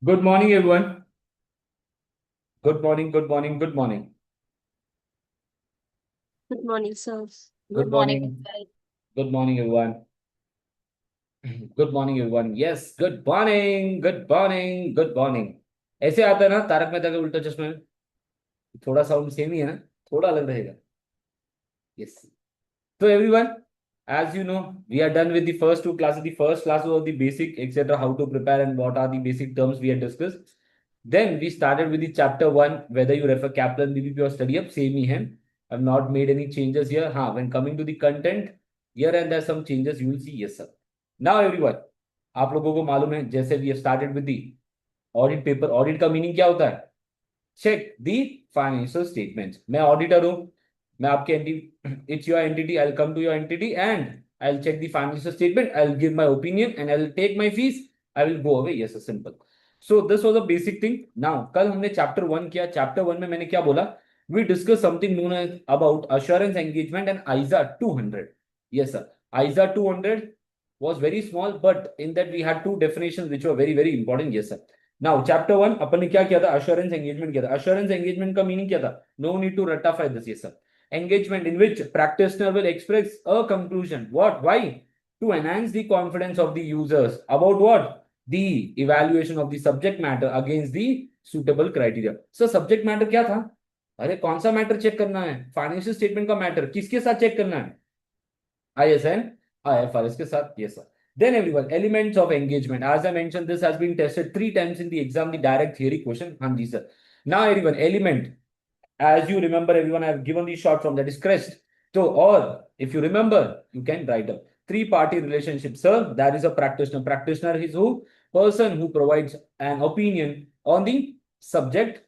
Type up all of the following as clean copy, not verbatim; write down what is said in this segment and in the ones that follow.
Good morning, everyone. Good morning, good morning, good morning. Good morning, sir. Good Good morning, morning. Mr. Good morning, everyone. Good morning, everyone. Yes, good morning, good morning, good morning. ऐसे आता है ना तारक मेहता के उल्टा चश्मे में, थोड़ा sound same ही है ना, थोड़ा अलग रहेगा. Yes. So everyone, as you know, we are done with the first two classes. The first class was the basic, etc., how to prepare and what are the basic terms we had discussed. Then we started with the chapter one, whether you refer Kaplan, BBP or study up, same ही है. I've not made any changes here. हाँ, when coming to the content, here and there some changes you will see. Yes, sir. Now everyone, आप लोगों को मालूम है जैसे we have started with the audit paper. Audit का meaning क्या होता है? Check the financial statements. मैं auditor हूँ, मैं आपके it's your entity. I'll come to your entity and I'll check the financial statement. I'll give my opinion and I'll take my fees. I will go away. Yes, sir, simple. So this was a basic thing. Now कल हमने chapter 1 किया. Chapter 1 में मैंने क्या बोला? We discussed something known as about assurance engagement and ISA 200. Yes, sir. ISA 200 was very small, but in that we had two definitions which were very, very important. Yes, sir. Now chapter one अपन ने क्या किया था? Assurance engagement किया था. Assurance engagement का meaning क्या था? No need to ratify this. ये सब engagement in which practitioner will express a conclusion. What? Why? To enhance the confidence of the users about what? The evaluation of the subject matter against the suitable criteria. So subject matter क्या था? अरे कौन सा matter check करना है? Financial statement का matter किसके साथ चेक करना है? ISN, IFRS के साथ. Yes, sir. Then everyone, elements of engagement. As I mentioned, this has been tested 3 times in the exam, the direct theory question. हाँ जी sir. Now everyone, element. As you remember, everyone, I have given the short form that is CREST. So, or if you remember, you can write up. Three-party relationship, sir. That is a practitioner. Practitioner is who? Person who provides an opinion on the subject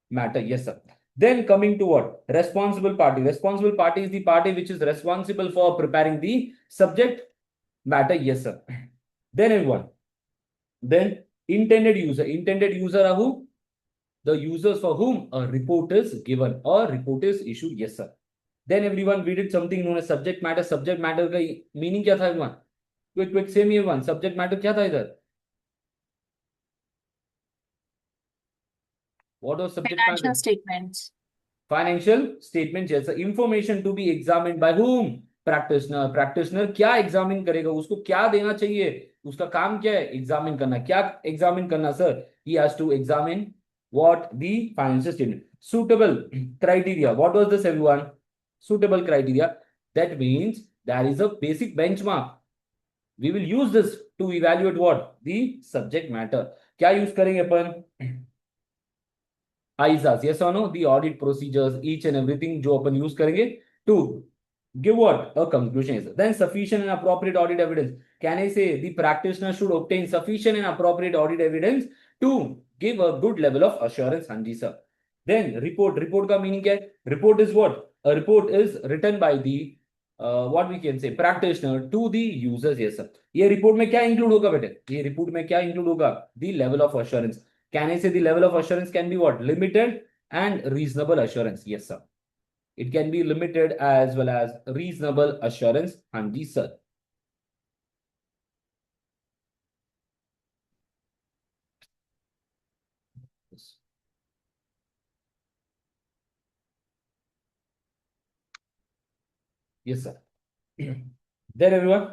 matter. Yes, sir. Then coming to what? Responsible party. Responsible party is the party which is responsible for preparing the subject matter. Yes, sir. Then everyone. Then intended user. Intended user are who? The users for whom a report is given or report is issued. Yes, sir. Then everyone, we did something known as subject matter. Subject matter का meaning क्या था everyone? Quick same everyone. Subject matter क्या था इधर? What was subject financial matter? statements. Financial statements. Yes, sir. Information to be examined by whom? Practitioner. Practitioner क्या examine करेगा? उसको क्या देना चाहिए? उसका काम क्या है? एग्जामिन करना. क्या एग्जामिन करना sir? He has to examine what the financial statement. Suitable criteria. What was this everyone? Suitable criteria. That means there is a basic benchmark. We will use this to evaluate what? The subject matter. क्या use करेंगे अपन? ISAs, yes or no? The audit procedures, each and everything जो अपन use करेंगे to give what? A conclusion. Then sufficient and appropriate audit evidence. Can I say the practitioner should obtain sufficient and appropriate audit evidence to give a good level of assurance? हाँ जी sir. Then report. Report का meaning क्या है? Report is what? A report is written by the what we can say practitioner to the users. Yes sir. ये report में क्या include होगा बेटे? ये report में क्या include होगा? The level of assurance. Can I say the level of assurance can be what? Limited and reasonable assurance. Yes, sir. It can be limited as well as reasonable assurance. Hanji, sir. Yes, sir. Then everyone,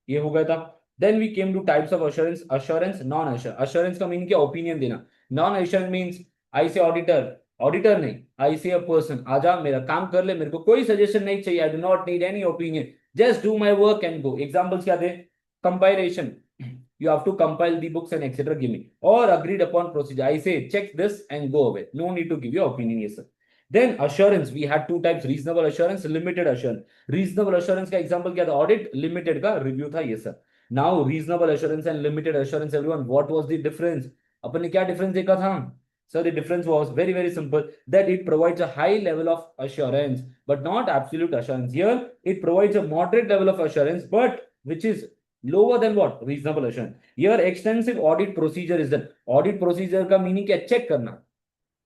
ये हो गया था. Then we came to types of assurance. Assurance, non-assurance. Assurance का meaning क्या? Opinion देना. Non-assurance means I say auditor. Auditor नहीं, I say a person. आजा मेरा काम कर ले, मेरे को कोई सजेशन नहीं चाहिए. I do not need any opinion. Just do my work and go. Examples क्या थे? Compilation. You have to compile the books and etc. Give me. Or agreed upon procedure. I say check this and go away. No need to give your opinion. Yes, sir. Then assurance. We had two types: reasonable assurance, limited assurance. Reasonable assurance का example क्या था? Audit. Limited का review था. ये sir. Now reasonable assurance and limited assurance everyone, what was the difference? अपन ने क्या difference देखा था? So the difference was very, very simple, that it provides a high level of assurance, but not absolute assurance. Here, it provides a moderate level of assurance, but which is lower than what? Reasonable assurance. Here, extensive audit procedure is done. Audit procedure का meaning क्या? Check करना.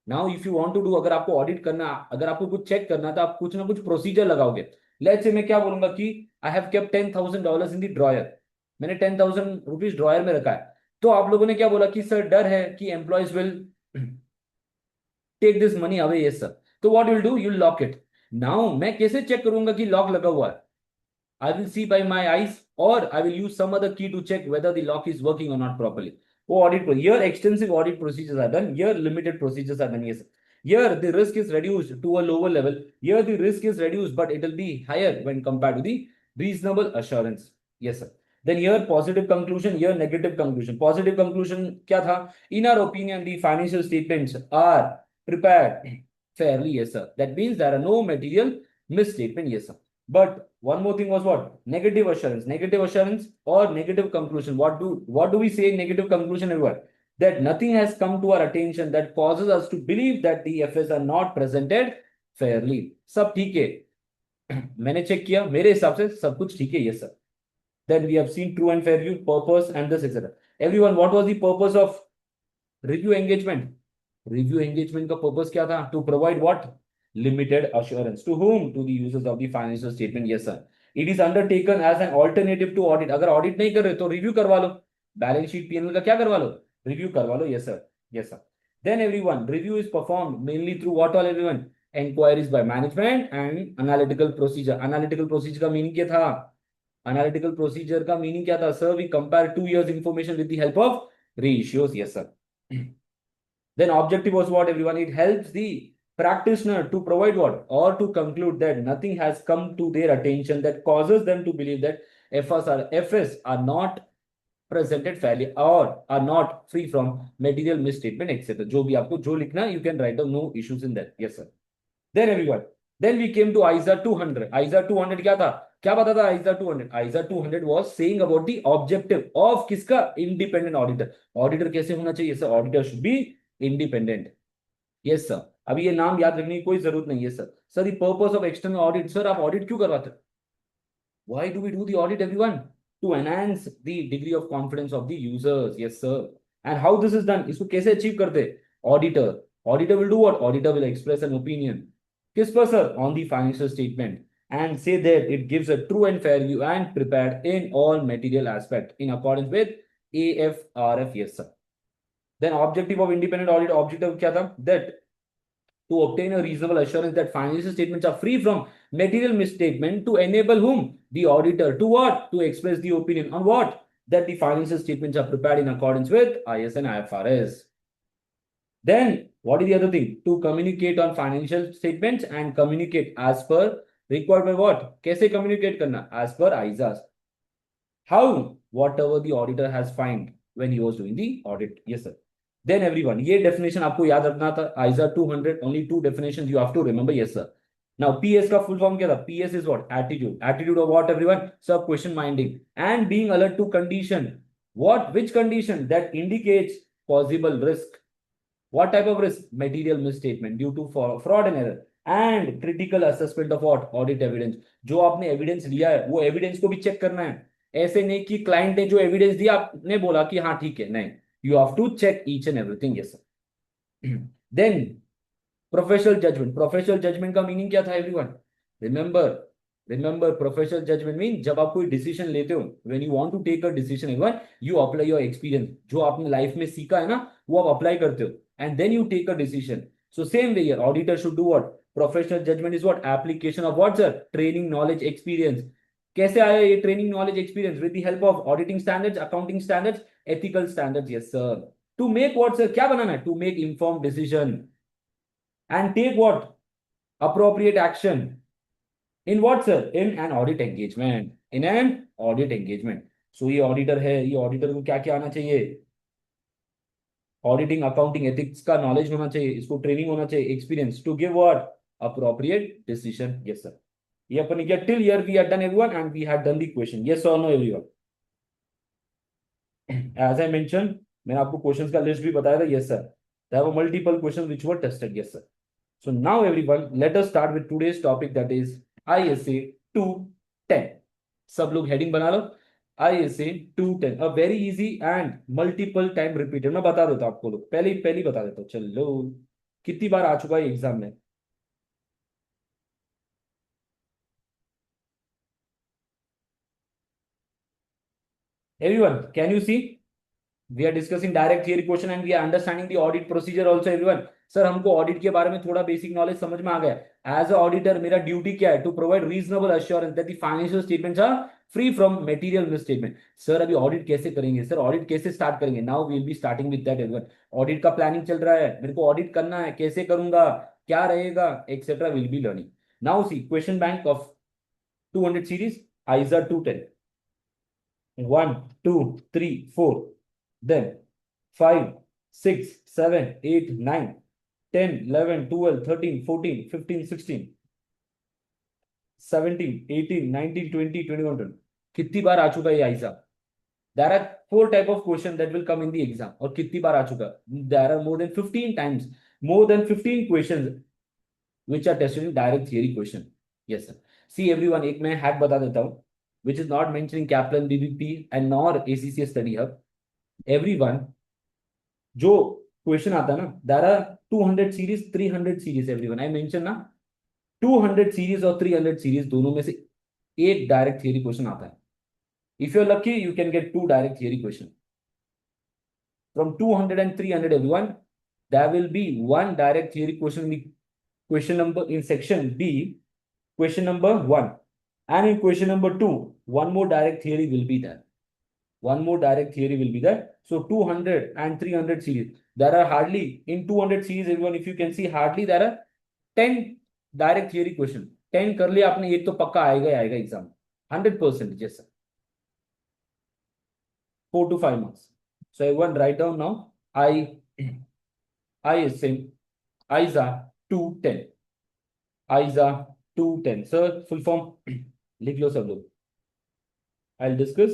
Now if you want to do, अगर आपको audit करना, अगर आपको कुछ check करना, तो आप कुछ ना कुछ प्रोसीजर लगाओगे. लेट्स से मैं क्या बोलूंगा कि I have kept $10,000 in the dryer. मैंने $10,000 ड्रॉयर में रखा है. तो आप लोगों ने क्या बोला कि सर डर है कि employees will take this money away, yes sir. तो what will do, you lock it. Now मैं कैसे चेक करूंगा कि लॉक लगा हुआ है? I will see by my eyes, or I will use some other key to check whether the lock is working or not properly. Oh, here extensive audit procedures are done. Here limited procedures are done. Yes. Here the risk is reduced to a lower level. Here the risk is reduced, but it will be higher when compared to the reasonable assurance. Yes, sir. Then here positive conclusion, here negative conclusion. Positive conclusion क्या था? In our opinion, the financial statements are prepared fairly. Yes, sir. That means there are no material misstatement. Yes, sir. But one more thing was what? Negative assurance. Negative assurance or negative conclusion. What do we say in negative conclusion, everyone? That nothing has come to our attention that causes us to believe that the FS are not presented fairly. सब ठीक है। मैंने check किया, मेरे हिसाब से सब कुछ ठीक है, ये sir. Then we have seen true and fair view, purpose, and this, etc. Everyone, what was the purpose of review engagement? Review engagement का purpose क्या था? To provide what? Limited assurance. To whom? To the users of the financial statement. Yes, sir. It is undertaken as an alternative to audit. अगर audit नहीं कर रहे तो review करवा लो। Balance sheet PNL का क्या करवा लो? Review करवा लो। Yes, sir. Yes, sir. Then everyone, review is performed mainly through what all, everyone? Inquiries by management and analytical procedure. Analytical procedure का meaning क्या था? Analytical procedure का meaning क्या था? Sir, we compare 2 years information with the help of ratios. Yes, sir. Then objective was what, everyone? It helps the practitioner to provide what? Or to conclude that nothing has come to their attention that causes them to believe that FS are not presented fairly or are not free from material misstatement, etc. जो भी आपको जो लिखना, you can write down, no issues in that. Yes, sir. Then everyone, then we came to ISA 200. ISA 200 क्या था? क्या पता था ISA 200? ISA 200 was saying about the objective of किसका? Independent auditor. Auditor कैसे होना चाहिए sir? Auditor should be independent. Yes sir. अभी ये नाम याद रखने की कोई जरूरत नहीं है sir. Sir the purpose of external audit, sir आप audit क्यों करवाते हो? Why do we do the audit, everyone? To enhance the degree of confidence of the users. Yes, sir. And how this is done? इसको कैसे achieve करते? Auditor. Auditor will do what? Auditor will express an opinion. किस पर sir? On the financial statement. And say that it gives a true and fair view and prepared in all material aspect in accordance with AFRF. Yes, sir. Then objective of independent audit. Objective क्या था? That to obtain a reasonable assurance that financial statements are free from material misstatement, to enable whom? The auditor. To what? To express the opinion on what? That the financial statements are prepared in accordance with IS and IFRS. Then, what is the other thing? To communicate on financial statements and communicate as per required by what? कैसे communicate करना? As per ISAs. How? Whatever the auditor has find when he was doing the audit. Yes, sir. Then everyone, ये definition आपको याद रखना था. ISA 200, only two definitions you have to remember. Yes, sir. Now, PS का full form क्या था? PS is what? Attitude. Attitude of what, everyone? Sub question minding and being alert to condition. What? Which condition? That indicates possible risk. What type of risk? Material misstatement due to fraud and error. And critical assessment of what? Audit evidence. जो आपने evidence लिया है वो evidence को भी check करना है। ऐसे नहीं कि क्लाइंट ने जो एविडेंस दिया आपने बोला कि हाँ ठीक है, नहीं। You have to check each and everything. Yes, sir. Then professional judgment. Professional judgment का मीनिंग क्या था, everyone? Remember, remember professional judgment mean जब आप कोई डिसीजन लेते हो, when you want to take a decision, everyone, you apply your experience, जो आपने लाइफ में सीखा है ना, वो आप अप्लाई करते हो, and then you take a decision. So same way here, auditor should do what? Professional judgment is what? Application of what sir? Training, knowledge, experience. कैसे आया ये training, knowledge, experience? With the help of auditing standards, accounting standards, ethical standards. Yes sir. To make what sir? क्या बनाना है? To make inform decision and take what? Appropriate action. In what, sir? In an audit engagement. In an audit engagement. So ये auditor है, ये auditor को क्या क्या आना चाहिए? ऑडिटिंग, अकाउंटिंग, एथिक्स का नॉलेज होना चाहिए, इसको ट्रेनिंग होना चाहिए, experience, to give what? Appropriate decision. Yes sir. ये अपन ने किया till here, we had done everyone and we had done the question. Yes और no everyone? As I mention, मैंने आपको क्वेश्चंस का लिस्ट भी बताया था। Yes sir. There were multiple questions which were tested. Yes sir. So now everyone, let us start with today's topic, that is ISA 210. सब लोग heading बना लो। ISA 210, a very easy and multiple time repeated। मैं बता देता हूँ आपको, लोग पहले ही बता देता हूँ। चलो, कितनी बार आ चुका है एग्जाम में? Everyone, can you see? We are discussing direct theory question and we are understanding the audit procedure also everyone. Sir हमको ऑडिट के बारे में थोड़ा बेसिक नॉलेज समझ में आ गया। एज अ ऑडिटर मेरा ड्यूटी क्या है? To provide reasonable assurance that the financial statements are free from material misstatement. Sir अभी ऑडिट कैसे करेंगे? सर ऑडिट कैसे स्टार्ट करेंगे? Now we will be starting with that everyone. Audit का planning चल रहा है, मेरे को ऑडिट करना है, कैसे करूंगा, क्या रहेगा, etcetera will be learning. Now see question bank of 200 series, ISA 210, 1 2 3 4, then 5 6 7 8 9 10 11 12 13 14 15 16 17 18 19 20 21 22। कितनी बार आ चुका है ये ISA? There are four type of question that will come in the exam. और कितनी बार आ चुका? There are more than 15 times, more than 15 questions which are tested in direct theory question. Yes sir. See everyone, एक मैं hack बता देता हूँ which is not mentioned in Kaplan BBP and nor ACCA study hub. Everyone, जो question आता है ना, there are 200 series 300 series everyone I mention ना, 200 सीरीज और 300 सीरीज दोनों में से एक डायरेक्ट थियरी क्वेश्चन आता है। If you are lucky you can get two direct theory question from 200 and 300 everyone. There will be one direct theory question in question number in section B, question number 1, and in question number 2 one more direct theory will be there. One more direct theory will be there. So 200 and 300 series, there are hardly in 200 series everyone, if you can see, hardly there are 10 direct theory question। 10 कर लिया आपने, एक तो पक्का आएगा ही आएगा exam 100%। yes sir, 4 to 5 marks। so everyone write down now, I is same, ISA 210, ISA 210 sir, full form लिख लो सब लोग। I'll discuss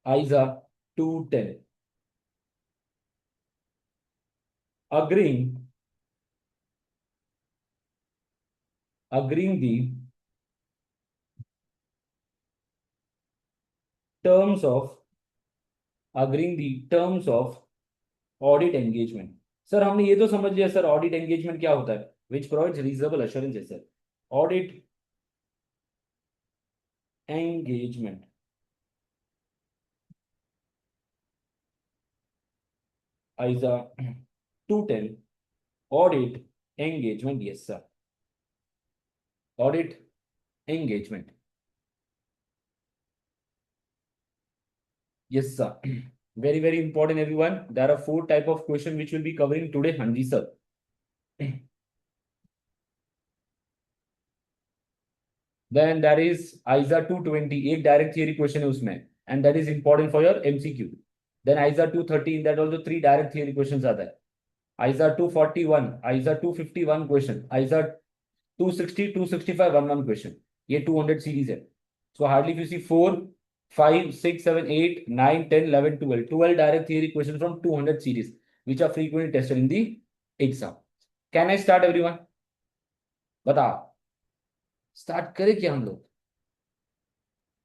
ISA 210 agreeing the terms of audit engagement। Sir हमने ये तो समझ लिया सर, ऑडिट एंगेजमेंट क्या होता है? विच प्रोवाइड्स रीजनेबल अश्योरेंस है sir. Audit engagement, ISA 210 audit engagement, yes sir, audit engagement, yes sir। very important everyone, there are four type of question which will be covering today। हाँ जी sir। then there is ISA 220, एक direct theory question है उसमें, and that is important for your MCQ। then ISA 213, that also three direct theory questions आता है। ISA 241, ISA 251 question, ISA 260 265 1 question। ये 200 series है। so hardly if you see 4 5 6 7 8 9 10 11 12 direct theory questions from 200 series which are frequently tested in the exam। can I start everyone? बता, start करें क्या हम लोग?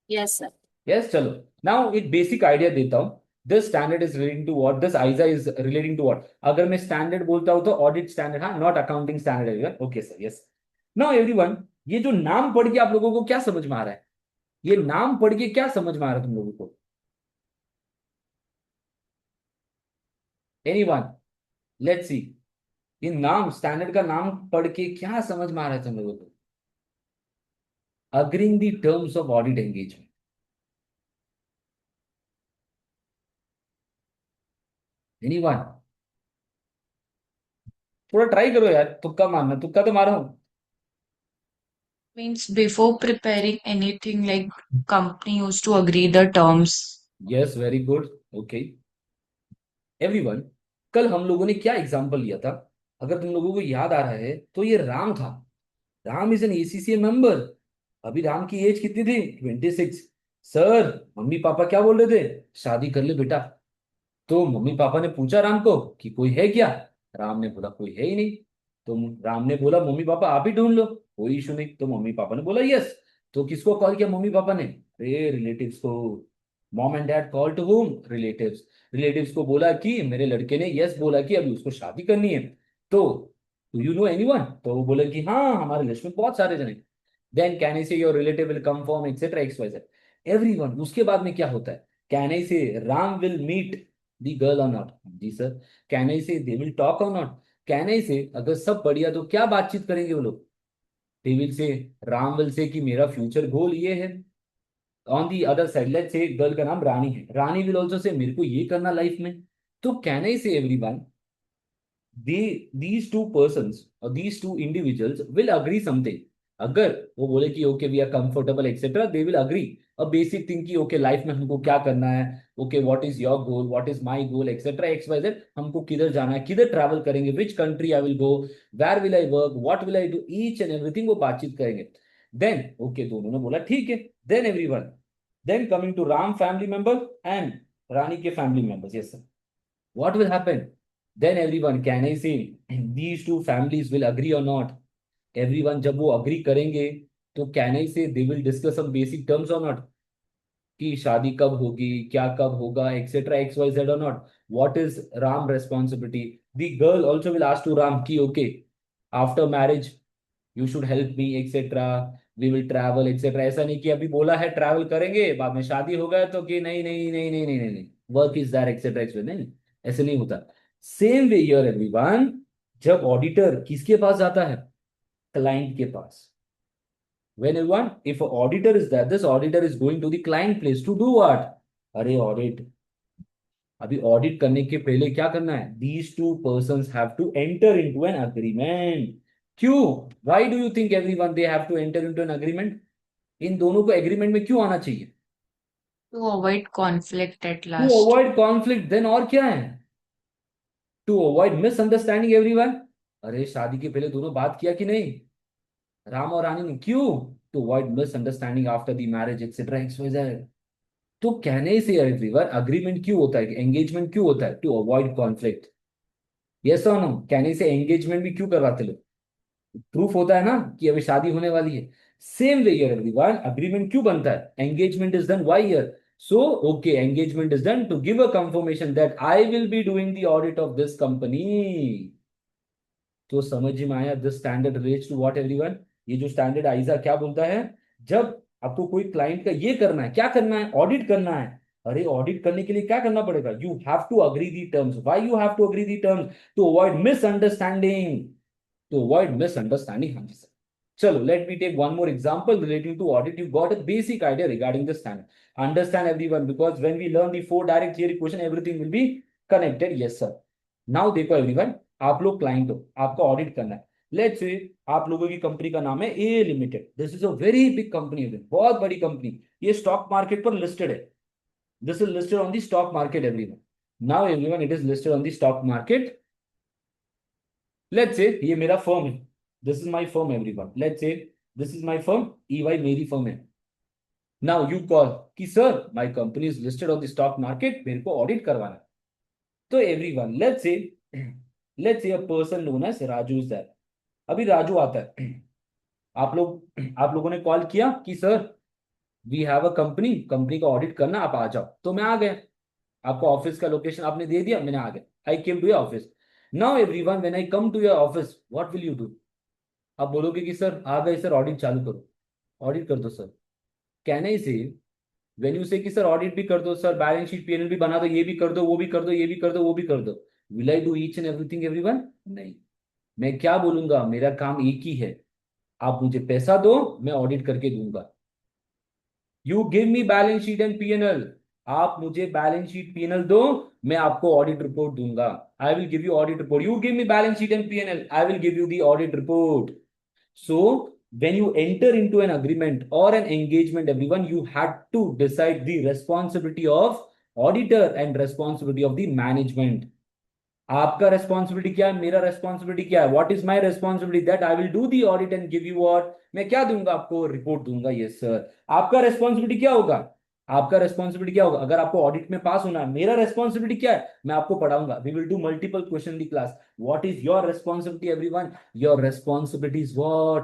Yes sir. Yes चलो। Now एक basic idea देता हूं। This standard is relating to what, this ISA is relating to what. अगर मैं स्टैंडर्ड बोलता हूं तो ऑडिट स्टैंडर्ड, हाँ, not accounting standard. Okay sir, yes. Now everyone, ये जो नाम पढ़ के आप लोगों को क्या समझ में आ रहा है? ये नाम पढ़ के क्या समझ में आ रहा है तुम लोगों को? Anyone, let's see. ये नाम, स्टैंडर्ड का नाम पढ़ के क्या समझ में आ रहा है तुम लोगों को? Agreeing the terms of audit engagement. Anyone, थोड़ा ट्राई करो यार, तुक्का मारना, तुक्का तो मारो। Means before preparing anything, like company used to agree the terms. Yes, very good, okay. Everyone, कल हम लोगों ने क्या एग्जांपल लिया था? अगर तुम लोगों को याद आ रहा है तो ये राम था। Ram is an ACCA member. अभी राम की एज कितनी थी? 26। सर मम्मी पापा क्या बोल रहे थे? शादी कर ले बेटा। तो मम्मी पापा ने पूछा राम को कि कोई है क्या? राम ने बोला कोई है ही नहीं। तो राम ने बोला मम्मी पापा आप ही ढूंढ लो, कोई इशू नहीं। तो मम्मी पापा ने बोला यस। तो किसको कॉल किया मम्मी पापा ने? अरे रिलेटिव्स को। Mom and dad call to home? Relatives. Relatives को बोला कि मेरे लड़के ने यस बोला कि अभी उसको शादी करनी है। तो डू यू नो एनीवन? तो वो बोला कि हाँ हमारे लिस्ट में बहुत सारे जने। Then can you say your relative will come from etcetera X Y Z. Everyone. उसके बाद में क्या होता है, can I say Ram will meet the girl or not, जी sir. Can I say they will talk or not, can I say अगर सब बढ़िया तो क्या बातचीत करेंगे वो लोग, they will say, Ram will say कि मेरा फ्यूचर गोल ये है। On the other side let's say girl का नाम रानी है, रानी विल ऑल्सो से मेरे को ये करना लाइफ में। तो कैन आई से everyone, these two persons or these two individuals will agree something। अगर वो बोले कि okay we are comfortable etcetera, they will agree a basic thing कि ओके लाइफ में हमको क्या करना है, okay what is your goal, what is my goal etcetera X Y Z, हमको किधर जाना है, किधर ट्रैवल करेंगे, which country I will go, where will I work, what will I do, each and everything वो बातचीत करेंगे। देन ओके दोनों ने बोला ठीक है, then everyone, then coming to Ram family member and Rani के family members, yes sir, what will happen, then everyone, can I say these two families will agree or not, everyone जब वो agree करेंगे तो can I say they will discuss some basic terms or not, कि शादी कब होगी, क्या कब होगा etcetera X Y Z or not, what is Ram responsibility, the girl also will ask to Ram कि okay after marriage you should help me etcetera, we will travel etcetera. ऐसा नहीं कि अभी बोला है ट्रैवल करेंगे बाद में शादी हो गया तो कि नहीं नहीं नहीं नहीं नहीं नहीं नहीं, work is there etcetera etcetera, नहीं, ऐसे नहीं होता। सेम वे हियर एवरीवन, जब ऑडिटर किसके पास जाता है, क्लाइंट के पास। when everyone, if an auditor is there, this auditor is going to the client place to do what, अरे ऑडिट, अभी ऑडिट करने के पहले क्या करना है, these two persons have to enter into an agreement। क्यों, why do you think everyone they have to enter into an agreement, इन दोनों को एग्रीमेंट में क्यों आना चाहिए, To avoid conflict at to last. Avoid conflict, then और क्या है, टू अवॉइड मिसअंडरस्टैंडिंग एवरीवन। अरे शादी के पहले दोनों बात किया कि नहीं, राम और रानी ने, क्यों, to avoid misunderstanding after the marriage etcetera XYZ. तो कहने से एवरीवन अग्रीमेंट क्यों होता है, एंगेजमेंट क्यों होता है, टू अवॉइड कॉन्फ्लिक्ट, यस और नो, कहने से एंगेजमेंट भी क्यों करवाते लोग, प्रूफ होता है ना कि अभी शादी होने वाली है। Same way here everyone, agreement क्यों बनता है, engagement is done why here, so okay engagement is done to give a confirmation that I will be doing the audit of this company. तो समझ में आया, this standard relates to what everyone, ये जो standard आइजा क्या बोलता है, जब आपको कोई क्लाइंट का ये करना है, क्या करना है, ऑडिट करना है, अरे ऑडिट करने के लिए क्या करना पड़ेगा, you have to agree the terms, why you have to agree the terms, to avoid misunderstanding, to avoid misunderstanding, हाँ जी सर। चलो let me take one more example relating to audit, you got a basic idea regarding the standard, understand everyone, because when we learn the four direct theory question everything will be connected, yes sir. Now देखो everyone, आप लोग client हो, आपको audit करना है, let's से आप लोगों की कंपनी का नाम है A limited, this is a very big company, बहुत बड़ी कंपनी, ये स्टॉक मार्केट पर लिस्टेड है, this is listed on the stock market everyone. Now everyone it is listed on the stock market, let's say ये मेरा firm है, this is my firm everyone, let's say this is my firm, EY मेरी firm है। Now you call कि sir my company is listed on the stock market, मेरे को audit करवाना है। तो everyone let's say a person known as Raju is that, अभी राजू आता है, आप लोगों ने कॉल किया कि sir we have a company, company का ऑडिट करना, आप आ जाओ, तो मैं आ गया, आपको ऑफिस का लोकेशन आपने दे दिया, मैंने आ गया, I came to your office. Now everyone when I come to your office what will you do, आप बोलोगे कि सर आ गए सर ऑडिट चालू करो, ऑडिट कर दो सर, कैन आई से व्हेन यू से कि सर ऑडिट भी कर दो सर, बैलेंस शीट पीएनएल भी बना दो, ये भी कर दो वो भी कर दो ये भी कर दो वो भी कर दो, will I do each and everything everyone, नहीं, मैं क्या बोलूंगा, मेरा काम एक ही है, आप मुझे पैसा दो मैं ऑडिट करके दूंगा, you give me balance sheet and PNL, आप मुझे बैलेंस शीट पीएनएल दो, मैं आपको ऑडिट रिपोर्ट दूंगा, I will give you audit report, you give me balance sheet and PNL, I will give you the audit report. So, when you enter into an agreement or an engagement, everyone, you had to decide the responsibility of auditor and responsibility of the management. आपका responsibility क्या है, मेरा responsibility क्या है, what is my responsibility, that I will do the audit and give you what, मैं क्या दूंगा आपको, रिपोर्ट दूंगा, यस सर। आपका रेस्पॉन्सिबिलिटी क्या होगा, आपका रेस्पॉन्सिबिलिटी क्या होगा, अगर आपको ऑडिट में पास होना है, मेरा रेस्पॉन्सिबिलिटी क्या है, मैं आपको पढ़ाऊंगा, we will do multiple question the class, what is your responsibility everyone, your responsibility is what,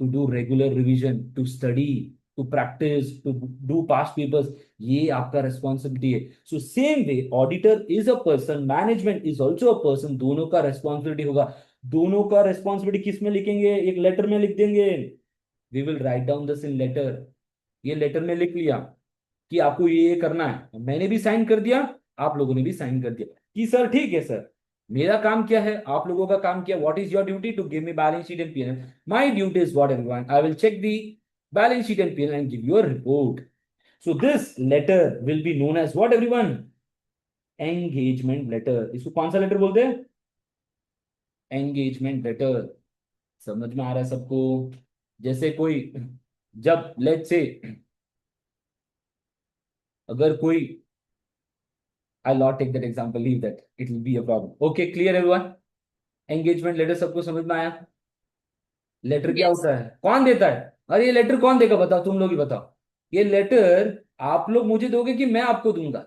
to do regular revision, to study, to practice, to do past papers, ये आपका रेस्पॉन्सिबिलिटी है। So same way auditor is a person, management is also a person, दोनों का responsibility होगा, दोनों का responsibility किस में लिखेंगे, एक लेटर में लिख देंगे, we will write down this in letter, ये लेटर में लिख लिया, कि आपको ये करना है, मैंने भी साइन कर दिया, आप लोगों ने भी साइन कर दिया कि सर ठीक है सर, मेरा काम क्या है, आप लोगों का काम क्या, what is your duty to give me balance sheet and PNL. My duty is what everyone, I will check the balance sheet and PNL and give you a report. So this letter will be known as what everyone, engagement letter. इसको कौन सा letter बोलते हैं? Engagement letter. समझ में आ रहा है सबको? जैसे कोई, जब लेट्स से, अगर कोई, I'll not take that example, leave that, it will be a problem. Okay, clear everyone? Engagement letter सबको समझ में आया? लेटर क्या Yes. होता है, कौन देता है? अरे ये लेटर कौन देगा, बताओ, तुम लोग ही बताओ। ये लेटर आप लोग मुझे दोगे कि मैं आपको दूंगा?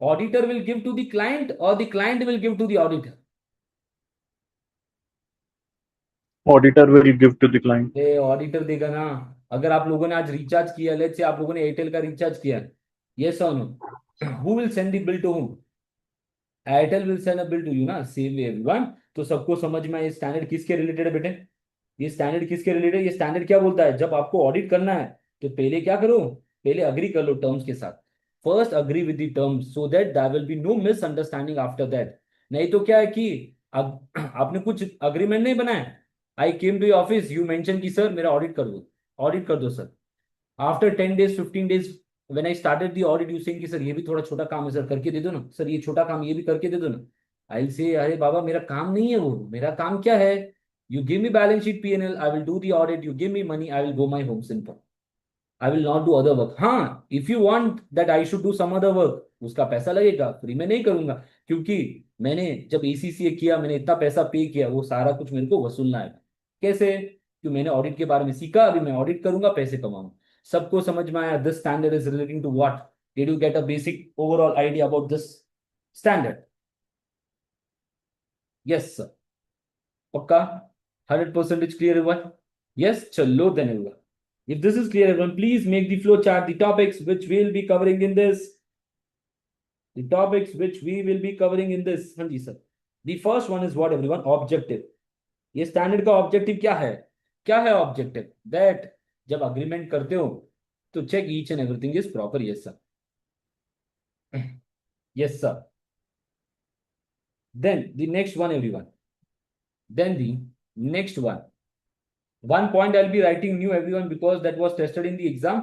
Auditor will give to the client or the client will give to the auditor? Auditor will give to the client. ये ऑडिटर देगा ना। अगर आप लोगों ने आज रिचार्ज किया, लेट्स से आप लोगों ने एयरटेल का रिचार्ज किया, यस और no, who will send the bill to whom? Airtel will send a bill to you ना, सेम वे एवरीवन। तो सबको समझ में, ये स्टैंडर्ड किसके रिलेटेड है बेटे? ये स्टैंडर्ड किसके रिलेटेड है? ये स्टैंडर्ड क्या बोलता है, जब आपको ऑडिट करना है तो पहले क्या करो, पहले अग्री कर लो टर्म्स के साथ। First agree with the terms so that there will be no misunderstanding after that. नहीं तो क्या है कि अब आपने कुछ अग्रीमेंट नहीं बनाया, I came to office, you mention कि सर मेरा ऑडिट कर दो, ऑडिट कर दो sir. After 10 days 15 days when I started the audit, you saying कि सर ये भी थोड़ा छोटा काम है सर, करके दे दो ना सर, ये छोटा काम ये भी करके दे दो ना। आई से अरे बाबा मेरा काम नहीं है वो, मेरा काम क्या है, you give me balance sheet PNL, I will do the audit, you give me money, I will go my home, simple. I will not do other work. हाँ, if you want that I should do some other work, उसका पैसा लगेगा, free में नहीं करूंगा, क्योंकि मैंने जब एसीसीए किया, मैंने इतना पैसा पे किया, वो सारा कुछ मेरे को वसूलना है। कैसे? क्योंकि मैंने ऑडिट के बारे में सीखा, अभी मैं ऑडिट करूंगा, पैसे कमाऊंगा। सबको समझ में आया? This standard is relating to what? Did you get a basic overall idea about this standard? Yes sir, पक्का? 100% clear everyone? Yes, chalo then everyone. If this is clear everyone, please make the flow chart, the topics which we'll be covering in this. The topics which we will be covering in this. हाँ जी sir. The first one is what everyone? Objective. ये standard का objective क्या है? क्या है objective? That जब agreement करते हो तो check each and everything is proper. Yes sir, yes sir. Then the next one everyone, then the next one, one point I'll be writing new everyone because that was tested in the exam,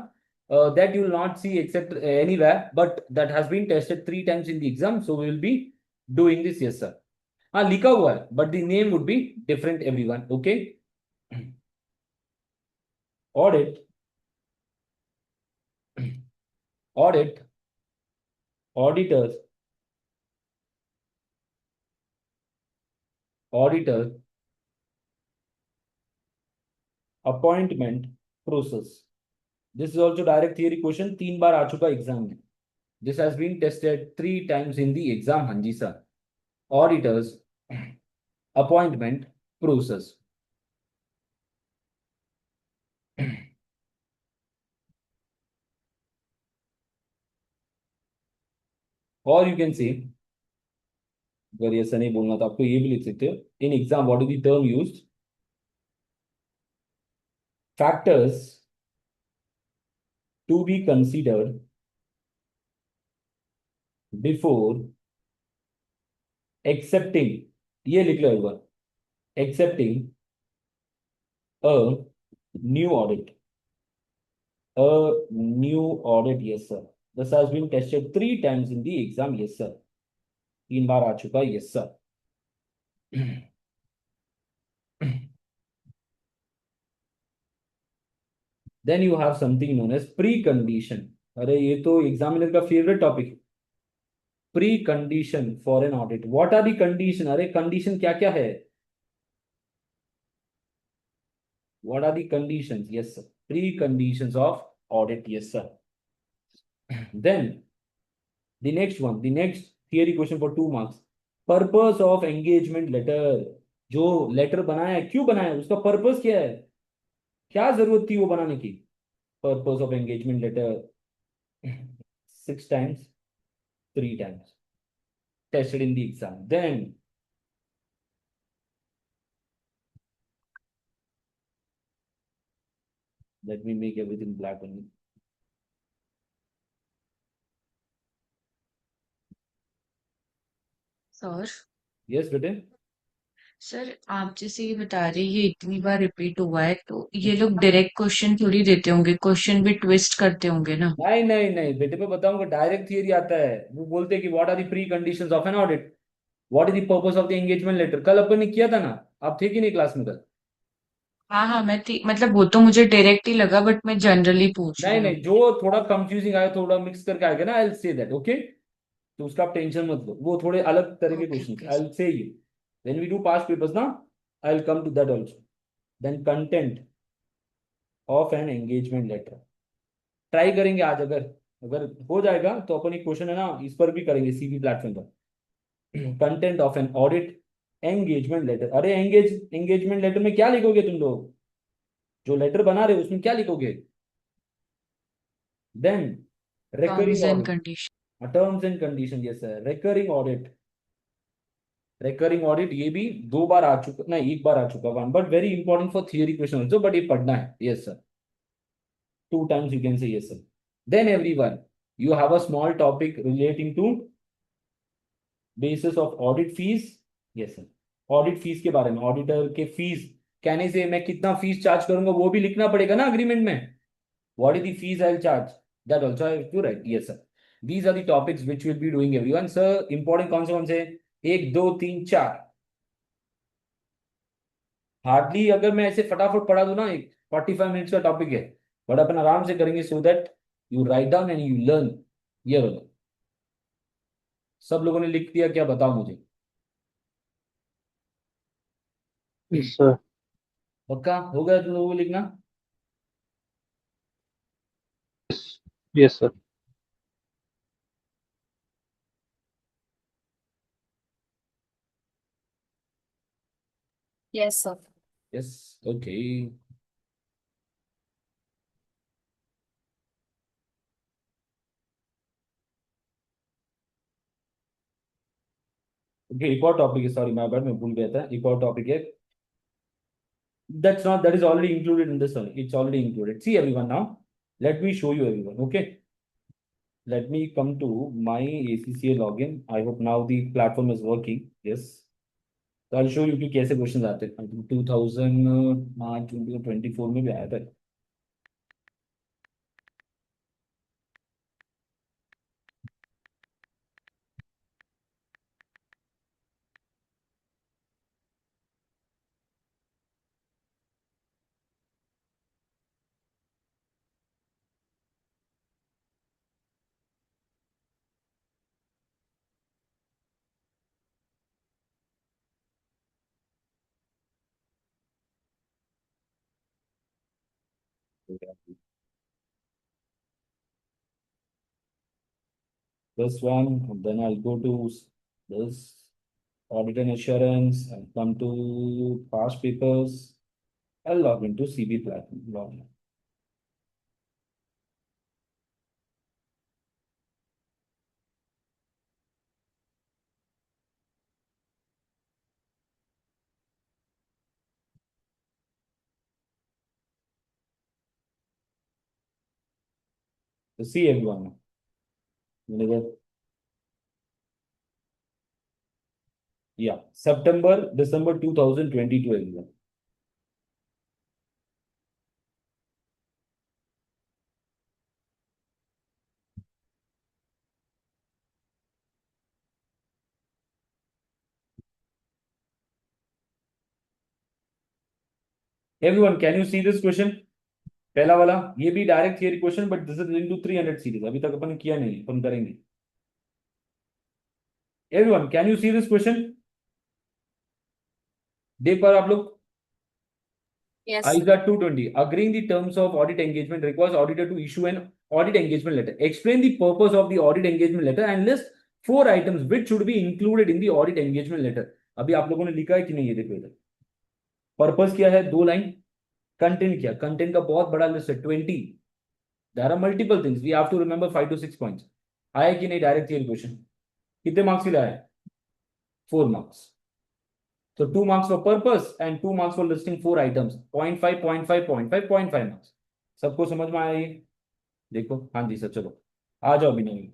that you will not see except anywhere, but that has been tested 3 times in the exam, so we will be doing this। yes sir, हाँ लिखा हुआ है but the name would be different everyone। okay, audit, audit, auditors, auditor appointment process। this is also direct theory question, 3 बार आ चुका exam में। this has been tested 3 times in the exam। हाँ जी सर, auditors appointment process। और you can say, अगर ऐसा नहीं बोलना तो आपको ये भी लिख सकते हो, in exam what is the term used, factors to be considered before accepting, ये लिख लो एक बार, accepting a new audit, a new audit. Yes sir, this has been tested 3 times in the exam. Yes sir, 3 बार आ चुका है। Yes sir. Then you have something known as precondition. अरे ये तो एग्जामिनर का favourite topic, precondition for an audit. What are the condition? अरे condition क्या क्या है? What are the conditions? Yes, sir. Preconditions of audit. Yes, sir. Then the next one, the next theory question for 2 marks. Purpose of engagement letter। जो letter बनाया है, क्यों बनाया है, उसका पर्पस क्या है, क्या जरूरत थी वो बनाने की? Purpose of engagement letter 6 times, 3 times tested in the exam। Then Let me make everything black only. Sir Yes, बेटे. सर आप जैसे ये बता रहे ये इतनी बार रिपीट हुआ है तो ये लोग डायरेक्ट क्वेश्चन थोड़ी देते होंगे, क्वेश्चन भी ट्विस्ट करते होंगे ना? नहीं नहीं नहीं बेटे, मैं बताऊंगा. डायरेक्ट थियरी आता है. वो बोलते हैं कि what are the pre conditions of an audit, what is the purpose of the engagement letter. कल अपन ने किया था ना, आप थे कि नहीं क्लास में कल? हाँ हाँ मैं थी, मतलब वो तो मुझे डायरेक्ट ही लगा बट मैं जनरली पूछ नहीं रही हूँ। नहीं, जो थोड़ा कंफ्यूजिंग आया, थोड़ा मिक्स करके आएगा ना, I will say that. Okay, तो उसका आप टेंशन मत लो. वो थोड़े अलग तरह के okay question okay I will say you. When we do past papers ना, I will come to that also. Then content of an engagement letter try करेंगे आज. अगर अगर हो जाएगा तो अपन एक क्वेश्चन है ना, इस पर भी करेंगे सीवी प्लेटफॉर्म पर. Content of an audit engagement letter. अरे एंगेजमेंट लेटर में क्या लिखोगे तुम लोग? जो लेटर बना रहे हो उसमें क्या लिखोगे? Then terms recurring and audit. Condition. Terms and condition, yes sir. Recurring audit. Recurring audit ये भी 2 बार आ चुका, नहीं 1 बार आ चुका one, but very important for theory question also. But ये पढ़ना है. Yes sir. 2 times you can say yes sir. Then everyone, you have a small topic relating to basis of audit fees. Yes sir. Audit fees के बारे में, auditor के fees कहने से मैं कितना फीस चार्ज करूंगा वो भी लिखना पड़ेगा ना अग्रीमेंट में. What is the fees I will charge, that also I have to write. Yes sir. These are the topics which will be doing everyone. Sir important कौन से 1 2 3 4. हार्डली अगर मैं ऐसे फटाफट पढ़ा दूं ना, एक 45 मिनट्स का टॉपिक है, बट अपन आराम से करेंगे so that you write down and you learn. ये वाला. सब लोगों ने लिख दिया क्या, बताओ मुझे. Yes, sir. पक्का हो गया तुम लोगों को लिखना? Yes, sir. Yes, sir. Yes. Okay. Okay, एक और टॉपिक है. सॉरी माय बैड, मैं भूल गया था. एक और टॉपिक है. That is already included in this one. It's already included. See everyone now. Let me show you everyone. Okay. Let me come to my ACCA login. I hope now the platform is working. Yes. तो I'll show you कि कैसे question आते हैं. 2024 में भी आया था. This one, and then I'll go to this audit and assurance. I'll come to past papers. I'll log into CB platform. Login. So see everyone now. Whenever- Yeah, September, December 2022, everyone. Everyone, can you see this question? पहला वाला ये भी direct theory question, but this is into 300 series. अभी तक अपन किया नहीं, अपन करेंगे. Everyone, can you see this question? देख पा रहे हो आप लोग? Yes, I sir. got 220. Agreeing the terms of audit engagement requires auditor to issue an audit engagement letter. Explain the purpose of the audit engagement letter and list 4 items which should be included in the audit engagement letter. अभी आप लोगों ने लिखा है कि नहीं, ये देखो इधर. पर्पस क्या है, 2 लाइन. कंटेंट क्या, कंटेंट का बहुत बड़ा लिस्ट है, 20. There are multiple things, we have to remember 5 to 6 points. आया कि नहीं डायरेक्ट थियरी क्वेश्चन? कितने मार्क्स के लिए आया? 4 marks. So 2 marks for purpose and 2 marks for listing 4 items. 0.5, 0.5, 0.5, 0.5 marks. सबको समझ में आया ये? देखो, हाँ जी सर, चलो आ जाओ अभी नहीं।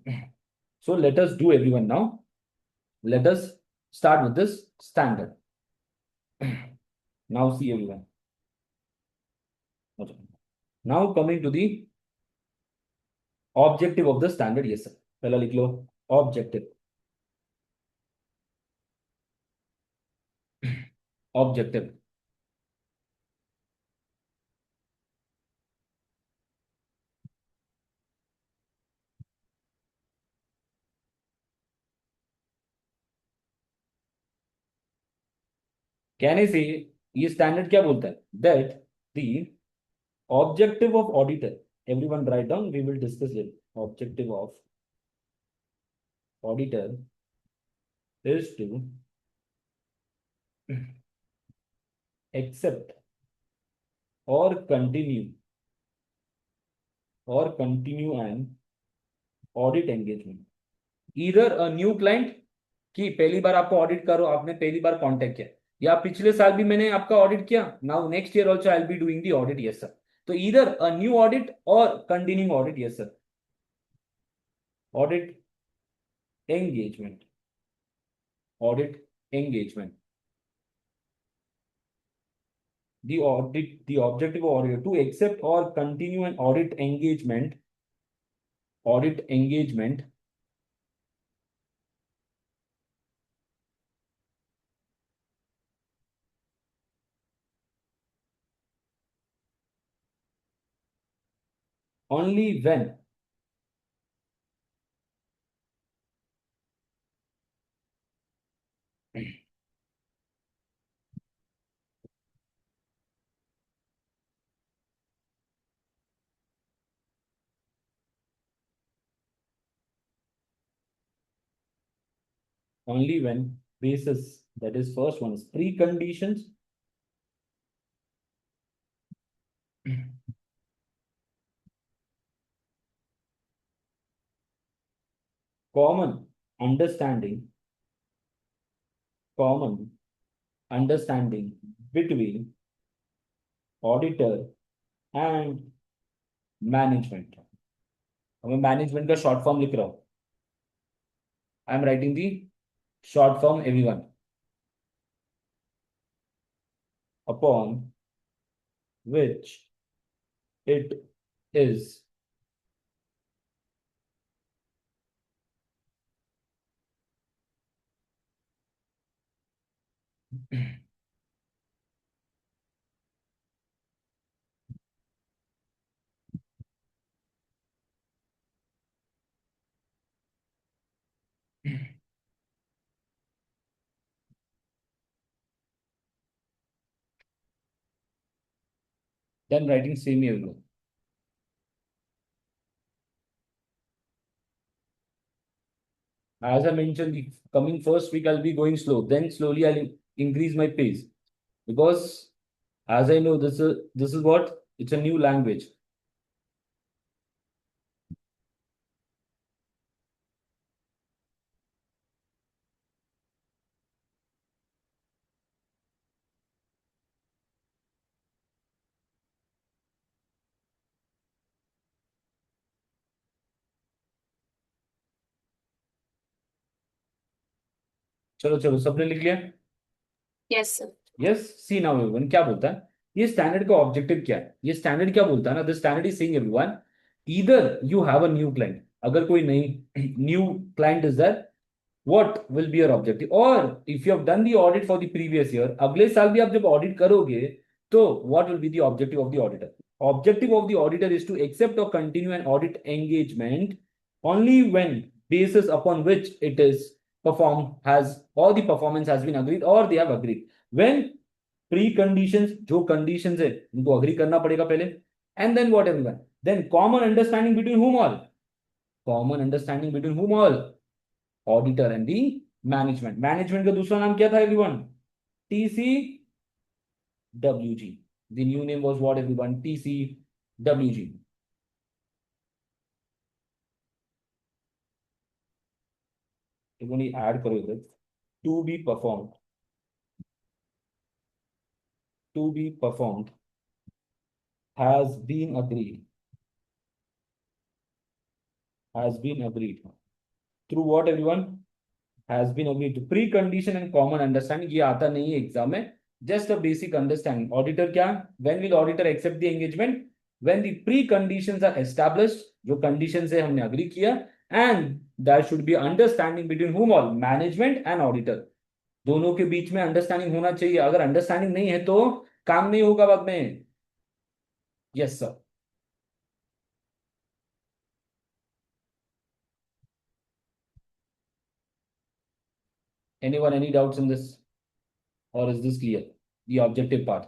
So let us do everyone now, let us start with this standard. Now see everyone, now coming to the objective of the standard. Yes sir, पहला लिख लो ऑब्जेक्टिव। ऑब्जेक्टिव कहने से ये स्टैंडर्ड क्या बोलता है? That the objective of auditor, everyone write down, we will discuss it. Objective of auditor is to accept or continue an audit engagement, either a new client, कि पहली बार आपको ऑडिट करो, आपने पहली बार कांटेक्ट किया, या पिछले साल भी मैंने आपका ऑडिट किया, now next year also I will be doing the audit. Yes sir, तो ईदर अ न्यू ऑडिट और continuing audit. Yes sir, audit engagement, audit engagement, the objective of auditor to accept or continue an audit engagement only when basis, that is first one is preconditions, common understanding, common understanding between auditor and management। अब मैं management का short form लिख रहा हूं, I am writing the short form everyone, upon which it is then writing same everyone। As I mentioned, the coming first week I'll be going slow. Then slowly I'll increase my pace, because as I know this is what, it's a new language। चलो चलो, सबने लिख लिया? Yes, sir. Yes, सी now everyone, क्या बोलता है ये standard का ऑब्जेक्टिव? क्या है ये स्टैंडर्ड? क्या बोलता है ना, the standard is saying everyone, either you have a new client, अगर कोई नई new client is there, what will be your objective, or if you have done the audit for the previous year, अगले साल भी आप जब audit करोगे तो what will be the objective of the auditor? Objective of the auditor is to accept or continue an audit engagement only when basis upon which it is performed has, or the performance has been agreed or they have agreed, when preconditions, जो conditions है उनको agree करना पड़ेगा पहले, and then what everyone, then common understanding between whom all, common understanding between whom all, auditor and the management. Management का दूसरा नाम क्या था everyone? TCWG। The new name was what everyone? TCWG। Add करो इधर, to be performed, to be performed has been agreed. Has been agreed. Through what, everyone? Has been agreed to. Precondition and common understanding ये आता नहीं है exam में. Just a basic understanding. Auditor क्या? When will auditor accept the engagement? When the preconditions are established, जो conditions है हमने agree किया, and there should be understanding between whom all? Management and auditor. दोनों के बीच में अंडरस्टैंडिंग होना चाहिए. अगर अंडरस्टैंडिंग नहीं है तो काम नहीं होगा बाद में. Yes sir. Anyone, any doubts in this? Or is this clear? The objective part.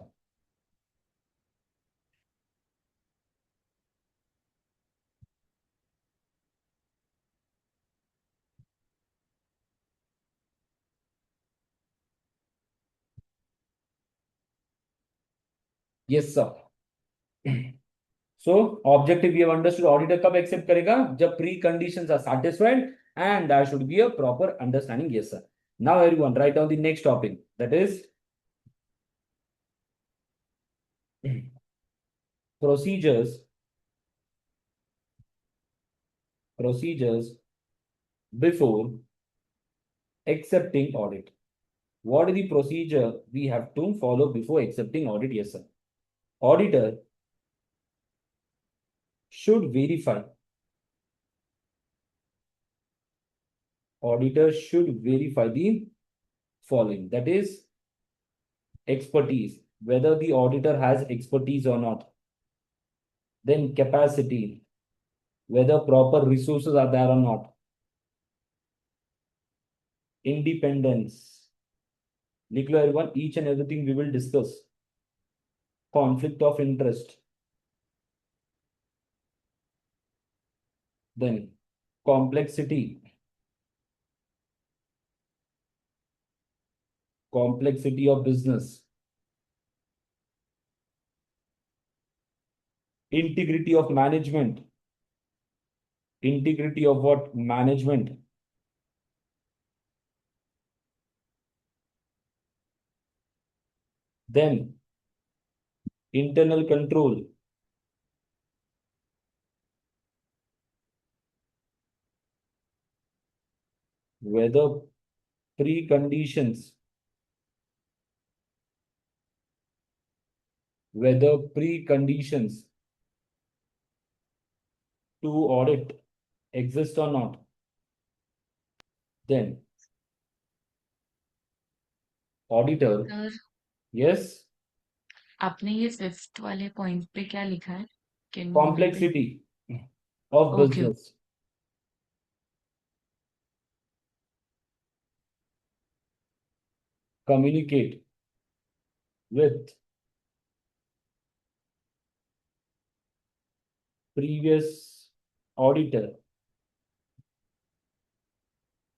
Yes, sir. So, objective we have understood. Auditor कब accept करेगा? जब preconditions are satisfied and there should be a proper understanding. Yes, sir. Now, everyone, write down the next topic. That is procedures. Procedures before accepting audit. What is the procedure we have to follow before accepting audit? Yes, sir. Auditor should verify. Auditor should verify the following. That is expertise, whether the auditor has expertise or not. Then capacity, whether proper resources are there or not. Independence. लिख लो everyone, each and everything we will discuss. Conflict of interest. Then complexity. Complexity of business. Integrity of management. Integrity of what? Management. Then internal control. Whether preconditions. Whether preconditions to audit exist or not. Then auditor. Sir Yes. आपने ये fifth वाले point पे क्या लिखा है? Can you repeat? Complexity of Okay. business. Communicate with previous auditor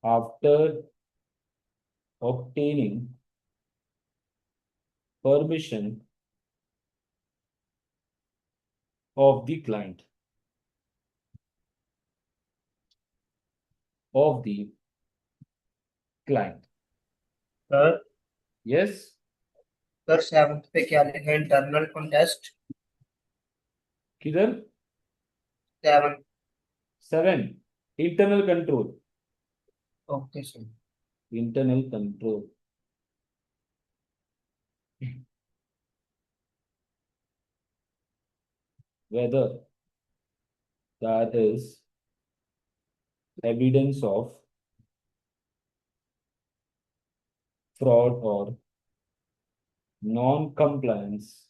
after obtaining permission of the client. Of the client. Sir Yes. Sir 7th पे क्या लिखा है? इंटरनल कॉन्टेस्ट किधर? 7. 7. Internal control. Okay sir. Internal control. Whether that is evidence of fraud or non-compliance.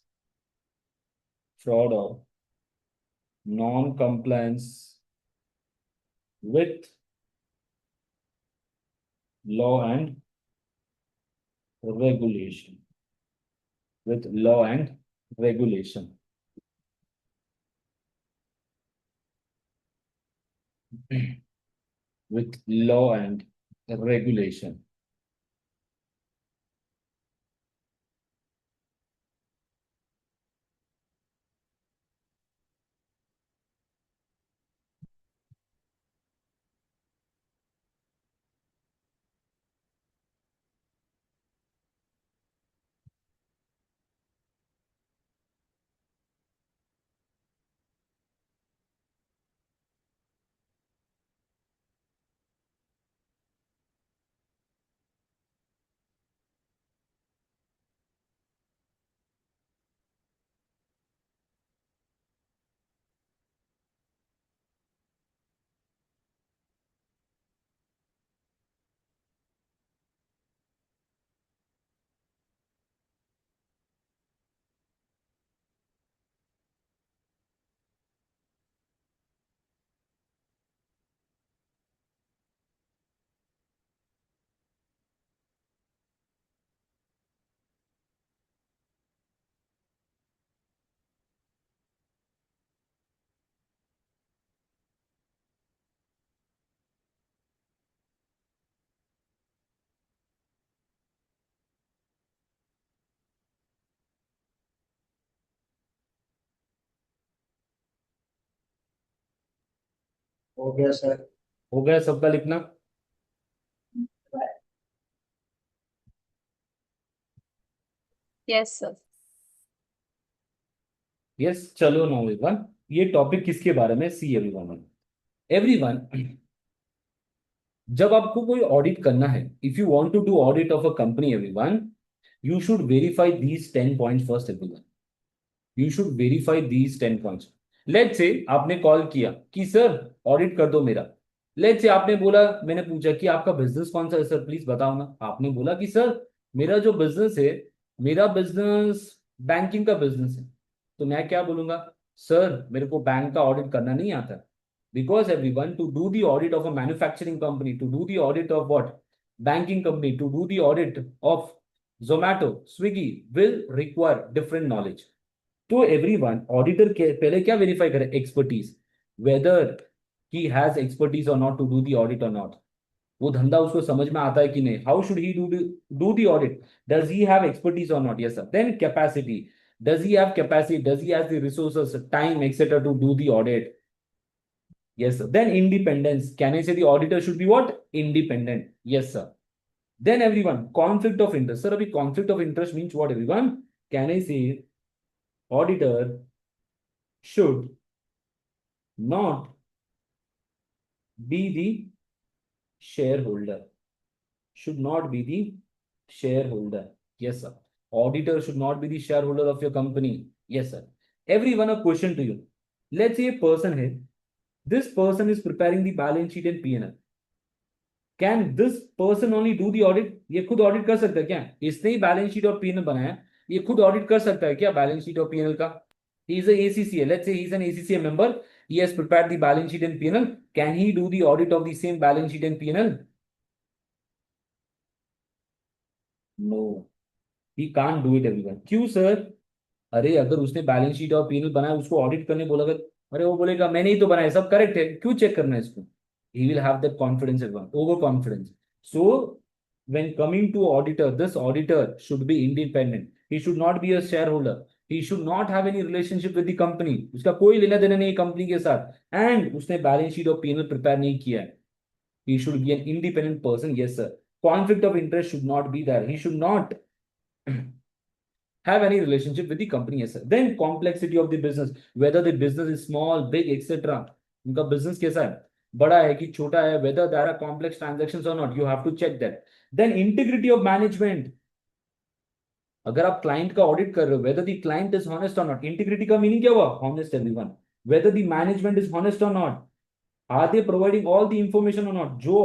Fraud or non-compliance with law and regulation. With law and regulation. With law and regulation. हो गया sir. हो गया सबका लिखना? Yes, sir. Yes, चलो no everyone, ये topic किसके बारे में? सी एवरीवन, एवरीवन, जब आपको कोई ऑडिट करना है, if you want to do audit of a company everyone, you should verify these 10 points first everyone. You should verify these 10 points. Let's say आपने कॉल किया कि सर ऑडिट कर दो मेरा। Let's say आपने बोला, मैंने पूछा कि आपका बिजनेस कौन सा है सर, प्लीज बताओ ना। आपने बोला कि सर मेरा जो बिजनेस है, मेरा बिजनेस बैंकिंग का बिजनेस है। तो मैं क्या बोलूंगा? सर मेरे को बैंक का ऑडिट करना नहीं आता। Because everyone, to do the audit of a manufacturing company, to do the audit of what? Banking company, to do the audit of Zomato, Swiggy will require different knowledge. तो everyone, auditor के पहले क्या verify करे? Expertise, whether he has expertise or not to do the audit or not. वो धंधा उसको समझ में आता है कि नहीं? How should he do the audit? Does he have expertise or not? Yes sir. Then capacity, does he have capacity, does he have the resources, time etcetera to do the audit? Yes, sir. Then independence. Can I say the auditor should be what? Independent. Yes, sir. Then everyone, conflict of interest. Sir, abhi conflict of interest means what everyone? Can I say auditor should not be the shareholder? Should not be the shareholder. Yes, sir. Auditor should not be the shareholder of your company. Yes, sir. Everyone, a question to you. Let's say a person here. This person is preparing the balance sheet and P&L. Can this person only do the audit? ये खुद audit कर सकता है क्या? इसने ही balance sheet और PNL बनाया, ये खुद ऑडिट कर सकता है क्या बैलेंस शीट और पीएनएल का? He is ACCA, let's say he is an ACCA member, he has prepared the balance sheet and PNL, can he do the audit of the same balance sheet and PNL? No, he can't do it everyone. क्यों sir? अरे अगर उसने balance sheet और PNL बनाया, उसको audit करने बोला, अरे वो बोलेगा मैंने ही तो बनाया, सब करेक्ट है, क्यों चेक करना है इसको? He will have that confidence, everyone, overconfidence. So when coming to auditor, this auditor should be independent. He should not be a shareholder. He should not have any relationship with the company. उसका कोई लेना देना नहीं company के साथ, and उसने balance sheet और PNL prepare नहीं किया है। He should be an independent person. Yes, sir. Conflict of interest should not be there. He should not have any relationship with the company. Yes, sir. Then complexity of the business, whether the business is small, big, etc. उनका business कैसा है, बड़ा है कि छोटा है, whether there are complex transactions or not, you have to check that. Then integrity of management. अगर आप क्लाइंट का ऑडिट कर रहे हो, whether the client is honest or not. Integrity का मीनिंग क्या हुआ? honest everyone. Whether the management is honest or not. Are they providing all the information or not? जो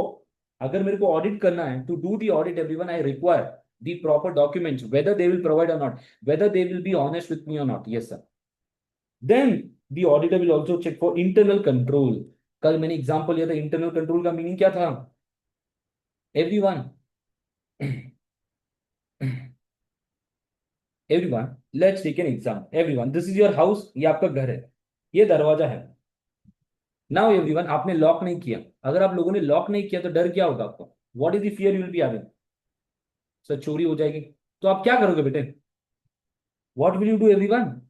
अगर मेरे को ऑडिट करना है, to do the audit everyone, I require the proper documents, whether they will provide or not, whether they will be honest with me or not. Yes, sir. Then the auditor will also check for internal control. कल मैंने example लिया था, internal control का meaning क्या था everyone? Everyone, let's take an exam. Everyone, this is your house, ये आपका घर है, ये दरवाजा है। नाउ एवरीवन, आपने लॉक नहीं किया। अगर आप लोगों ने लॉक नहीं किया तो डर क्या होगा आपको? What is the fear you will be having? Sir चोरी हो जाएगी। तो आप क्या करोगे बेटे? What will you do everyone?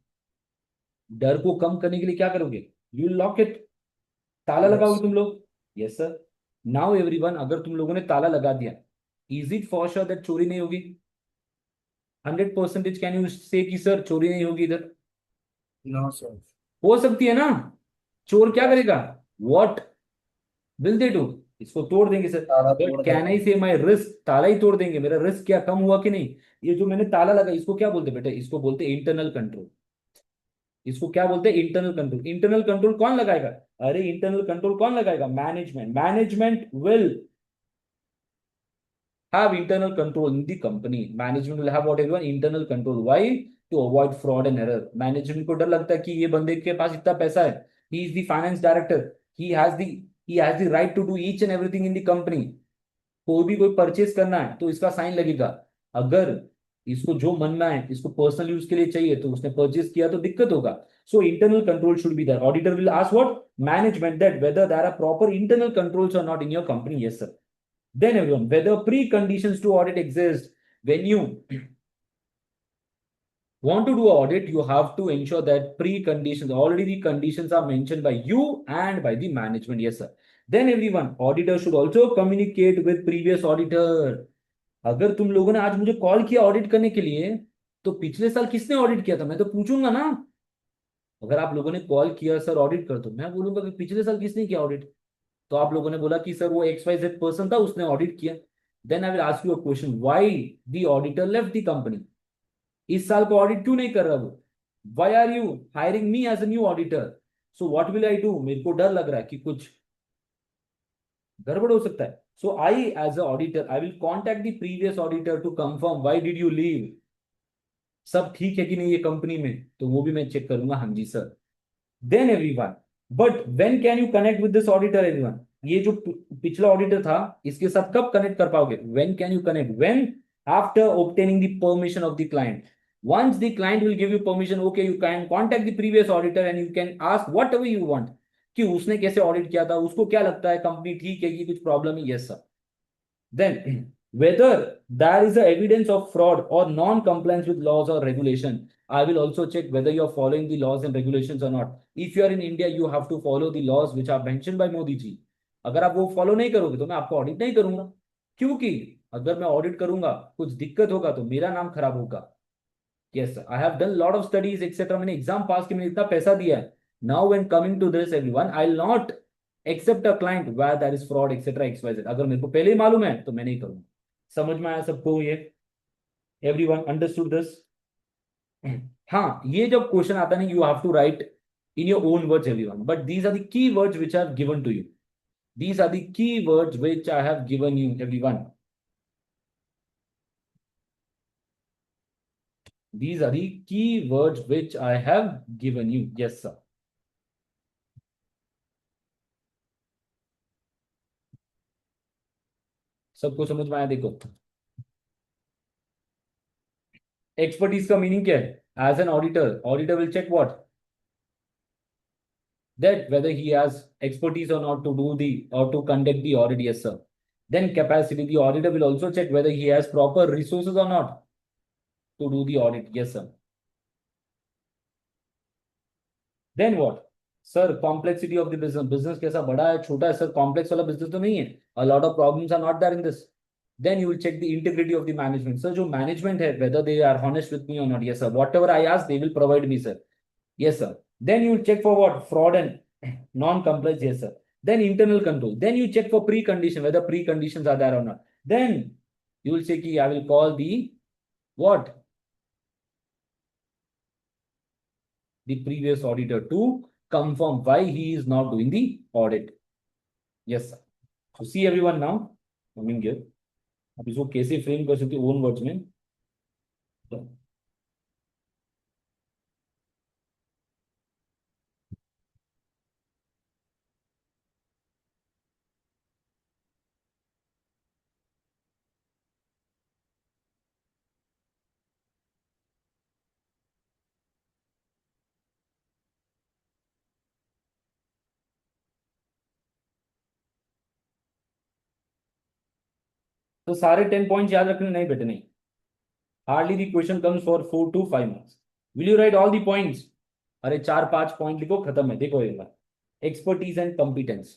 डर को कम करने के लिए क्या करोगे? You will lock it. ताला लगाओगे तुम लोग? Yes sir. नाउ एवरीवन, अगर तुम लोगों ने ताला लगा दिया, is it for sure that चोरी नहीं होगी? 100% कैन यू से कि सर चोरी नहीं होगी इधर? No sir. हो सकती है ना? चोर क्या करेगा? What will they do? इसको तोड़ देंगे सर। ताला बट तोड़ कैन आई देंगे। से माई रिस्क? ताला ही तोड़ देंगे, मेरा रिस्क क्या कम हुआ कि नहीं? ये जो मैंने ताला लगा, इसको क्या बोलते बेटे? इसको बोलते इंटरनल कंट्रोल। इसको क्या बोलते हैं? Internal control. इंटरनल कंट्रोल कौन लगाएगा? अरे इंटरनल कंट्रोल कौन लगाएगा? Management. Management will have internal control in the company. Management will have what everyone? Internal control. Why? To avoid fraud and error. Management को डर लगता है कि ये बंदे के पास इतना पैसा है, he is the finance director, he has the right to do each and everything in the company. कोई भी कोई परचेस करना है तो इसका साइन लगेगा। अगर इसको जो मनना है, इसको पर्सनल यूज के लिए चाहिए, तो उसने परचेस किया तो दिक्कत होगा। So internal control should be there. Auditor will ask what? Management that whether there are proper internal controls or not in your company. Yes sir. Then everyone, whether preconditions to audit exist. want to do an audit, you have to ensure that preconditions, already the conditions are mentioned by you and by the management. Yes, sir. Then everyone, auditor should also communicate with previous auditor. अगर तुम लोगों ने आज मुझे call किया audit करने के लिए, तो पिछले साल किसने ऑडिट किया था मैं तो पूछूंगा ना। अगर आप लोगों ने कॉल किया सर ऑडिट कर दो, मैं बोलूंगा कि पिछले साल किसने किया ऑडिट। तो आप लोगों ने बोला कि सर वो XYZ पर्सन था, उसने ऑडिट किया। Then I will ask you a question, why the auditor left the company. इस साल को ऑडिट क्यों नहीं कर रहा वो। Why are you hiring me as a new auditor. So what will I do, मेरे को डर लग रहा है कि कुछ गड़बड़ हो सकता है। So I as a auditor I will contact the previous auditor to confirm why did you leave, सब ठीक है कि नहीं ये कंपनी में, तो वो भी मैं चेक करूंगा। हाँ जी sir. Then everyone, but when can you connect with this auditor everyone. ये जो पिछला ऑडिटर था इसके साथ कब कनेक्ट कर पाओगे, when can you connect, when after obtaining the permission of the client. once the client will give you permission, okay, you can contact the previous auditor and you can ask whatever you want कि उसने कैसे audit किया था, उसको क्या लगता है company ठीक है कि कुछ प्रॉब्लम है। Yes sir. then whether there is a evidence of fraud or non compliance with laws or regulation, I will also check whether you are following the laws and regulations or not. If you are in India, you have to follow the laws which are mentioned by Modi ji. अगर आप वो follow नहीं करोगे तो मैं आपको audit नहीं करूंगा, क्योंकि अगर मैं ऑडिट करूंगा कुछ दिक्कत होगा तो मेरा नाम खराब होगा। Yes I have done lot of studies etcetera, मैंने एग्जाम पास के मैंने इतना पैसा दिया है। Now when coming to this everyone, I will not accept a client where there is fraud etcetera XYZ। अगर मेरे को पहले ही मालूम है तो मैं नहीं करूंगा। समझ में आया सबको ये, एवरीवन अंडरस्टूड दिस। हाँ, ये जब क्वेश्चन आता है ना, you have to write in your own words everyone, but these are the key words which I have given to you, these are the key words which I have given you everyone. These are the key words which I have given you. Yes sir. सबको समझ में आया। देखो expertise का meaning क्या है। As an auditor, auditor will check what, that whether he has expertise or not to do the or to conduct the audit. Yes sir. Then capacity, the auditor will also check whether he has proper resources or not to do the audit. Yes sir. Then what, sir complexity of the business, business कैसा बड़ा है छोटा है sir, complex वाला business तो नहीं है, a lot of problems are not there in this. Then you will check the integrity of the management, sir जो मैनेजमेंट है whether they are honest with me or not. Yes sir, whatever I ask they will provide me sir. Yes sir. Then you check for what, fraud and non compliance. Yes sir. Then internal control, then you check for precondition whether preconditions are there or not. Then you will say कि I will call the what, the previous auditor to confirm why he is not doing the audit. Yes sir. So see everyone now coming here, अब इसको कैसे frame कर सकते own words में। तो सारे 10 points याद रखने नहीं बेटे, नहीं। Hardly the question comes for 4 to 5 marks. Will you right all the points. अरे 4-5 पॉइंट लिखो, खत्म है। देखो एक बार, expertise and competence.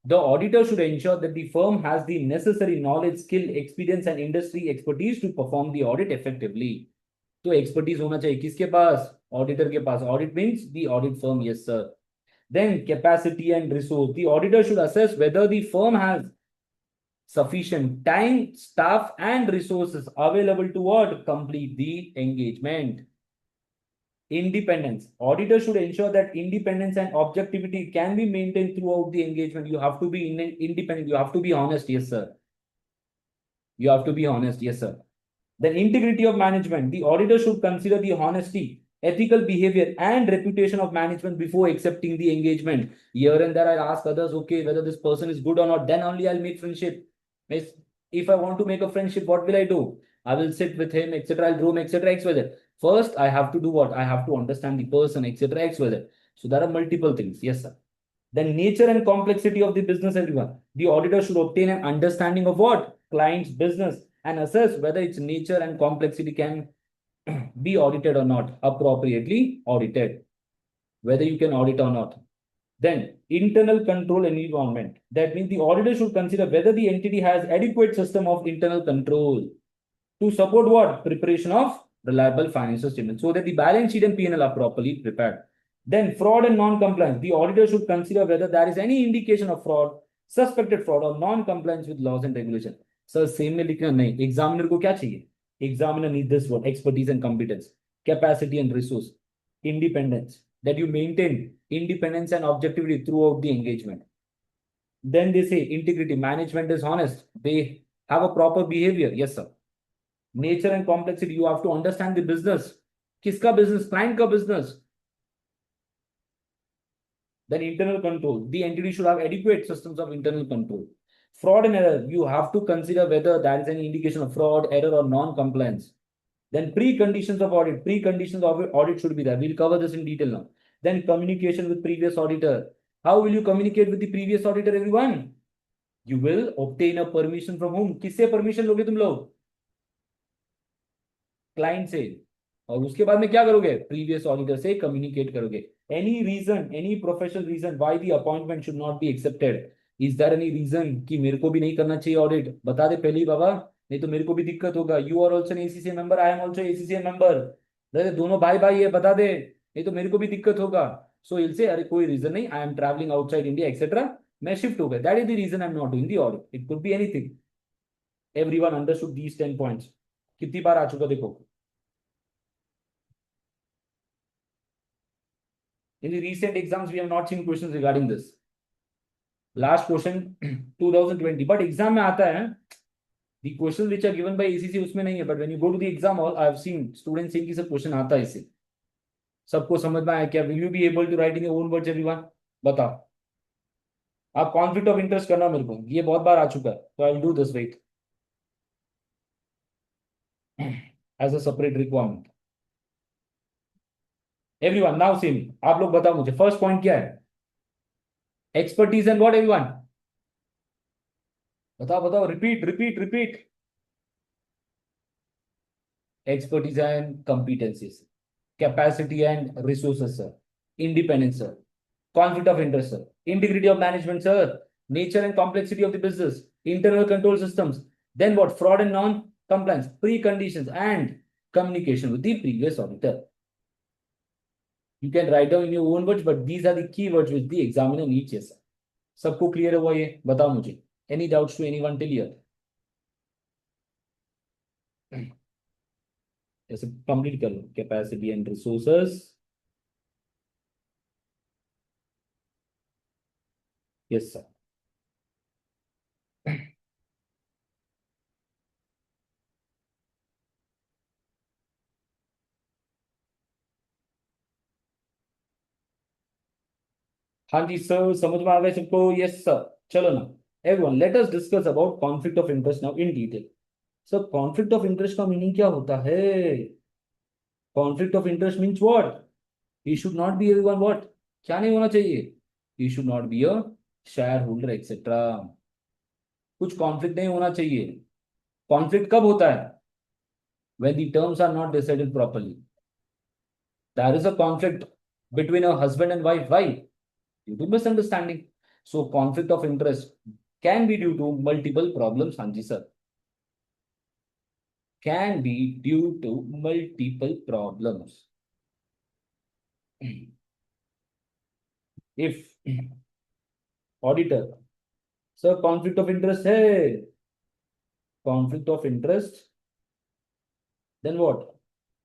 The auditor should ensure that the firm has the necessary knowledge, skill, experience and industry expertise to perform the audit effectively. तो expertise होना चाहिए किसके पास, ऑडिटर के पास। Audit means the audit firm. Yes sir. Then capacity and resource, the auditor should assess whether the firm has sufficient time, staff and resources available to what, complete the engagement. Independence, auditor should ensure that independence and objectivity can be maintained throughout the engagement. You have to be independent, you have to be honest. Yes sir. You have to be honest. Yes sir. Then integrity of management, the auditor should consider the honesty, ethical behavior and reputation of management before accepting the engagement. Here and there I'll ask others, okay, whether this person is good or not, then only I'll make friendship. If I want to make a friendship, what will I do, I will sit with him, etc. I'll groom, etc. XYZ. First, I have to do what? I have to understand the person, etc. XYZ. So there are multiple things. Yes, sir. Then nature and complexity of the business, everyone. The auditor should obtain an understanding of what? Client's business and assess whether its nature and complexity can be audited or not, appropriately audited, whether you can audit or not. Then internal control environment. That means the auditor should consider whether the entity has adequate system of internal control to support what? Preparation of reliable financial statements so that the balance sheet and P&L are properly prepared. Then fraud and non-compliance. The auditor should consider whether there is any indication of fraud, suspected fraud or non-compliance with laws and regulation. Sir, same में लिखना नहीं. Examiner को क्या चाहिए? Examiner need this word: expertise and competence, capacity and resource, independence. That you maintain independence and objectivity throughout the engagement. Then they say integrity. Management is honest. They have a proper behavior. Yes, sir. Nature and complexity. You have to understand the business. Kiska business? Client ka business. Then internal control. The entity should have adequate systems of internal control. Fraud and error. You have to consider whether there is any indication of fraud, error, or non-compliance. Then preconditions of audit. Preconditions of audit should be there. We'll cover this in detail now. Then communication with previous auditor. How will you communicate with the previous auditor, everyone? You will obtain a permission from whom? किससे permission लोगे तुम लोग? Client से. और उसके बाद में क्या करोगे? Previous auditor से communicate करोगे. Any reason, any professional reason why the appointment should not be accepted? Is there any reason कि मेरे को भी नहीं करना चाहिए audit? बता दे पहले ही बाबा, नहीं तो मेरे को भी दिक्कत होगा. You are also an ACCA member, I am also ACCA member. दोनों भाई भाई है, बता दे, नहीं तो मेरे को भी दिक्कत होगा. So he'll say, अरे कोई reason नहीं, I am traveling outside India, etc. मैं shift हो गया. That is the reason I am not doing the audit. It could be anything. Everyone understood these 10 points. कितनी बार आ चुका देखो. In the recent exams, we have not seen questions regarding this. Last question 2020, but exam में आता है. The questions which are given by ACC उसमें नहीं है, but when you go to the exam hall, I have seen students saying कि सब question आता है इससे. सबको समझ में आया क्या? Will you be able to write in your own words, everyone? बताओ. आप conflict of interest करना मेरे को, ये बहुत बार आ चुका है, so I'll do this, wait, as a separate requirement. Everyone now see me. आप लोग बताओ मुझे first point क्या है? Expertise and what, everyone? बताओ बताओ, repeat. Expertise and competencies, capacity and resources, sir. Independence, sir. Conflict of interest, sir. Integrity of management, sir. Nature and complexity of the business. Internal control systems. Then what? Fraud and non-compliance. Preconditions and communication with the previous auditor. You can write down in your own words, but these are the key words which the examiner needs. Yes, sir. सबको clear है वो ये? बताओ मुझे. Any doubts to anyone till here? ऐसे complete कर लो. Capacity and resources. Yes, sir. हाँ जी सर, समझ में आ गया सबको? Yes sir. चलो ना everyone, let us discuss about conflict of interest now in detail. Sir conflict of interest का मीनिंग क्या होता है? Conflict of interest means what? He should not be everyone what? क्या नहीं होना चाहिए? He should not be a share holder etcetera. कुछ conflict नहीं होना चाहिए. कॉन्फ्लिक्ट कब होता है? when the terms are not decided properly. There is a conflict between a husband and wife. Why? Due to misunderstanding. So conflict of interest can be due to multiple problems. Hanji sir. Can be due to multiple problems. If auditor, sir, conflict of interest है. Conflict of interest. Then what?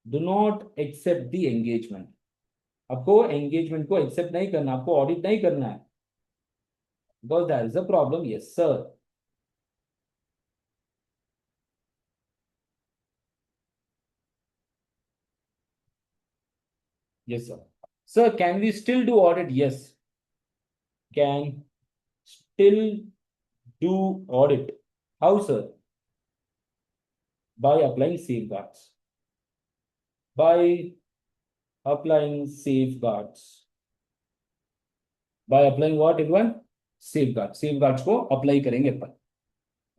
Do not accept the engagement. आपको engagement को accept नहीं करना, आपको audit नहीं करना है. Because there is a problem. Yes, sir. Yes, sir. Sir, can we still do audit? Yes. Can still do audit. How, sir? By applying safeguards. By applying safeguards. By applying what, everyone? Safeguards. Safeguards को apply करेंगे अपन.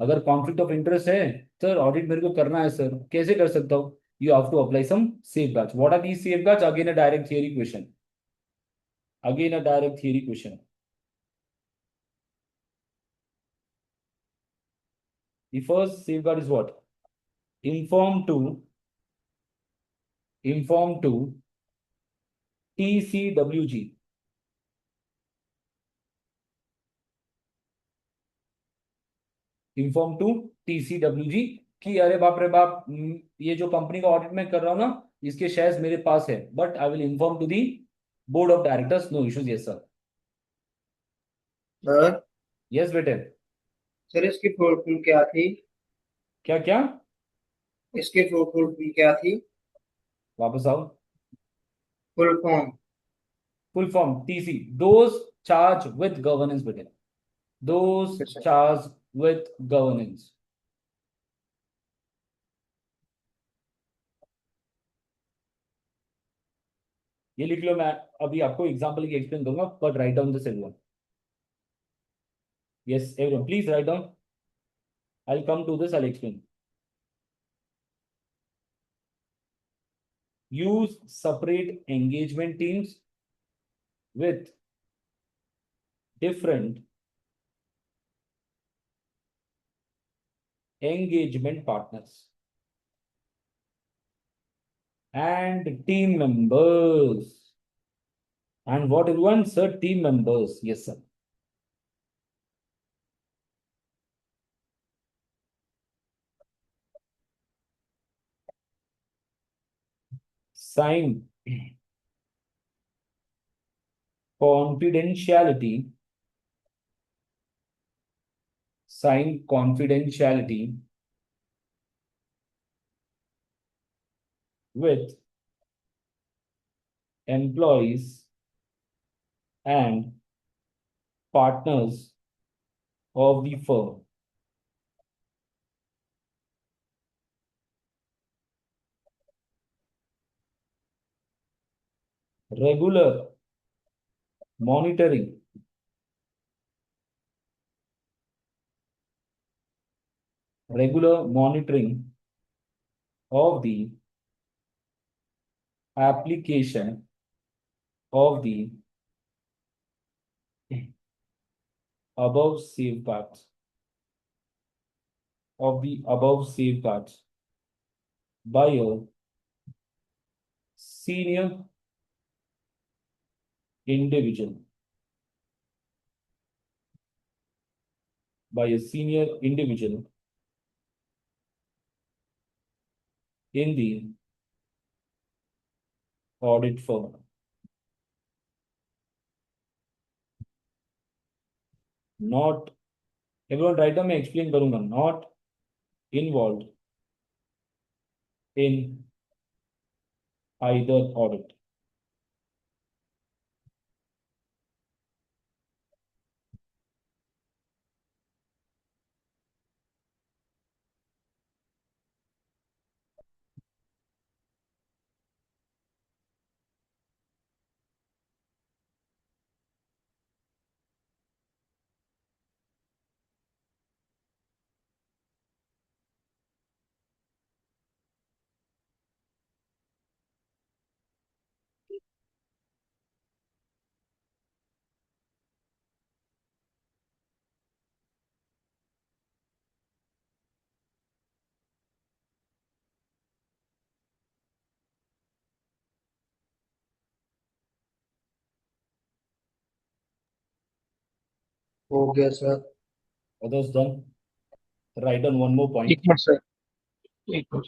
अगर conflict of interest है, sir audit मेरे को करना है sir, कैसे कर सकता हूँ? you have to apply some safeguards. What are these safeguards? Again, a direct theory question. Again, a direct theory question. The first safeguard is what? Inform to TCWG. Inform to TCWG कि अरे बाप रे बाप, ये जो company का audit मैं कर रहा हूं ना, इसके शेयर्स मेरे पास है, but I will inform to the board of directors. No issues. Yes sir. Sir yes बेटे. सर इसकी फुल फॉर्म क्या थी? क्या क्या? इसकी फुल फॉर्म क्या थी? वापस आओ. Full form. Full form TC, those charge with governance बेटे. Those Yes, sir. Charge with governance. ये लिख लो. मैं अभी आपको एग्जांपल की एक्सप्लेन दूंगा, but write down the same one. Yes everyone, please write down. I'll come to this. I'll explain. Use separate engagement teams with different engagement partners and team members. And what everyone? Sir, team members. Yes, sir. Sign confidentiality. Sign confidentiality with employees and partners of the firm. Regular monitoring of the application of the above safeguards by a senior individual in the audit firm. Not everyone write down. मैं explain करूंगा. Not involved in either audit. हो गया sir. Others done. Write down one more point. एक minute sir. एक minute.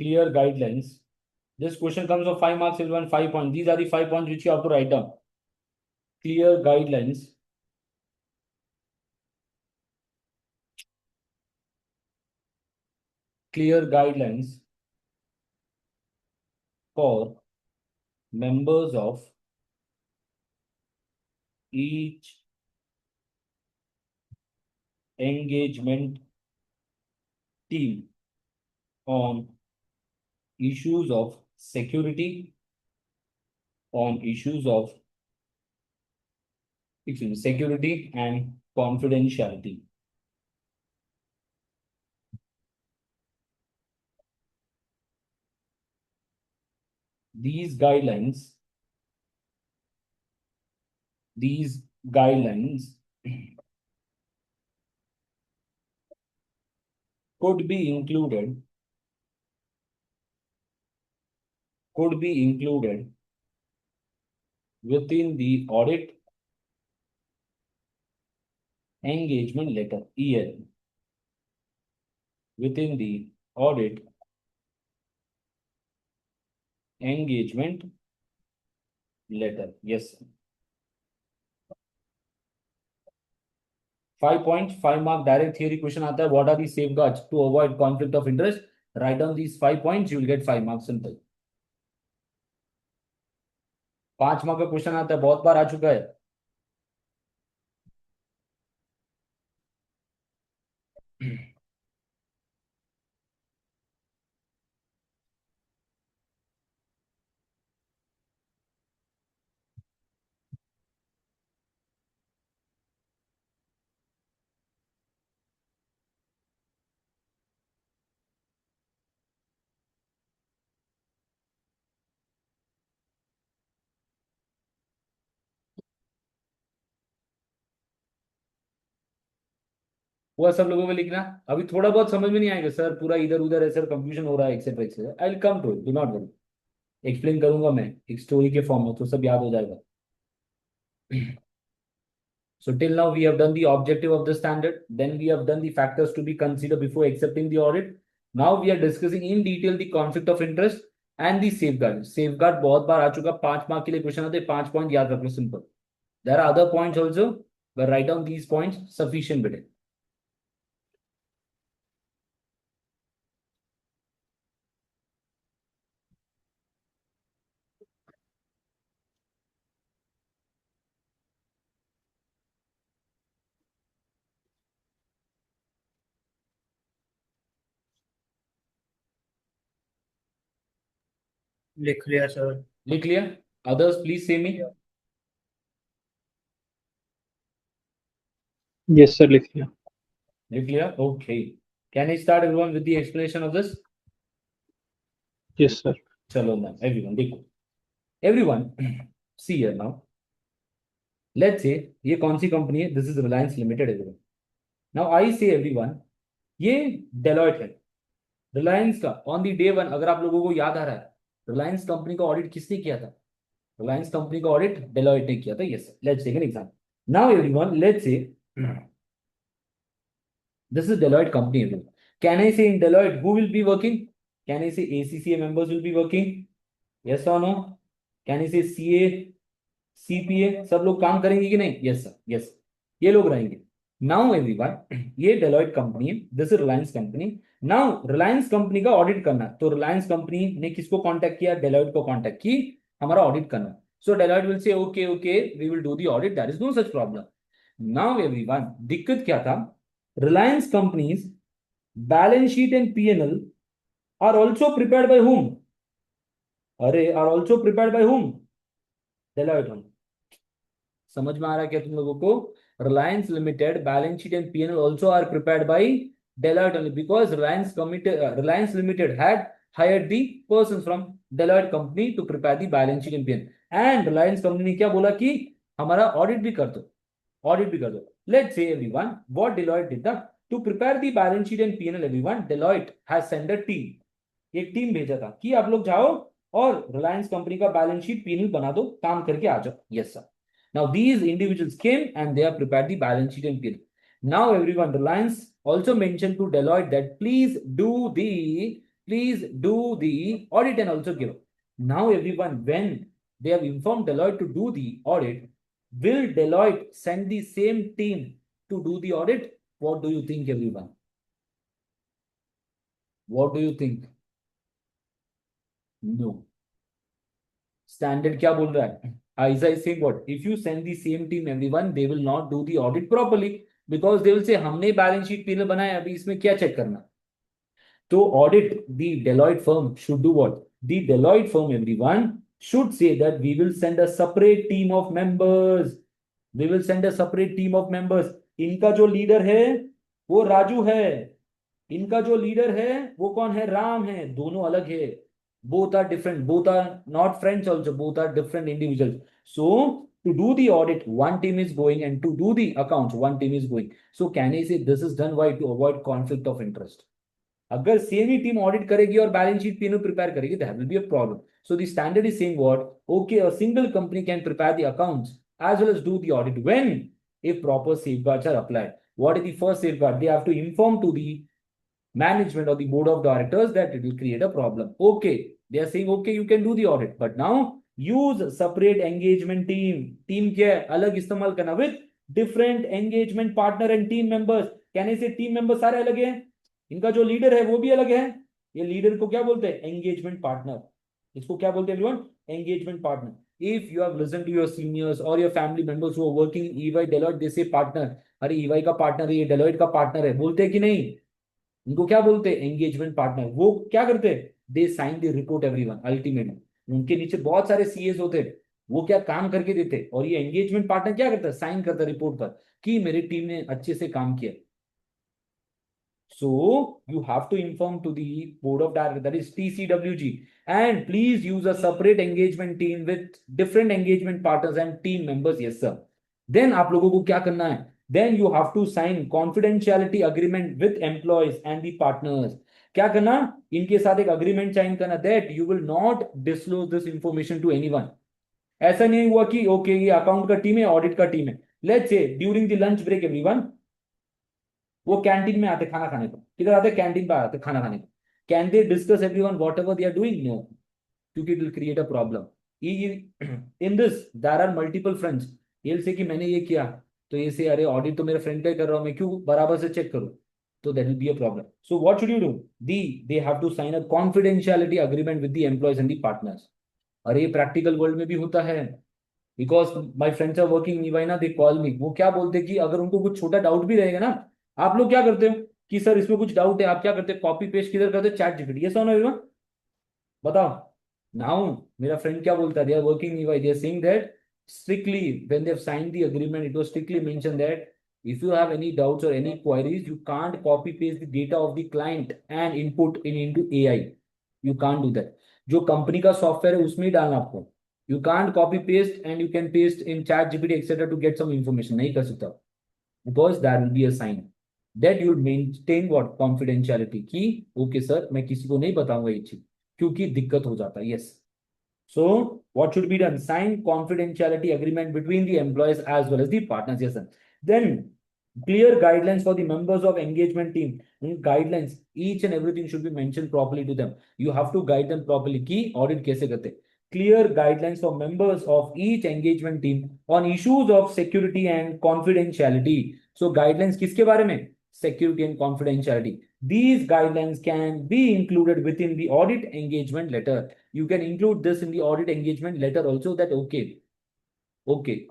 Clear guidelines. This question comes of 5 marks. Everyone 5 points. These are the 5 points which you have to write down. Clear guidelines. Clear guidelines for members of each engagement team on issues of security, security and confidentiality. these guidelines could be included within the audit engagement letter, EL, within the audit engagement letter. Yes. 5 mark direct theory question आता है. What are the safeguards to avoid conflict of interest? Write down these 5 points. You will get 5 marks. Simple. 5 mark का question आता है, बहुत बार आ चुका है. वो सब लोगों को लिखना. अभी थोड़ा बहुत समझ में नहीं आएगा सर, पूरा इधर उधर है सर, कंफ्यूजन हो रहा है etcetera etcetera. I will come to it, do not worry. Explain करूंगा मैं एक स्टोरी के फॉर्म में, तो सब याद हो जाएगा. So till now we have done the objective of the standard, then we have done the factors to be considered before accepting the audit. Now we are discussing in detail the conflict of interest and the safeguard. Safeguard बहुत बार आ चुका. 5 mark के लिए question आते हैं, 5 point याद रखो. Simple. There are other points also, but write down these points. Sufficient bit. लिख लिया सर. लिख लिया? Others please say me. Yes, sir, लिख लिया. लिख लिया? Okay. Can I start everyone with the explanation of this? Yes, sir. चलो ना everyone देखो. Everyone see here now. Let's say ये कौन सी कंपनी है? This is Reliance Limited everyone. Now I say everyone, ये Deloitte है. रिलायंस का ऑन दी डे वन, अगर आप लोगों को याद आ रहा है, रिलायंस कंपनी का ऑडिट किसने किया था? रिलायंस कंपनी का ऑडिट डेलॉयट ने किया था. Yes, let's take an example. Now everyone let's say this is Deloitte company everyone. Can I say in Deloitte who will be working? Can I say ACCA members will be working? Yes और no? Can I say CA CPA सब लोग काम करेंगे कि नहीं? Yes sir, yes, ये लोग रहेंगे. नाउ एवरीवन, ये डेलॉयट कंपनी है, this is Reliance company. Now Reliance company का ऑडिट करना, तो रिलायंस कंपनी ने किसको कांटेक्ट किया? डेलॉयट को कांटेक्ट की, हमारा ऑडिट करना. So Deloitte will say okay okay we will do the audit, that is no such problem. Now everyone, दिक्कत क्या था? Reliance company's balance sheet and P&L are also prepared by whom? अरे are also prepared by whom? Deloitte. हम समझ में आ रहा है क्या तुम लोगों को? Reliance Limited balance sheet and P&L also are prepared by Deloitte only, because Reliance Limited had hired the persons from Deloitte company to prepare the balance sheet and P&L. And Reliance company ने क्या बोला कि हमारा audit भी कर दो, audit भी कर दो. Let's say everyone, what Deloitte did that to prepare the balance sheet and P&L everyone, Deloitte has sent a team. एक टीम भेजा था कि आप लोग जाओ और रिलायंस कंपनी का बैलेंस शीट P&L बना दो, काम करके आ जाओ. Yes sir. Now these individuals came and they have prepared the balance sheet and P&L. Now everyone, Reliance also mentioned to Deloitte that please do the audit and also give. Now everyone, when they have informed Deloitte to do the audit, will Deloitte send the same team to do the audit? What do you think everyone? What do you think? No. Standard क्या बोल रहा है? Isa is saying what? If you send the same team everyone, they will not do the audit properly, because they will say हमने balance sheet P&L बनाया, अभी इसमें क्या check करना? तो audit, the Deloitte firm should do what? The Deloitte firm everyone should say that we will send a separate team of members. We will send a separate team of members. इनका जो leader है वो राजू है, इनका जो leader है वो कौन है? राम है. दोनों अलग है. Both are different. Both are not friends also. Both are different individuals. So to do the audit, one team is going, and to do the accounts, one team is going. So can I say this is done why? To avoid conflict of interest. अगर same ही team audit करेगी और balance sheet तीनों prepare करेगी, there will be a problem. So the standard is saying what? Okay, a single company can prepare the accounts as well as do the audit when, if proper safeguards are applied. What is the first safeguard? They have to inform to the management or the board of directors that it will create a problem. Okay, they are saying okay, you can do the audit, but now use separate engagement team. Team क्या है? अलग इस्तेमाल करना with different engagement partner and team members. Can I say team members सारे अलग हैं? इनका जो लीडर है वो भी अलग है. ये लीडर को क्या बोलते हैं? Engagement partner. इसको क्या बोलते हैं everyone? Engagement partner. If you have listened to your seniors or your family members who are working in EY, Deloitte, they say partner. अरे EY का पार्टनर है, ये Deloitte का पार्टनर है, बोलते हैं कि नहीं? उनको क्या बोलते हैं? Engagement partner. वो क्या करते हैं? They sign the report everyone. Ultimately उनके नीचे बहुत सारे सीएस होते हैं, वो क्या काम करके देते, और ये एंगेजमेंट पार्टनर क्या करता है? साइन करता है रिपोर्ट पर कि मेरी टीम ने अच्छे से काम किया. So you have to inform to the board of directors, that is TCWG, and please use a separate engagement team with different engagement partners and team members. Yes, sir. Then आप लोगों को क्या करना है? Then you have to sign confidentiality agreement with employees and the partners. क्या करना? इनके साथ एक agreement sign करना that you will not disclose this information to anyone. ऐसा नहीं हुआ कि ओके ये अकाउंट का टीम है, ऑडिट का टीम है. Let's say during the lunch break everyone वो कैंटीन में आते खाना खाने को. किधर आते? कैंटीन पर आते खाना खाने को. Can they discuss everyone whatever they are doing? No, क्योंकि it will create a problem. In this there are multiple friends. ये से कि मैंने ये किया, तो ये से अरे ऑडिट तो मेरे फ्रेंड का ही कर रहा हूं, मैं क्यों बराबर से चेक करूं? तो that will be a problem. So what should you do? They have to sign a confidentiality agreement with the employees and the partners. अरे ये प्रैक्टिकल वर्ल्ड में भी होता है. Because my friends are working in ना, they call मी. वो क्या बोलते हैं कि अगर उनको कुछ छोटा डाउट भी रहेगा ना, आप लोग क्या करते हो कि सर इसमें कुछ डाउट है, आप क्या करते हो? कॉपी पेस्ट किधर करते हो? Chat GPT. ये सोना एवरीवन बताओ. नाउ मेरा फ्रेंड क्या बोलता है? They are working in they are saying that strictly when they've signed the agreement, it was strictly mentioned that if you have any doubts or any queries, you can't copy paste the data of the client and input into AI. You can't do that. जो company का software है उसमें ही डालना आपको. You can't copy paste and you can paste in chat GPT etc to get some information. नहीं कर सकता, because that will be a sign that you will maintain what? Confidentiality. कि ओके सर मैं किसी को नहीं बताऊंगा ये चीज, क्योंकि दिक्कत हो जाता है. Yes. So what should be done? Sign confidentiality agreement between the employees as well as the partners. Yes, sir. Then clear guidelines for the members of engagement team. Guidelines, each and everything should be mentioned properly to them. You have to guide them properly कि audit कैसे करते. Clear guidelines for members of each engagement team on issues of security and confidentiality. So guidelines किसके बारे में? Security and confidentiality. These guidelines can be included within the audit engagement letter. You can include this in the audit engagement letter also, that okay,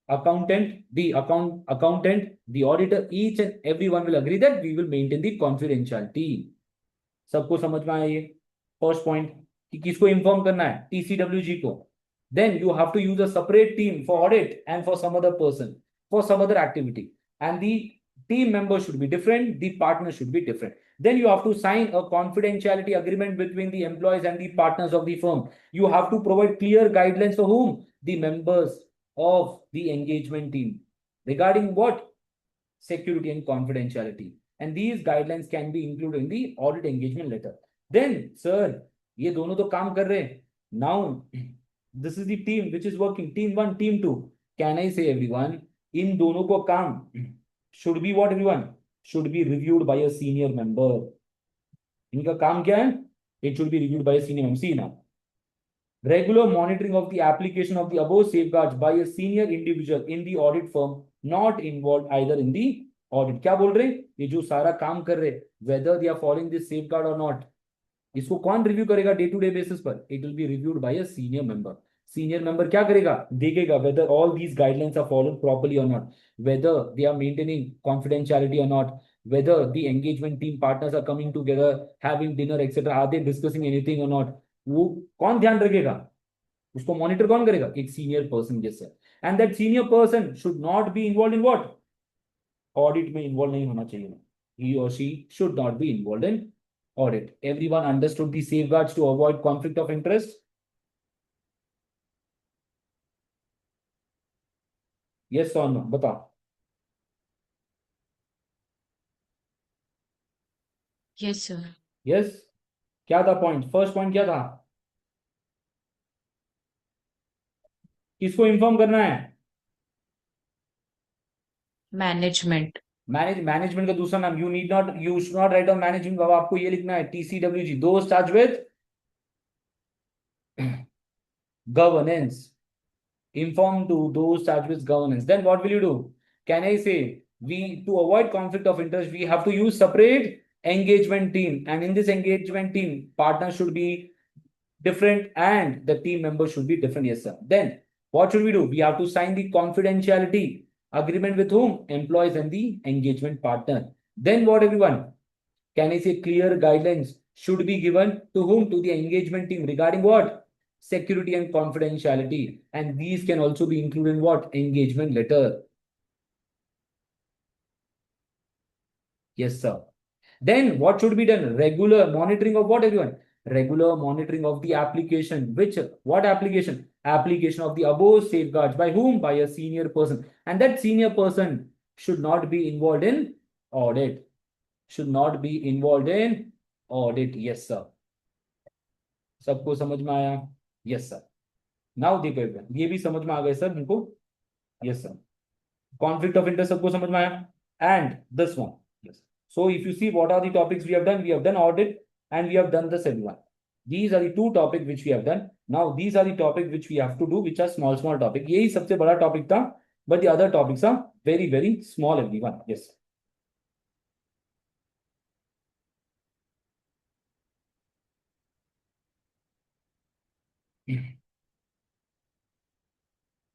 accountant, the auditor, each and everyone will agree that we will maintain the confidentiality. सबको समझ में आया ये first point कि किसको inform करना है? TCWG को. Then you have to use a separate team for audit and for some other person, for some other activity, and the team members should be different, the partners should be different. Then you have to sign a confidentiality agreement between the employees and the partners of the firm. You have to provide clear guidelines for whom? The members of the engagement team regarding what? Security and confidentiality. And these guidelines can be included in the audit engagement letter. Then sir, ये दोनों तो काम कर रहे हैं. Now this is the team which is working, team 1, team 2. Can I say everyone, इन दोनों को काम should be what everyone? Should be reviewed by a senior member. इनका काम क्या है? It should be reviewed by a senior member. See now, regular monitoring of the application of the above safeguards by a senior individual in the audit firm not involved either in the audit. क्या बोल रहे? ये जो सारा काम कर रहे, whether they are following this safeguard or not, इसको कौन रिव्यू करेगा डे टू डे बेसिस पर? It will be reviewed by a senior member. Senior member क्या करेगा? देखेगा whether all these guidelines are followed properly or not, whether they are maintaining confidentiality or not, whether the engagement team partners are coming together, having dinner etc, are they discussing anything or not. वो कौन ध्यान रखेगा? उसको monitor कौन करेगा? एक senior person जैसे. And that senior person should not be involve in audit में इन्वॉल्व नहीं होना चाहिए. He or she should not be involved in audit. Everyone understood the safeguards to avoid conflict of interest? Yes or no? बताओ. Yes, sir. Yes. क्या था point? First point क्या था? किसको इन्फॉर्म करना है? Management. मैनेजमेंट का दूसरा नाम. You should not write on management. बाबा आपको ये लिखना है TCWG. Those charge with governance. Inform to those charged with governance. Then what will you do? Can I say to avoid conflict of interest, we have to use separate engagement team, and in this engagement team, partners should be different and the team members should be different. Yes, sir. Then what should we do? We have to sign the confidentiality agreement with whom? Employees and the engagement partner. Then what, everyone? Can I say clear guidelines should be given to whom? To the engagement team regarding what? Security and confidentiality. And these can also be included in what? Engagement letter. Yes, sir. Then what should be done? Regular monitoring of what, everyone? Regular monitoring of the application. What application? Application of the above safeguards. By whom? By a senior person. And that senior person should not be involved in audit. Should not be involved in audit. Yes, sir. सबको समझ में आया? Yes, sir. Now देखो ये भी समझ में आ गए सर इनको? Yes, sir. Conflict of interest सबको समझ में आया? And this one. Yes. So if you see what are the topics we have done audit and we have done this everyone. These are the two topics which we have done. Now these are the topics which we have to do, which are small topic. यही सबसे बड़ा topic था, but the other topics are very small everyone. Yes.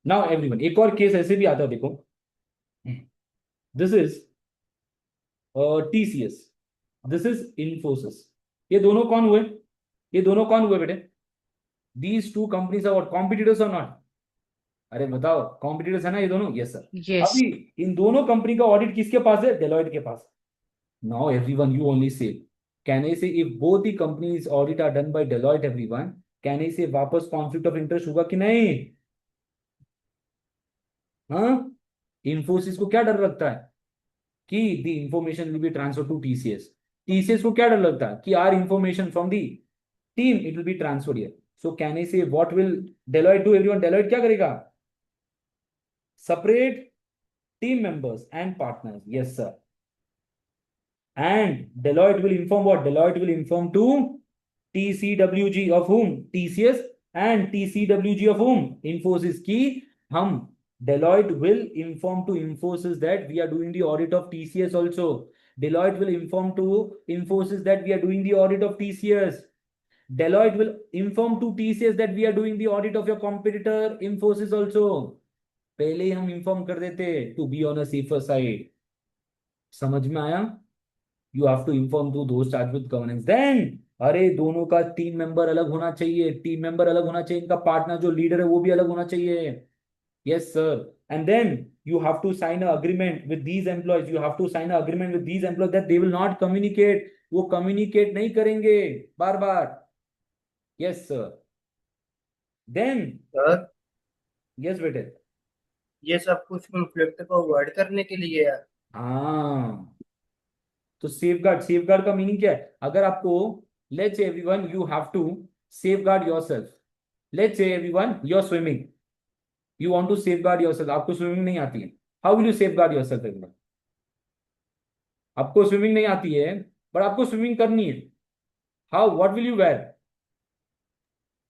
Now everyone, एक और case ऐसे भी आता है देखो. This is TCS. This is Infosys. ये दोनों कौन हुए? ये दोनों कौन हुए बेटे? These two companies are what? Competitors or not? अरे बताओ, competitors है ना ये दोनों? Yes sir. Yes. अभी इन दोनों कंपनी का ऑडिट किसके पास है? Deloitte के पास. Now everyone, you only say. Can I say if both the companies audit are done by Deloitte, everyone? Can I say वापस conflict of interest होगा कि नहीं? हाँ? Infosys को क्या डर लगता है? कि the information will be transferred to TCS. TCS को क्या डर लगता है? कि our information from the team it will be transferred here. So can I say what will Deloitte do? Everyone, Deloitte क्या करेगा? Separate team members and partners. Yes, sir. And Deloitte will inform what? Deloitte will inform to TCWG of whom? TCS and TCWG of whom? Infosys की हम Deloitte will inform to Infosys that we are doing the audit of TCS also. Deloitte will inform to Infosys that we are doing the audit of TCS. Deloitte will inform to TCS that we are doing the audit of your competitor Infosys also. पहले ही हम inform कर देते to be on a safer side. समझ में आया? You have to inform to those charged with governance. Then अरे दोनों का टीम मेंबर अलग होना चाहिए. टीम मेंबर अलग होना चाहिए. इनका पार्टनर जो लीडर है वो भी अलग होना चाहिए. Yes, sir. And then you have to sign an agreement with these employees. You have to sign an agreement with these employees that they will not communicate. वो communicate नहीं करेंगे बार बार. Yes, sir. Then sir yes, बेटे. ये सब कुछ conflict को avoid करने के लिए है. हाँ, तो सेफगार्ड का मीनिंग क्या है? अगर आपको let's say everyone you have to safeguard yourself. Let's say everyone you are swimming. You want to safeguard yourself. आपको स्विमिंग नहीं आती है. How will you safeguard yourself everyone? आपको स्विमिंग नहीं आती है बट आपको स्विमिंग करनी है. How? What will you wear?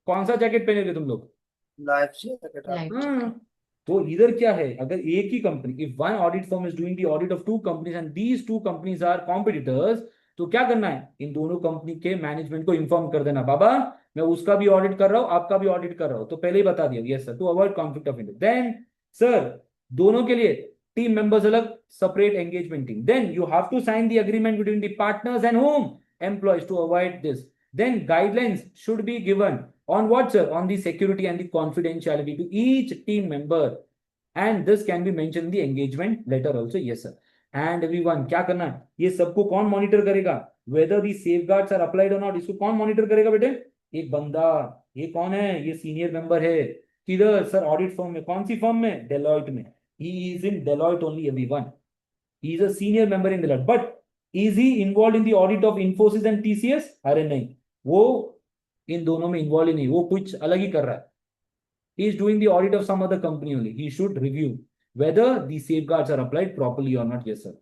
कौन सा जैकेट पहनोगे तुम लोग? Life jacket. Life. तो इधर क्या है? अगर एक ही company, if one audit firm is doing the audit of two companies and these two companies are competitors, तो क्या करना है? इन दोनों कंपनी के मैनेजमेंट को इन्फॉर्म कर देना, बाबा मैं उसका भी ऑडिट कर रहा हूं, आपका भी ऑडिट कर रहा हूं. तो पहले ही बता दिया. Yes sir, to avoid conflict of interest. Then sir दोनों के लिए टीम मेंबर्स अलग, separate engagement team. Then you have to sign the agreement between the partners and home employees to avoid this. Then guidelines should be given on what, sir? On the security and the confidentiality to each team member. And this can be mentioned in the engagement letter also. Yes, sir. And everyone क्या करना है, ये सबको कौन monitor करेगा, whether the safeguards are applied और not, इसको कौन मॉनिटर करेगा बेटे, एक बंदा। ये कौन है, ये सीनियर मेंबर है, किधर सर, ऑडिट फर्म में, कौन सी फर्म में, डेलॉइट में, he is in Deloitte only everyone, he is a senior member in Deloitte, but is he involve in the audit of Infosys and TCS, अरे नहीं, वो इन दोनों में इन्वॉल्व ही नहीं, वो कुछ अलग ही कर रहा है, he is doing the audit of some other company only, he should review whether the safeguards are applied properly or not, yes sir,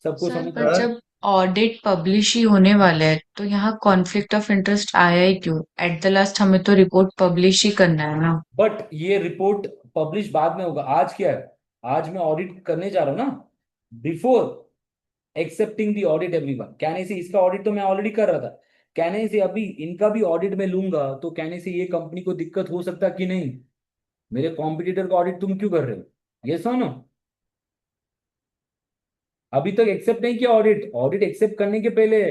सबको सर समझ पर में। जब ऑडिट पब्लिश ही होने वाला है तो यहाँ कॉन्फ्लिक्ट ऑफ इंटरेस्ट आया ही क्यों? एट द लास्ट हमें तो रिपोर्ट पब्लिश ही करना है ना। बट ये रिपोर्ट पब्लिश बाद में होगा, आज क्या है, आज मैं ऑडिट करने जा रहा हूँ ना, before accepting the audit everyone, कहने से इसका ऑडिट तो मैं ऑलरेडी कर रहा था, कहने से अभी इनका भी ऑडिट में लूंगा, तो कहने से ये कंपनी को दिक्कत हो सकता कि नहीं, मेरे कॉम्पिटिटर का ऑडिट तुम क्यों कर रहे हो, ये सुनो, अभी तक एक्सेप्ट नहीं किया ऑडिट, ऑडिट एक्सेप्ट करने के पहले,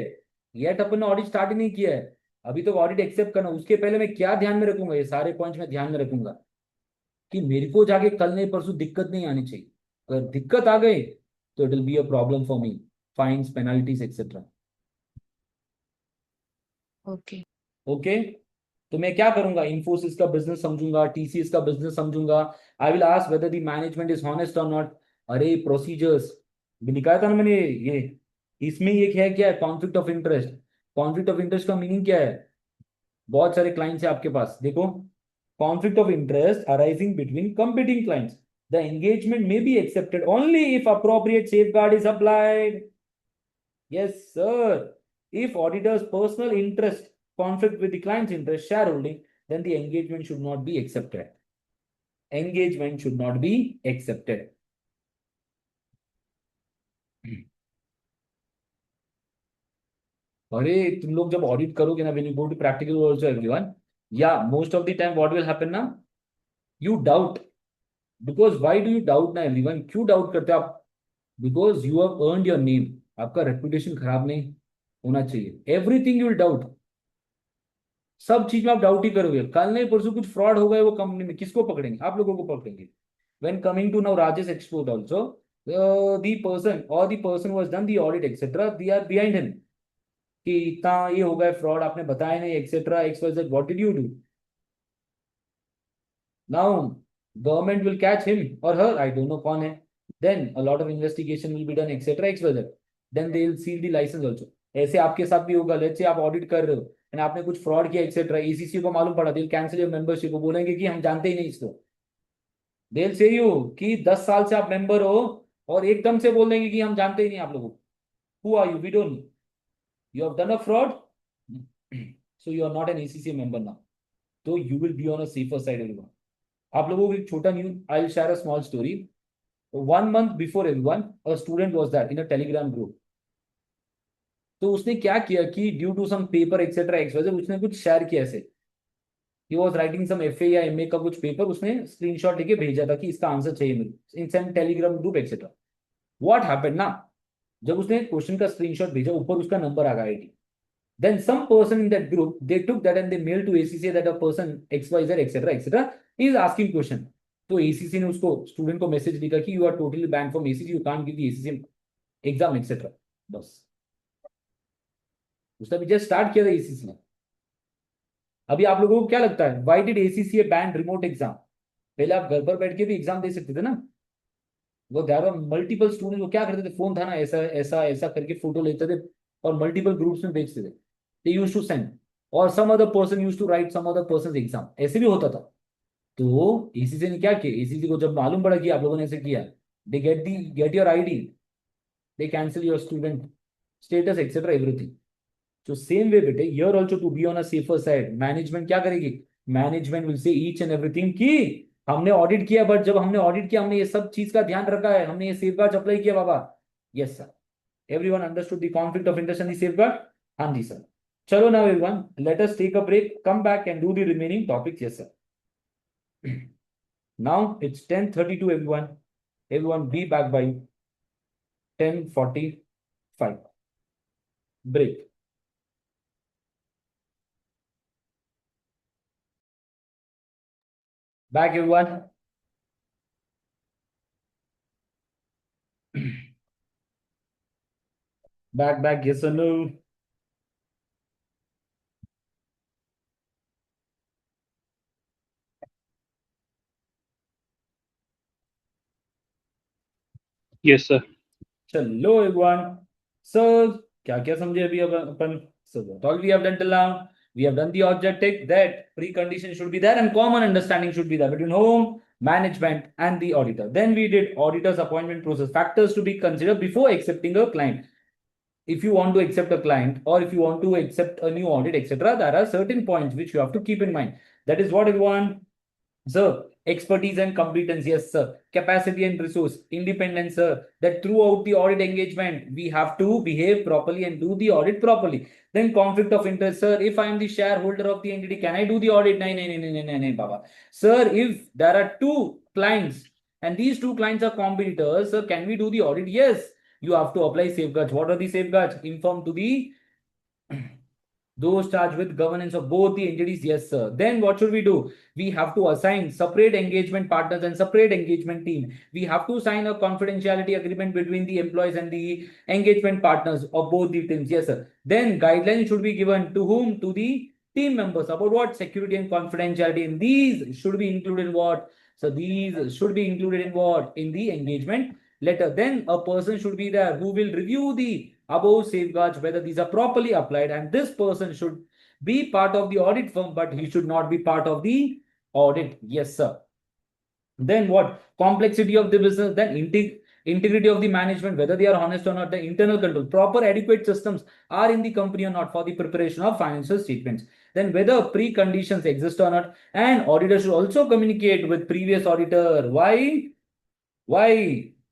येट अपन ने ऑडिट स्टार्ट ही नहीं किया है, अभी तक ऑडिट एक्सेप्ट करना, उसके पहले मैं क्या ध्यान में रखूंगा, ये सारे पॉइंट्स में ध्यान में रखूंगा कि मेरे को जाके कल नहीं परसों दिक्कत नहीं आनी चाहिए, अगर दिक्कत आ गई तो it will be a problem for me, fines penalties etcetera. Okay. Okay, तो मैं क्या करूंगा, इन्फोसिस का बिजनेस समझूंगा, टीसीएस का बिजनेस समझूंगा, I will ask whether the management is honest or not, अरे प्रोसीजर्स भी निकाला था ना मैंने ये, इसमें ये क्या है, क्या है conflict of interest, conflict of interest का मीनिंग क्या है, बहुत सारे क्लाइंट्स है आपके पास, देखो, conflict of interest arising between competing clients, the engagement may be accepted only if appropriate safeguard is applied, yes sir, if auditor's personal interest conflict with the client's interest shareholding, then the engagement should not be accepted, engagement should not be accepted। अरे तुम लोग जब audit करोगे ना, when you go to practical also everyone, yeah, most of the time what will happen ना, you doubt, because why do you doubt ना everyone, क्यों doubt करते हो आप, because you have earned your name, आपका reputation खराब नहीं होना चाहिए, एवरीथिंग यू विल डाउट, सब चीज में आप डाउट ही करोगे, कल नहीं परसों कुछ फ्रॉड हो गए वो कंपनी में, किसको पकड़ेंगे, आप लोगों को पकड़ेंगे। When coming to now Rajesh export also, the person or the person was done the audit etcetera, they are behind him, कि इतना ये हो गया फ्रॉड, आपने बताया नहीं etcetera X Y Z, what did you do, now government will catch him or her, I don't know कौन है, then a lot of investigation will be done etc xyz, then they will seal the license also। ऐसे आपके साथ भी होगा, let's say आप audit कर रहे हो एंड आपने कुछ फ्रॉड किया एक्सेट्रा, एसीसी को मालूम पड़ा, दे कैंसिल योर मेंबरशिप, को बोलेंगे कि हम जानते ही नहीं इसको, दे से यू कि 10 साल से आप मेंबर हो और एकदम से बोल देंगे कि हम जानते ही नहीं आप लोगों को, who are you, we don't know, you have done a fraud, so you are not an ACC member now, तो you will be on a safer side everyone. आप लोगों को एक छोटा news, I will share a small story, 1 month before everyone a student was that in a Telegram group, तो उसने क्या किया कि due to some paper etcetera एक्स वजह उसने कुछ शेयर किया ऐसे, he was writing some FA या एमए का कुछ पेपर, उसने स्क्रीनशॉट लेके भेजा था कि इसका आंसर चाहिए मुझे in some Telegram group etcetera, what happened ना, जब उसने क्वेश्चन का स्क्रीनशॉट भेजा ऊपर उसका नंबर आ गया ID, then some person in that group they took that and they mailed to ACCA that a person XYZ etc is asking question, तो ACC ने उसको स्टूडेंट को मैसेज लिखा कि you are totally ban from ACC, you can't give the ACC exam etcetera, बस उसने अभी just start किया था ACC ने। अभी आप लोगों को क्या लगता है, why did ACCA ban remote exam, पहले आप घर पर बैठ के भी एग्जाम दे सकते थे ना, वो देयर आर मल्टीपल स्टूडेंट, वो क्या करते थे, फोन था ना, ऐसा ऐसा ऐसा करके फोटो लेते थे और मल्टीपल ग्रुप्स में भेजते थे, दे यूज्ड टू सेंड, और some other person used to write some other person exam, ऐसे भी होता था। तो एसीसी ने क्या किया, एसीसी को जब मालूम पड़ा कि आप लोगों ने ऐसे किया, they get your ID, they cancel your student status etcetera everything. So same way बेटे, here also to be on a safer side, management क्या करेगी, management will say each and everything कि हमने ऑडिट किया, बट जब हमने audit किया हमने ये सब चीज का ध्यान रखा है, हमने ये सेफगार्ड अप्लाई किया बाबा, yes sir, everyone understood the conflict of interest and the safeguard, हाँ जी सर। चलो now everyone let us take a break, come back and do the remaining topics, yes sir. now it's 10:32 everyone, everyone be back by 10:45, break। Back everyone, Back, yes or no? Yes, sir. Hello everyone. So, क्या क्या समझे अभी अपन? So, what all we have done till now? We have done the objective that precondition should be there and common understanding should be there between whom, management, and the auditor. Then we did auditor's appointment process, factors to be considered before accepting a client. If you want to accept a client or if you want to accept a new audit, etc., there are certain points which you have to keep in mind. That is what everyone. Sir, expertise and competence, yes, sir. Capacity and resource, independence, sir. That throughout the audit engagement, we have to behave properly and do the audit properly. Then conflict of interest, sir. If I am the shareholder of the entity, can I do the audit? No, Baba. Sir, if there are two clients and these two clients are competitors, sir, can we do the audit? Yes. You have to apply safeguards. What are the safeguards? Inform to the those charged with governance of both the entities, yes, sir. Then what should we do? We have to assign separate engagement partners and separate engagement team. We have to sign a confidentiality agreement between the employees and the engagement partners of both the teams, yes, sir. Then guidelines should be given to whom? To the team members about what? Security and confidentiality. And these should be included in what? So these should be included in what? In the engagement letter. Then a person should be there who will review the above safeguards whether these are properly applied, and this person should be part of the audit firm, but he should not be part of the audit. Yes, sir. Then what? Complexity of the business, then integrity of the management, whether they are honest or not, the internal control, proper adequate systems are in the company or not for the preparation of financial statements, then whether preconditions exist or not, and auditor should also communicate with previous auditor. Why?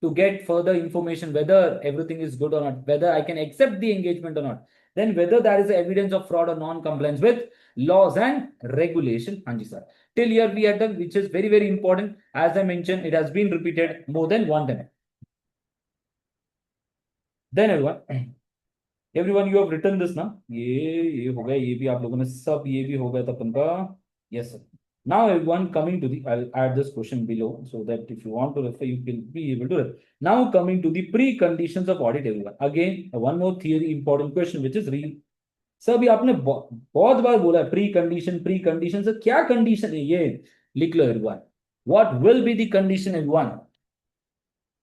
To get further information whether everything is good or not, whether I can accept the engagement or not, then whether there is evidence of fraud or non-compliance with laws and regulation. Hanji sir. Till here we had done, which is very, very important. As I mentioned, it has been repeated more than one time. Then everyone you have written this ना, ये हो गया, ये भी आप लोगों ने सब, ये भी हो गया था अपन का. Yes, sir. Now everyone coming to the, I'll add this question below so that if you want to refer, you can be able to refer. Now coming to the preconditions of audit, everyone. Again, one more theory important question which is real. Sir अभी आपने बहुत बार बोला है pre condition sir, क्या condition है ये? लिख लो everyone. What will be the condition, everyone?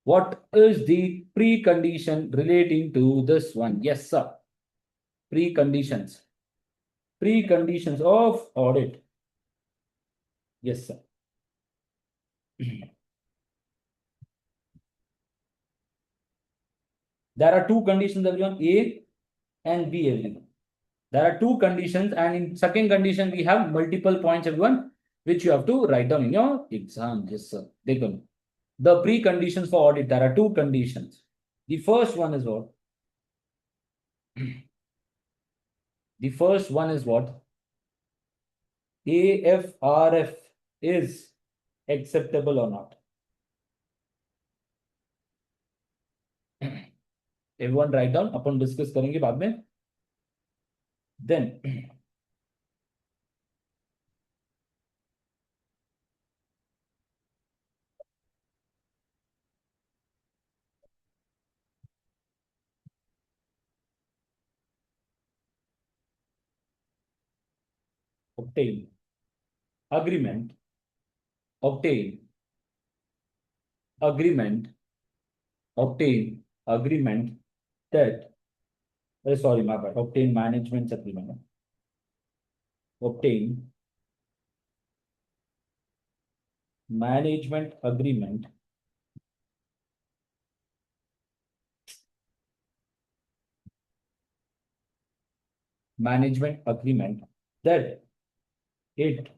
What is the precondition relating to this one? Yes, sir. Preconditions. Preconditions of audit. Yes, sir. There are two conditions, everyone, A and B, everyone. There are two conditions, and in second condition, we have multiple points, everyone, which you have to write down in your exam. Yes, sir. The preconditions for audit, there are two conditions. The first one is what? The first one is what? AFRF is acceptable or not? Everyone write down, upon discuss करेंगे बाद में. Then obtain agreement, obtain agreement, obtain agreement that, sorry, my bad, obtain management agreement, obtain management agreement that it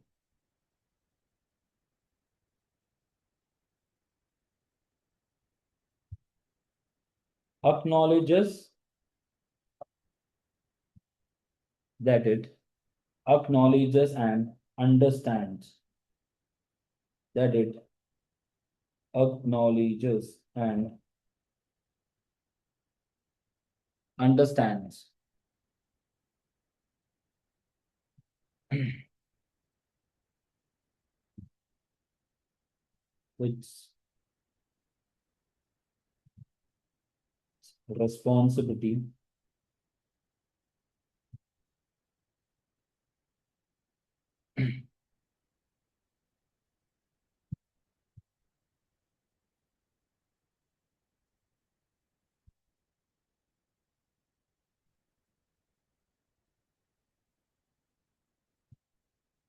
acknowledges that it acknowledges and understands that it acknowledges and understands which responsibility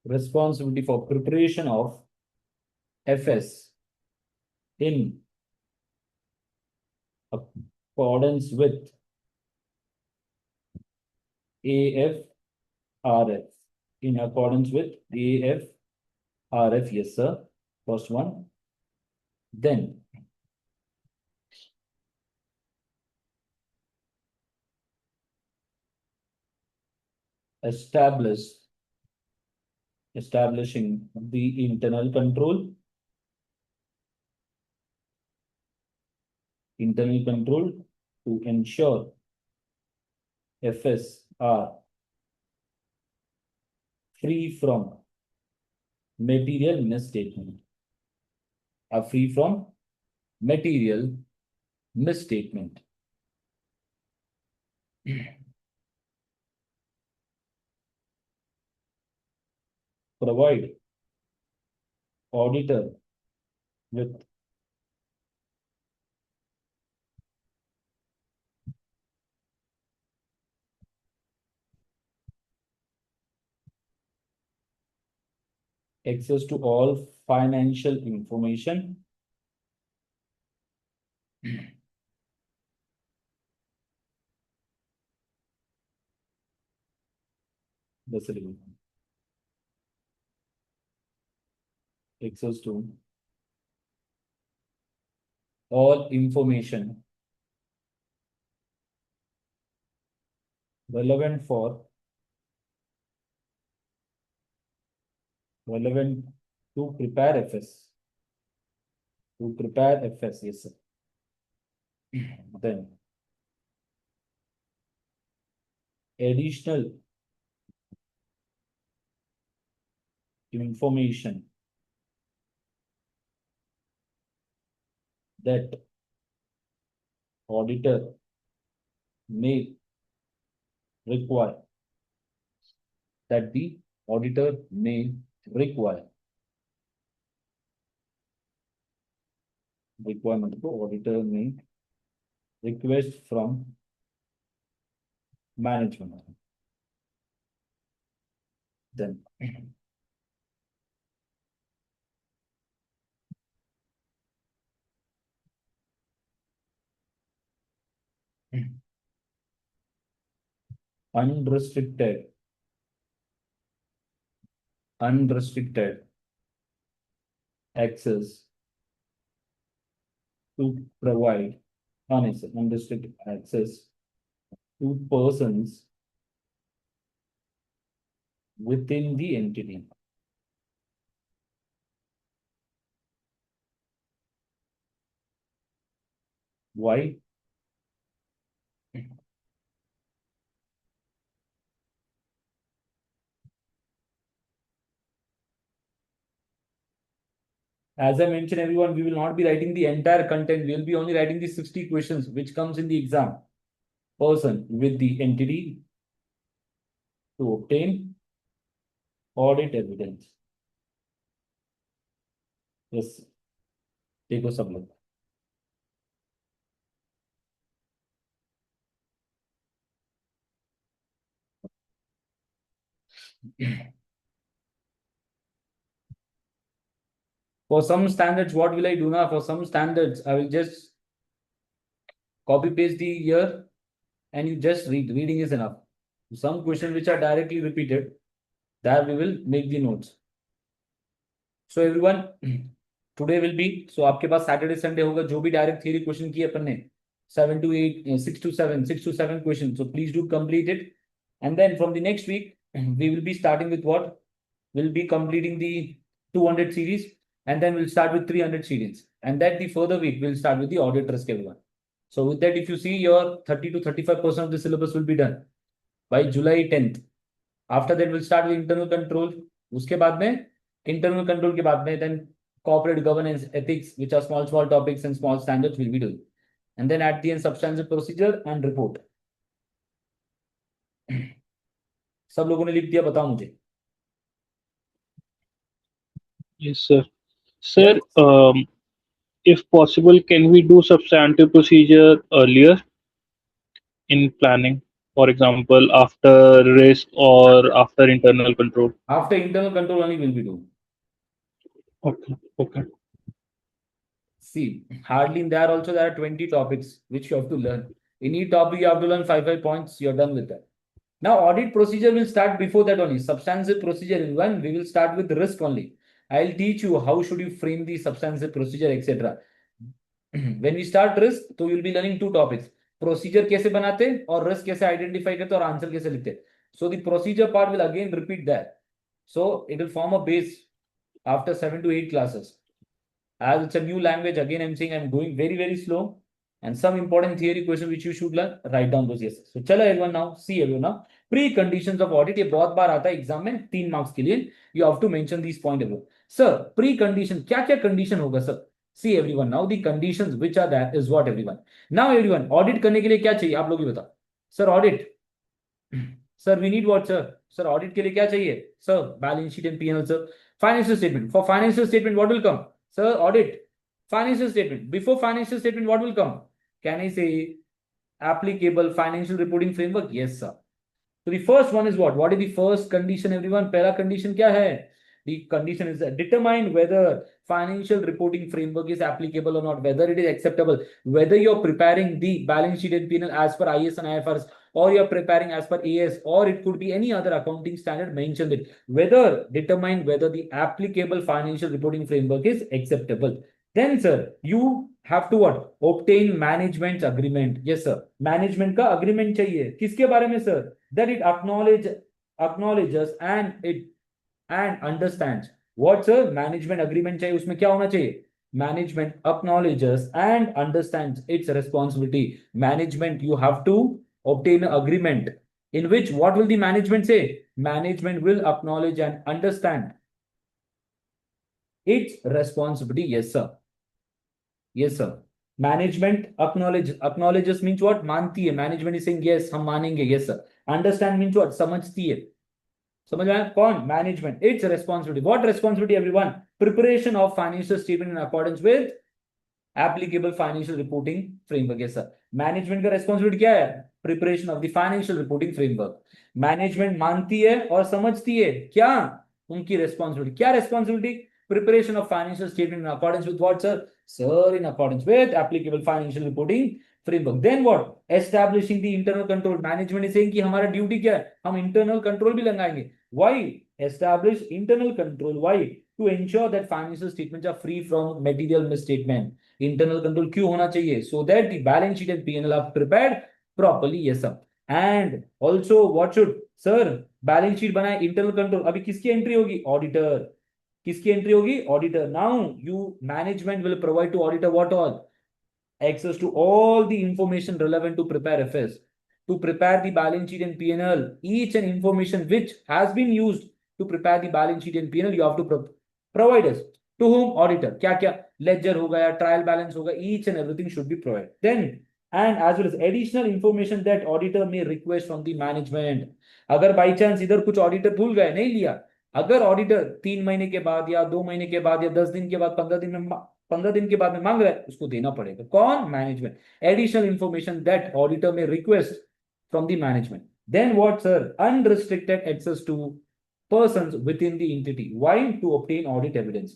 responsibility for preparation of FS in accordance with AFRF. In accordance with AFRF, yes, sir. First one. Then establishing the internal control to ensure FS are free from material misstatement. Are free from material misstatement. Provide auditor with access to all financial information access to all information relevant to prepare FS. Yes, sir. Then additional information that auditor may require, that the auditor may require. Requirement को auditor may request from management. Then unrestricted access to provide unrestricted access to persons within the entity. Why? As I mentioned, everyone, we will not be writing the entire content. We will be only writing the 60 questions, which comes in the exam. Person with the entity to obtain audit evidence. Yes. Take a sublook. For some standards, what will I do now? For some standards, I will just copy paste the year and you just read. Reading is enough. Some questions which are directly repeated, that we will make the notes. So everyone, today will be, so आपके पास Saturday Sunday होगा, जो भी direct theory question किए अपन ने 7 to 8, 6 to 7 questions. So please do complete it. And then from the next week, we will be starting with what? We'll be completing the 200 series and then we'll start with 300 series. And then the further week, we'll start with the audit risk, everyone. So with that, if you see, your 30 to 35% of the syllabus will be done by July 10th. After that, we'll start with internal control. उसके बाद में internal control के बाद में then corporate governance, ethics, which are small topics and small standards will be doing. and then at the end substantive procedure and report. सब लोगों ने लिख दिया, बताओ मुझे. Yes, sir. Sir, if possible, can we do substantive procedure earlier in planning? For example, after risk or after internal control? After internal control only will be doing. Okay, okay. See, hardly there also there are 20 topics which you have to learn. In each topic you have to learn 5 points. You're done with that. Now audit procedure will start before that only. Substantive procedure in one, we will start with risk only. I'll teach you how should you frame the substantive procedure, etc. When we start risk, तो you'll be learning two topics. Procedure कैसे बनाते और risk कैसे identify करते और answer कैसे लिखते. So the procedure part will again repeat that. So it will form a base after 7 to 8 classes. As it's a new language, again I'm saying I'm going very, very slow. And some important theory question which you should learn, write down those yes. So चलो everyone now, see everyone now. Preconditions of audit, ये बहुत बार आता है exam में 3 marks के लिए. You have to mention these point everyone. Sir, precondition, क्या क्या condition होगा sir? See everyone now, the conditions which are there is what everyone. Now everyone, audit करने के लिए क्या चाहिए आप लोग ही बताओ. Sir, audit. Sir, we need what sir? Sir, audit के लिए क्या चाहिए? Sir, balance sheet and P&L sir. Financial statement. For financial statement, what will come? Sir, audit. Financial statement. Before financial statement, what will come? Can I say applicable financial reporting framework? Yes, sir. So the first one is what? What is the first condition, everyone? Pehla condition क्या है? The condition is determine whether financial reporting framework is applicable or not, whether it is acceptable, whether you're preparing the balance sheet and P&L as per IS and IFRS, or you're preparing as per AS, or it could be any other accounting standard mentioned it. Whether determine whether the applicable financial reporting framework is acceptable. Then, sir, you have to what? Obtain management agreement. Yes, sir. Management का agreement चाहिए. किसके बारे में, sir? That it acknowledges and understands. What, sir? Management agreement चाहिए. उसमें क्या होना चाहिए? Management acknowledges and understands its responsibility. Management, you have to obtain an agreement in which what will the management say? Management will acknowledge and understand its responsibility. Yes, sir. Yes, sir. Management acknowledges means what? मानती है. Management is saying yes, हम मानेंगे. Yes, sir. Understand means what? समझती है. समझ में आया? कौन? Management. Its responsibility. What responsibility, everyone? Preparation of financial statement in accordance with applicable financial reporting framework. Yes, sir. Management का responsibility क्या है? Preparation of the financial reporting framework. Management मानती है और समझती है क्या? उनकी responsibility. क्या responsibility? Preparation of financial statement in accordance with what, sir? Sir, in accordance with applicable financial reporting framework. Then what? Establishing the internal control. Management is saying कि हमारा ड्यूटी क्या है? हम internal control भी लगाएंगे. Why? Establish internal control. Why? To ensure that financial statements are free from material misstatement. Internal control क्यों होना चाहिए? So that the balance sheet and P&L are prepared properly. Yes, sir. And also what should, sir, balance sheet बनाए, internal control. अभी किसकी entry होगी? Auditor. किसकी entry होगी? Auditor. Now you management will provide to auditor what all? Access to all the information relevant to prepare FS, to prepare the balance sheet and P&L. Each and information which has been used to prepare the balance sheet and P&L, you have to provide us. To whom? Auditor. क्या क्या? Ledger होगा या trial balance होगा. Each and everything should be provided. Then, and as well as additional information that auditor may request from the management. अगर by chance इधर कुछ auditor भूल गए, नहीं लिया, अगर ऑडिटर 3 महीने के बाद या 2 महीने के बाद या 10 दिन के बाद 15 दिन के बाद में मांग रहा है, उसको देना पड़ेगा. कौन? Management. Additional information that auditor में request from the management. Then what, sir? Unrestricted access to persons within the entity. Why? To obtain audit evidence.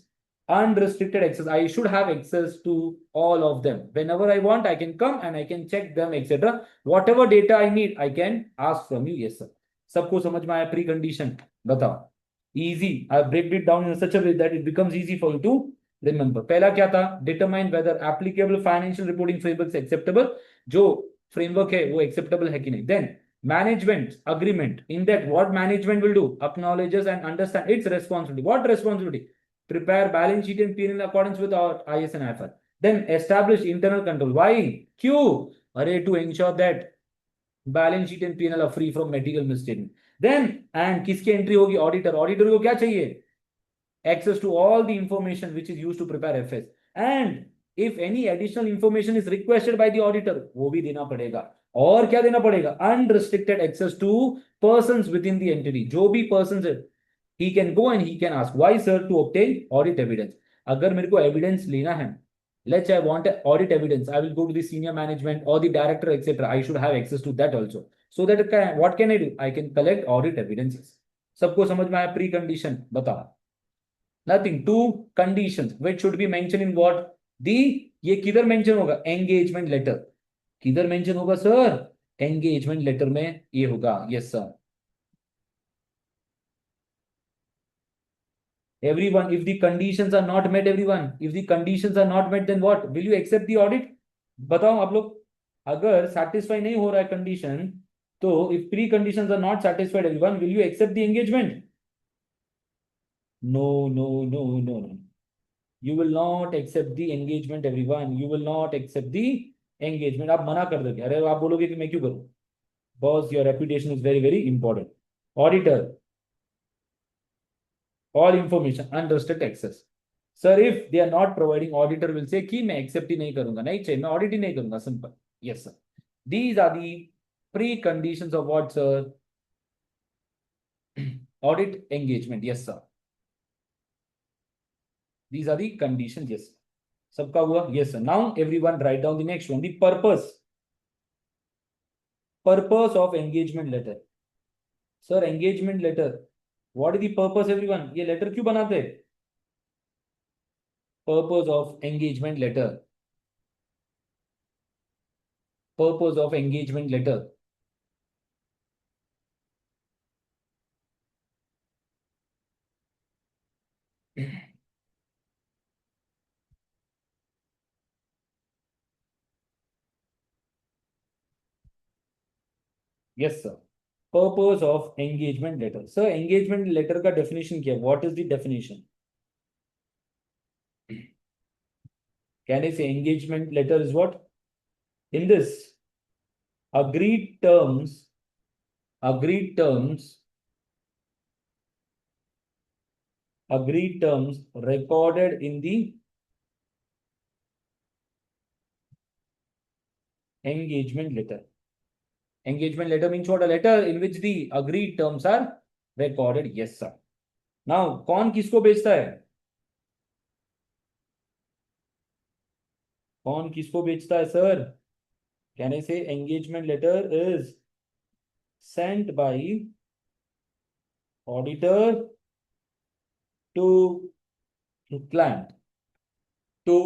Unrestricted access. I should have access to all of them. Whenever I want, I can come and I can check them, etc. Whatever data I need, I can ask from you. Yes, sir. सबको समझ में आया? Precondition बताओ. Easy. I break it down in such a way that it becomes easy for you to remember. पहला क्या था? Determine whether applicable financial reporting framework is acceptable. जो framework है वो acceptable है कि नहीं. Then management agreement. In that, what management will do? Acknowledges and understand its responsibility. What responsibility? Prepare balance sheet and P&L in accordance with our IS and IFRS. Then establish internal control. Why? Q. Array, to ensure that balance sheet and P&L are free from material misstatement. Then, and किसकी entry होगी? Auditor. Auditor को क्या चाहिए? Access to all the information which is used to prepare FS. And if any additional information is requested by the auditor, वो भी देना पड़ेगा। और क्या देना पड़ेगा? Unrestricted access to persons within the entity, जो भी पर्सन्स है, he can go and he can ask, why sir, to obtain audit evidence। अगर मेरे को एविडेंस लेना है, let's say I want audit evidence, I will go to the senior management or the director, etc. I should have access to that also, so that what can I do? I can collect audit evidences। सबको समझ में आया? Pre condition बताओ। Nothing, to conditions which should be mentioned in what? the, ये किधर mention होगा? Engagement letter. किधर mention होगा सर? एंगेजमेंट लेटर में ये होगा। Yes sir. Everyone, if the conditions are not met, everyone, if the conditions are not met, then what? Will you accept the audit? बताओ आप लोग। अगर satisfy नहीं हो रहा है condition, तो if pre conditions are not satisfied, everyone, will you accept the engagement? No, no, no, no, no. You will not accept the engagement, everyone. You will not accept the engagement। आप मना कर दोगे। अरे आप बोलोगे कि मैं क्यों करूं? Boss, your reputation is very, very important। Auditor, all information unrestricted access। Sir if they are not providing, auditor will say कि मैं एक्सेप्ट ही नहीं करूंगा, नहीं चाहिए, मैं ऑडिट ही नहीं करूंगा, simple. Yes sir. These are the pre conditions of what sir? Audit engagement. Yes sir, these are the conditions. Yes, सबका हुआ? Yes sir. Now everyone write down the next one, the purpose of engagement letter. Sir engagement letter, what is the purpose everyone? ये letter क्यों बनाते हैं? Purpose of engagement letter, purpose of engagement letter. Yes sir, purpose of engagement letter. Sir engagement letter का definition क्या है? What is the definition? Can I say engagement letter is what? In this agreed terms, agreed terms, agreed terms recorded in the engagement letter। Engagement letter means what? A letter in which the agreed terms are recorded। Yes sir। Now कौन किसको बेचता है? कौन किसको बेचता है sir? Can I say engagement letter is sent by auditor to client, to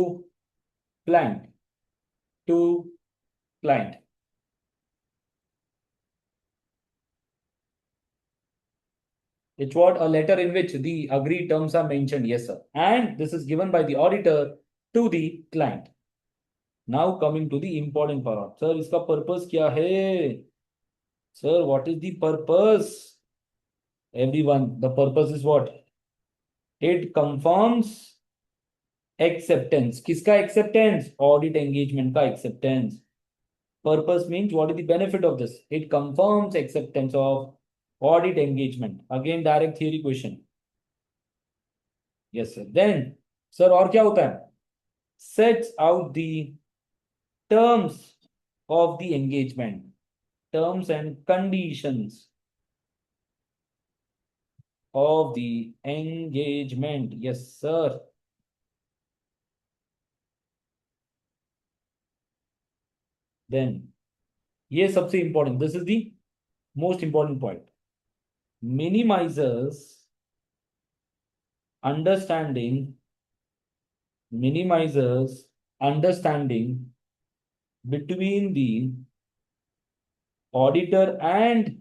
client, to client। It's what? A letter in which the agreed terms are mentioned। Yes sir, and this is given by the auditor to the client। Now coming to the important part, sir, इसका purpose क्या है? Sir, what is the purpose? Everyone, the purpose is what? It confirms acceptance। किसका acceptance? Audit engagement का acceptance। Purpose means what is the benefit of this? It confirms acceptance of audit engagement। Again direct theory question। Yes sir। Then sir और क्या होता है? Sets out the terms of the engagement, terms and conditions of the engagement। Yes sir। Then ये सबसे important, this is the most important point, minimizes understanding, minimizes understanding between the auditor and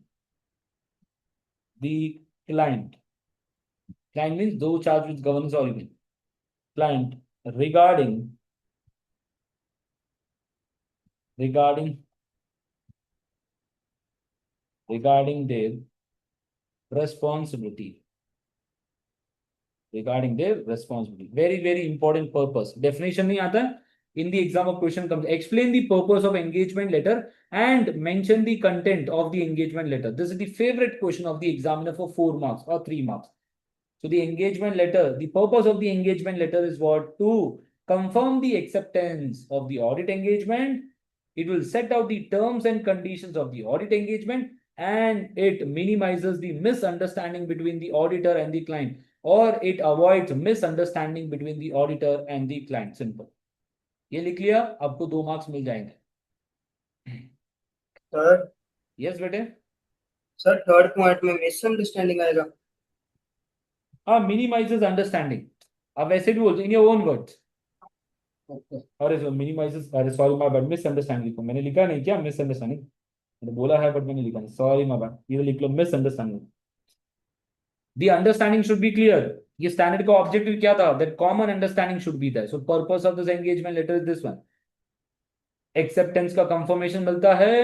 the client। Client means those charged with governance or even client regarding their responsibility, regarding their responsibility। Very very important purpose। Definition नहीं आता है, in the exam of question comes, explain the purpose of engagement letter and mention the content of the engagement letter। This is the favorite question of the examiner for 4 marks or 3 marks। So the engagement letter, the purpose of the engagement letter is what? To confirm the acceptance of the audit engagement, it will set out the terms and conditions of the audit engagement, and it minimizes the misunderstanding between the auditor and the client, or it avoids misunderstanding between the auditor and the client. Simple. ये लिख लिया, आपको 2 marks मिल जाएंगे. Sir yes बेटे. Sir third point में misunderstanding आएगा. हाँ, minimises understanding. अब वैसे भी बोलते इन योर ओन वर्ड्स. अरे मिनिमाइजेस, अरे सॉरी माय बैड, मिसअंडरस्टैंडिंग को मैंने लिखा नहीं क्या? मिसअंडरस्टैंडिंग मैंने बोला है बट मैंने लिखा नहीं. Sorry my bad. ये लिख लो misunderstanding. The understanding should be clear. ये स्टैंडर्ड का ऑब्जेक्टिव क्या था? That common understanding should be there. So purpose of this engagement letter is this one. Acceptance का confirmation मिलता है,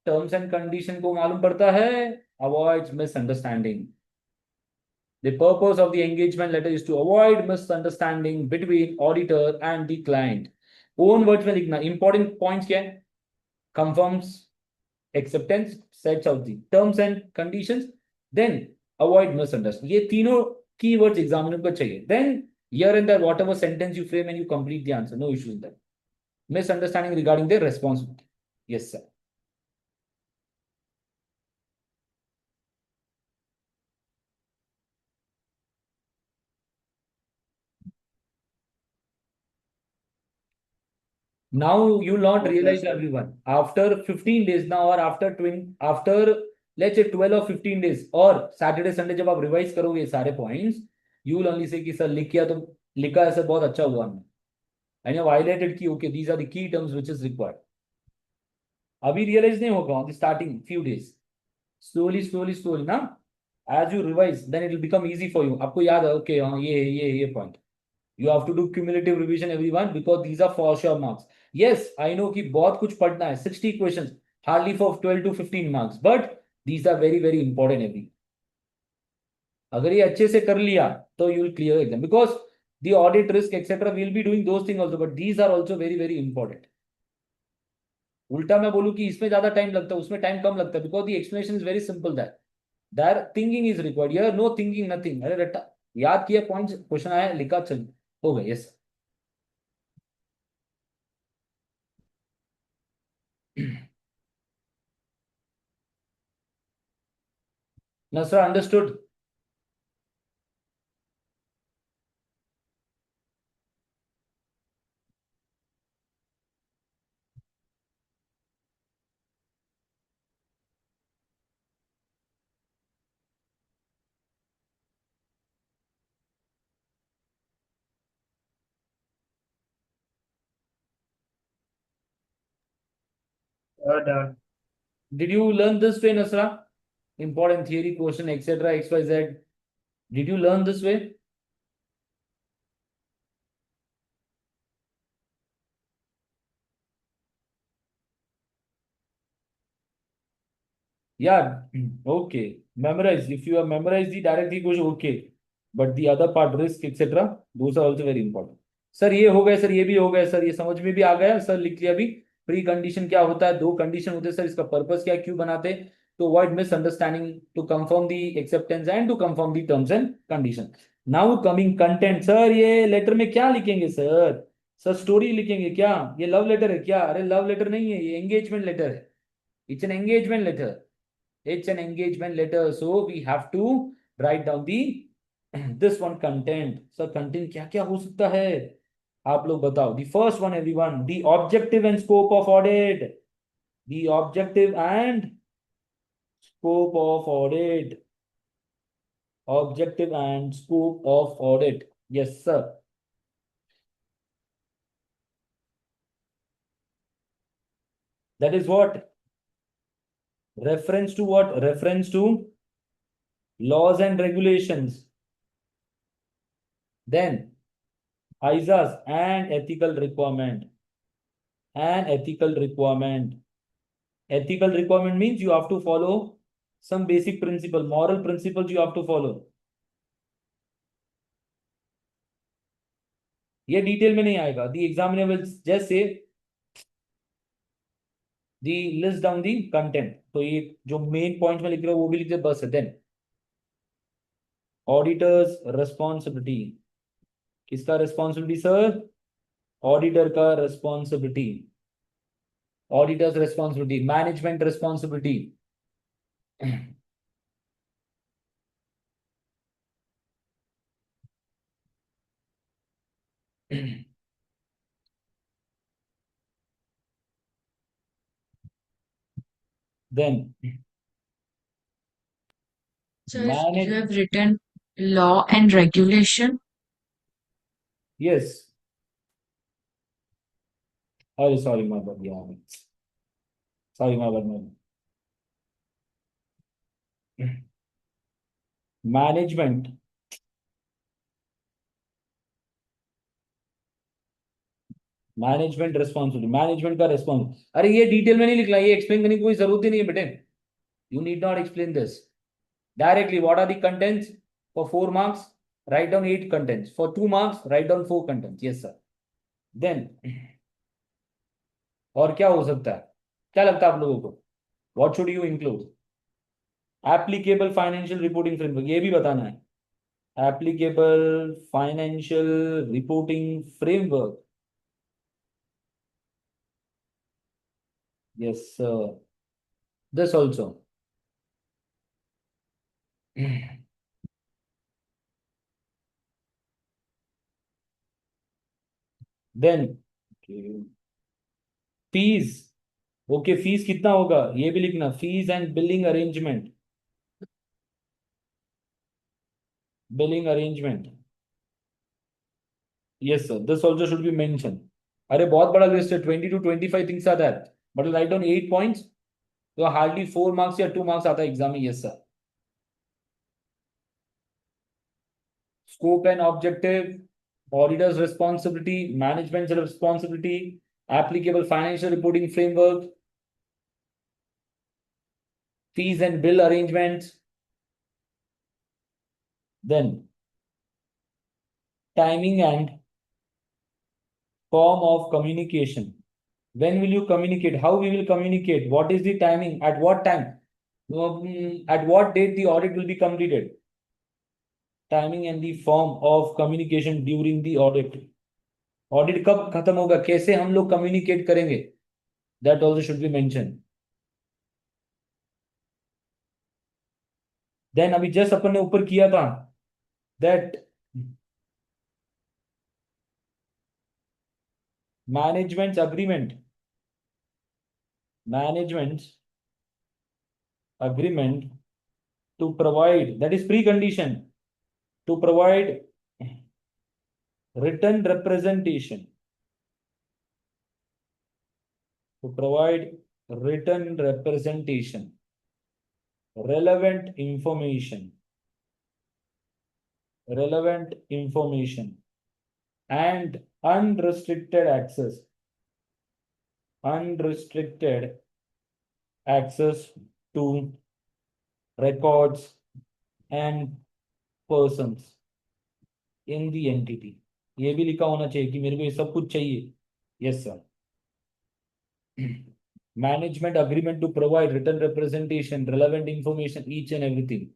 terms and condition को मालूम पड़ता है, avoids misunderstanding. The purpose of the engagement letter is to avoid misunderstanding between auditor and the client. Own words में लिखना. Important points क्या है? Confirms acceptance, sets out the terms and conditions, then avoid misunderstanding. ये तीनों keywords examiner को चाहिए. Then here and there whatever sentence you frame and you complete the answer, no issues there. Misunderstanding regarding their responsibility. Yes sir. Now you will not Okay, realize sir. everyone after 15 days now, or after let's say 12 or 15 days, और Saturday Sunday जब आप revise करोगे ये सारे points, you will only say कि sir लिख किया तो लिखा है सर, बहुत अच्छा हुआ हमने, and you have highlighted कि okay these are the key terms which is required. अभी रियलाइज नहीं होगा on the starting few days, slowly ना, as you revise then it will become easy for you. आपको याद है okay हाँ ये point. You have to do cumulative revision everyone because these are for sure marks. Yes, I know कि बहुत कुछ पढ़ना है, 60 questions, hardly for 12 to 15 marks, but these are very very important every. अगर ये अच्छे से कर लिया तो you will clear exam because the audit risk etc. we will be doing those things also, but these are also very very important. उल्टा मैं बोलूं कि इसमें ज्यादा टाइम लगता है, उसमें टाइम कम लगता है, because the explanation is very simple that there thinking is required. Here no thinking, nothing. अरे रट्टा याद किया पॉइंट्स, क्वेश्चन आया लिखा, चल हो गया. Yes Nasra, understood? Done. Did you learn this way, Nasra? Important theory question, etc. XYZ. Did you learn this way? Yeah, okay. Memorize. If you have memorized the direct equation, okay. But the other part, risk, etc., those are also very important. Sir ये हो गया, sir ये भी हो गया, sir ये समझ में भी आ गया, सर लिख लिया अभी. प्री कंडीशन क्या होता है? 2 कंडीशन होते हैं सर, इसका पर्पस क्या, क्यों बनाते? to avoid misunderstanding, to confirm the acceptance and to confirm the terms and condition. Now coming content, sir ये लेटर में क्या लिखेंगे सर? सर स्टोरी लिखेंगे क्या? ये लव लेटर है क्या? अरे लव लेटर नहीं है, ये एंगेजमेंट लेटर है. It's an engagement letter. It's an engagement letter, so we have to write down the this one content. So content क्या क्या हो सकता है? आप लोग बताओ. The first one everyone, the objective and scope of audit. The objective and scope of audit. Objective and scope of audit. Yes sir. That is what? Reference to what? Reference to laws and regulations. Then ISAs and ethical requirement. An ethical requirement. Ethical requirement means you have to follow some basic principle, moral principles you have to follow. ये detail में नहीं आएगा. The examiner will just say the list down the content. तो ये जो main point में लिख रहे हो वो भी लिख दे बस. Then auditors responsibility. किसका रिस्पॉन्सिबिलिटी सर? ऑडिटर का responsibility, auditors responsibility, management responsibility, then Sir, you manage, have written law and regulation. yes, oh sorry my bad, yeah, sorry my bad, management, management responsibility, management का response, अरे ये detail में नहीं लिखना, ये explain करने की कोई जरूरत ही नहीं है बेटे, you need not explain this directly. What are the contents for 4 marks? Write down 8 contents. For 2 marks write down 4 contents. Yes sir. Then और क्या हो सकता है, क्या लगता है आप लोगों को, what should you include? Applicable financial reporting framework, ये भी बताना है. Applicable financial reporting framework. Yes sir. This also. Then fees. Okay, fees कितना होगा ये भी लिखना. Fees and billing arrangement, billing arrangement. Yes sir, this also should be mention. अरे बहुत बड़ा लिस्ट है, 20 to 25 things are that, but write down 8 points, तो हार्डली 4 marks या 2 marks आता है एग्जाम में. Yes sir. Scope and objective, auditors responsibility, management responsibility, applicable financial reporting framework, fees and bill arrangements, then timing and form of communication. When will you communicate? How we will communicate? What is the timing? At what time? At what date the audit will be completed? Timing and the form of communication during the audit. Audit कब खत्म होगा, कैसे हम लोग communicate करेंगे? That also should be mentioned. Then अभी just अपन ने ऊपर किया था that management's agreement, management's agreement to provide, that is precondition, to provide written representation, to provide written representation, relevant information, relevant information, and unrestricted access, unrestricted access to records and persons in the entity. ये भी लिखा होना चाहिए कि मेरे को ये सब कुछ चाहिए. Yes sir. Management agreement to provide written representation, relevant information, each and everything.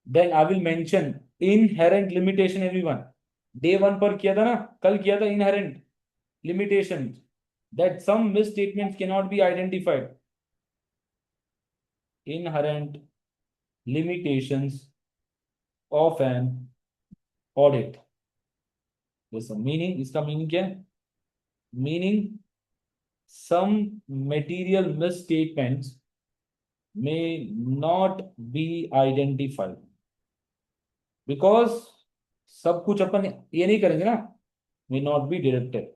Then I will mention inherent limitation, everyone. Day 1 पर किया था ना, कल किया था inherent limitations, that some misstatements cannot be identified. Inherent limitations of an audit. जैसा meaning, इसका meaning क्या है? Meaning some material misstatements may not be identified because सब कुछ अपन ये नहीं करेंगे ना, may not be deducted.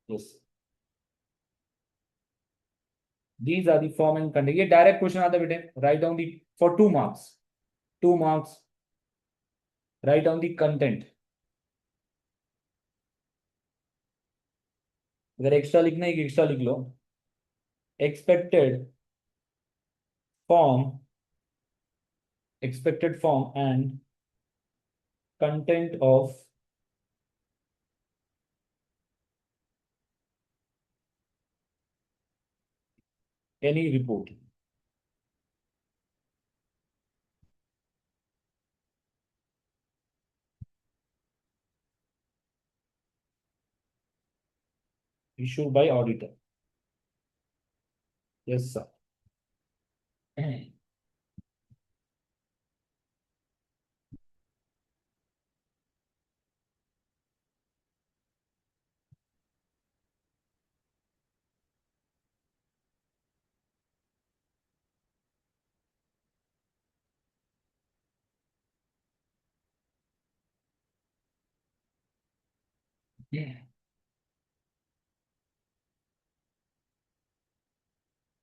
Yes, these are the form and content. ये डायरेक्ट क्वेश्चन आता है बेटे. Write down the for 2 marks, 2 marks, write down the content. अगर एक्स्ट्रा लिखना है कि एक्स्ट्रा लिख लो. form expected form and content of any report. Issued by auditor. Yes, sir.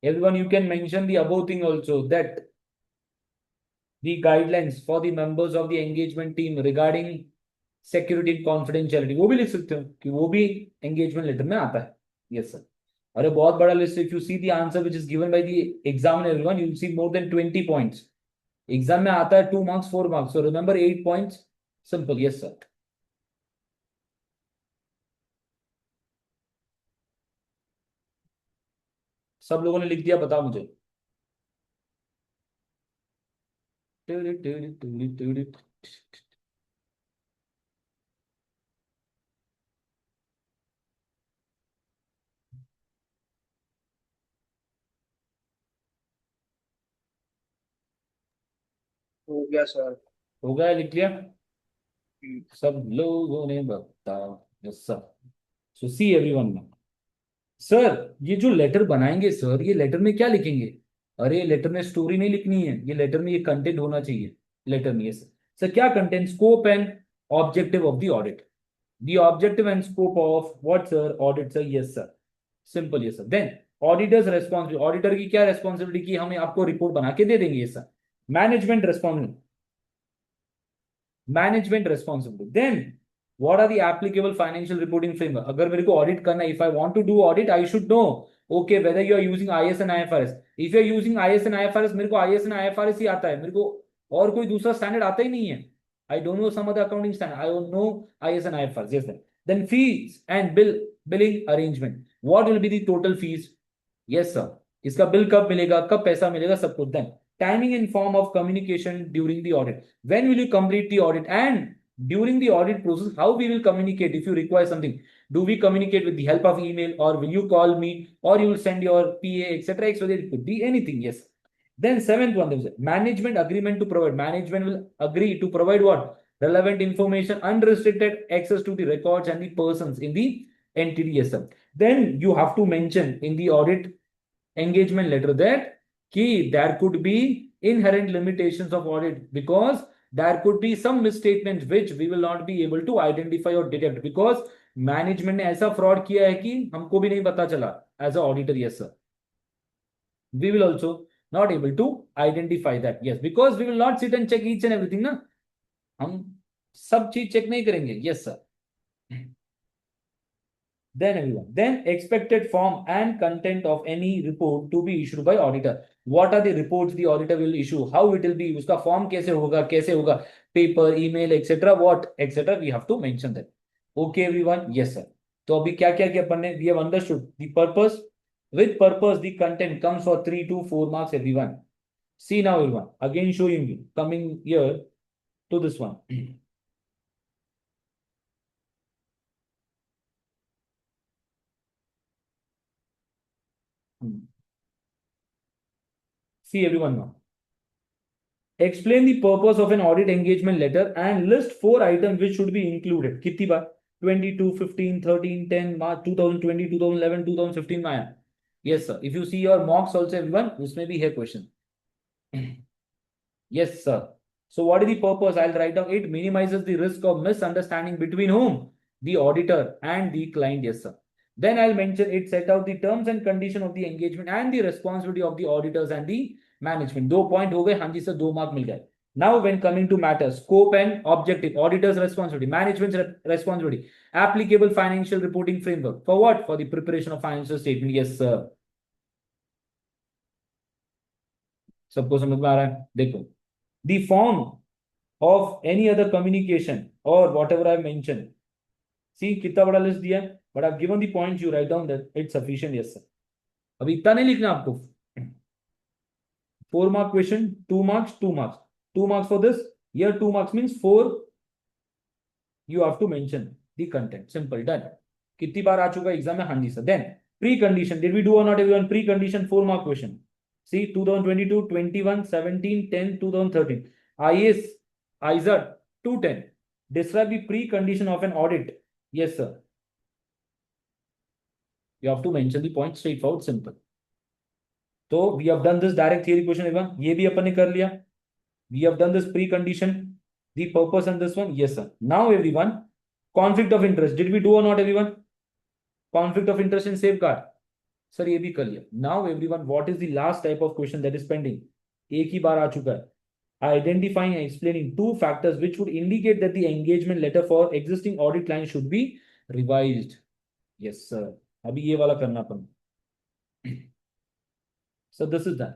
Everyone, you can mention the above thing also, that the guidelines for the members of the engagement team regarding security and confidentiality, वो भी लिख सकते हो कि वो भी engagement letter में आता है. Yes, sir. अरे बहुत बड़ा list. If you see the answer which is given by the examiner, everyone, you will see more than 20 points. Exam में आता है 2 marks, 4 marks. So remember 8 points. Simple. Yes, sir. सब लोगों ने लिख दिया, बताओ मुझे. हो गया सर। हो गया, लिख लिया सब लोगों ने, बताओ. Yes sir. So see everyone. Sir ये जो लेटर बनाएंगे सर, ये लेटर में क्या लिखेंगे? अरे लेटर में स्टोरी नहीं लिखनी है, ये लेटर में ये कंटेंट होना चाहिए लेटर में. Yes sir. क्या content? Scope and objective of the audit. The objective and scope of what sir? Audit sir. Yes sir. Simple. Yes sir. Then auditor's responsibility. Auditor की क्या रेस्पॉन्सिबिलिटी की? हमें आपको रिपोर्ट बना के दे देंगे. Yes sir. Management responsibility. Management responsibility. Then what are the applicable financial reporting framework? अगर मेरे को ऑडिट करना, if I want to do audit, I should know okay whether you are using IS and IFRS. If you are using IS and IFRS, मेरे को IS and IFRS ही आता है, मेरे को और कोई दूसरा स्टैंडर्ड आता ही नहीं है. I don't know some other accounting standard. I don't know IS and IFRS. Yes, then fees and billing arrangement. What will be the total fees? Yes sir. इसका बिल कब मिलेगा, कब पैसा मिलेगा, सब कुछ. Then timing and form of communication during the audit. When will you complete the audit? And during the audit process, how we will communicate if you require something? Do we communicate with the help of email, or will you call me, or you will send your PA, etc., etc.? It could be anything. Yes. Then seventh one, there is management agreement to provide. Management will agree to provide what? Relevant information, unrestricted access to the records and the persons in the entity. Yes sir. Then you have to mention in the audit engagement letter that there could be inherent limitations of audit, because there could be some misstatements which we will not be able to identify or detect, because management ने ऐसा fraud किया है कि हमको भी नहीं पता चला as a auditor. Yes sir. we will also not able to identify that. Yes, because we will not sit and check each and everything ना, हम सब चीज चेक नहीं करेंगे. Yes sir. Then everyone, then expected form and content of any report to be issued by auditor. What are the reports the auditor will issue? How it will be? उसका form कैसे होगा? Paper, email, etc. What, etc. We have to mention that. Okay everyone. Yes sir. तो अभी क्या क्या किया अपन ने? We have understood the purpose. With purpose, the content comes for 3 to 4 marks everyone. See now everyone, again showing you, coming here to this one. See everyone now. Explain the purpose of an audit engagement letter and list 4 items which should be included. कितनी बार? 22, 15, 13, 10, March 2020, 2011, 2015 में आया. Yes sir. If you see your mocks also everyone, उसमें भी है question. Yes sir. So what is the purpose? I'll write down. It minimizes the risk of misunderstanding between whom? The auditor and the client. Yes sir. Then I'll mention it set out the terms and condition of the engagement and the responsibility of the auditors and the management. 2 point हो गए. हाँ जी sir, 2 mark मिल गए. Now when coming to matters, scope and objective, auditor's responsibility, management's responsibility, applicable financial reporting framework. For what? For the preparation of financial statement. Yes sir. सबको समझ में आ रहा है? देखो, the form of any other communication or whatever I mentioned. See कितना बड़ा list दिया है, but I've given the points, you write down that it's sufficient. Yes sir. अभी इतना नहीं लिखना आपको. 4 mark question, 2 marks, 2 marks. 2 marks for this. Here 2 marks means 4. You have to mention the content. Simple, done. कितनी बार आ चुका exam में? हाँ जी sir. Then precondition. Did we do or not everyone? Precondition 4 mark question. See 2022, 21, 17, 10, 2013. IS, ISA 210. Describe the precondition of an audit. Yes sir. You have to mention the point, straightforward, simple. So we have done this direct theory question everyone. ये भी अपन ने कर लिया. We have done this precondition, the purpose and this one. Yes sir. Now everyone, conflict of interest. Did we do or not everyone? Conflict of interest and safeguard. Sir ये भी कर लिया. Now everyone, what is the last type of question that is pending? एक ही बार आ चुका है. Identifying and explaining 2 factors which would indicate that the engagement letter for existing audit line should be revised. Yes sir. अभी ये वाला करना अपन. So this is done.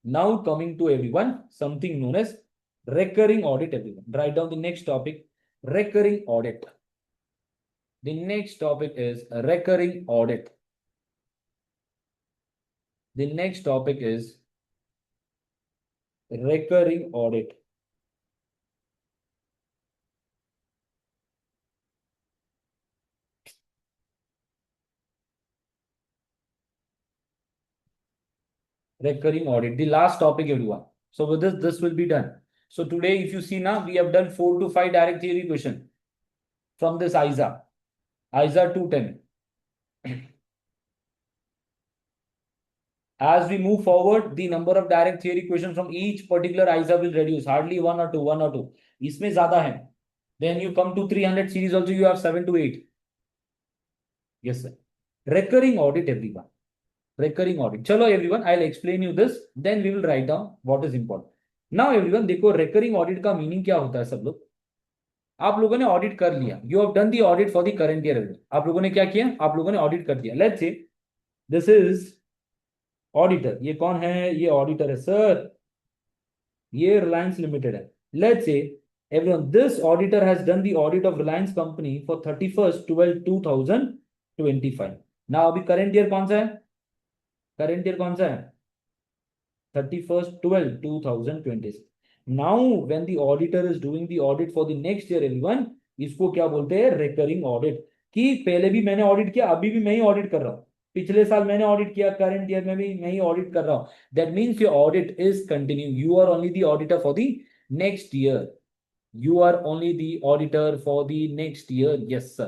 Now coming to everyone, something known as recurring audit everyone. Write down the next topic, recurring audit. The next topic is recurring audit. The next topic is recurring audit. Recurring audit, the last topic everyone. So with this will be done. So today if you see now, we have done 4 to 5 direct theory question from this ISA 210. As we move forward, the number of direct theory questions from each particular ISA will reduce. Hardly 1 or 2. इसमें ज़्यादा है. Then you come to 300 series also, you have 7 to 8. Yes sir. Recurring audit everyone. Recurring audit. Chalo everyone, I'll explain you this. Then we will write down what is important. Now everyone, देखो recurring audit का meaning क्या होता है सब लोग. आप लोगों ने ऑडिट कर लिया. You have done the audit for the current year. आप लोगों ने क्या किया? आप लोगों ने ऑडिट कर दिया. Let's say this is auditor. ये कौन है? ये ऑडिटर है सर. ये रिलायंस लिमिटेड है. लेट्स से everyone, this auditor has done the audit of Reliance company for 31st 12 2025. Now अभी करंट ईयर कौन सा है? करंट ईयर कौन सा है? 31st 12 2026. Now when the auditor is doing the audit for the next year everyone, इसको क्या बोलते हैं? Recurring audit. कि पहले भी मैंने ऑडिट किया, अभी भी मैं ही ऑडिट कर रहा हूं. पिछले साल मैंने ऑडिट किया, करंट ईयर में भी मैं ही ऑडिट कर रहा हूं. That means your audit is continue. You are only the auditor for the next year. You are only the auditor for the next year. Yes, sir.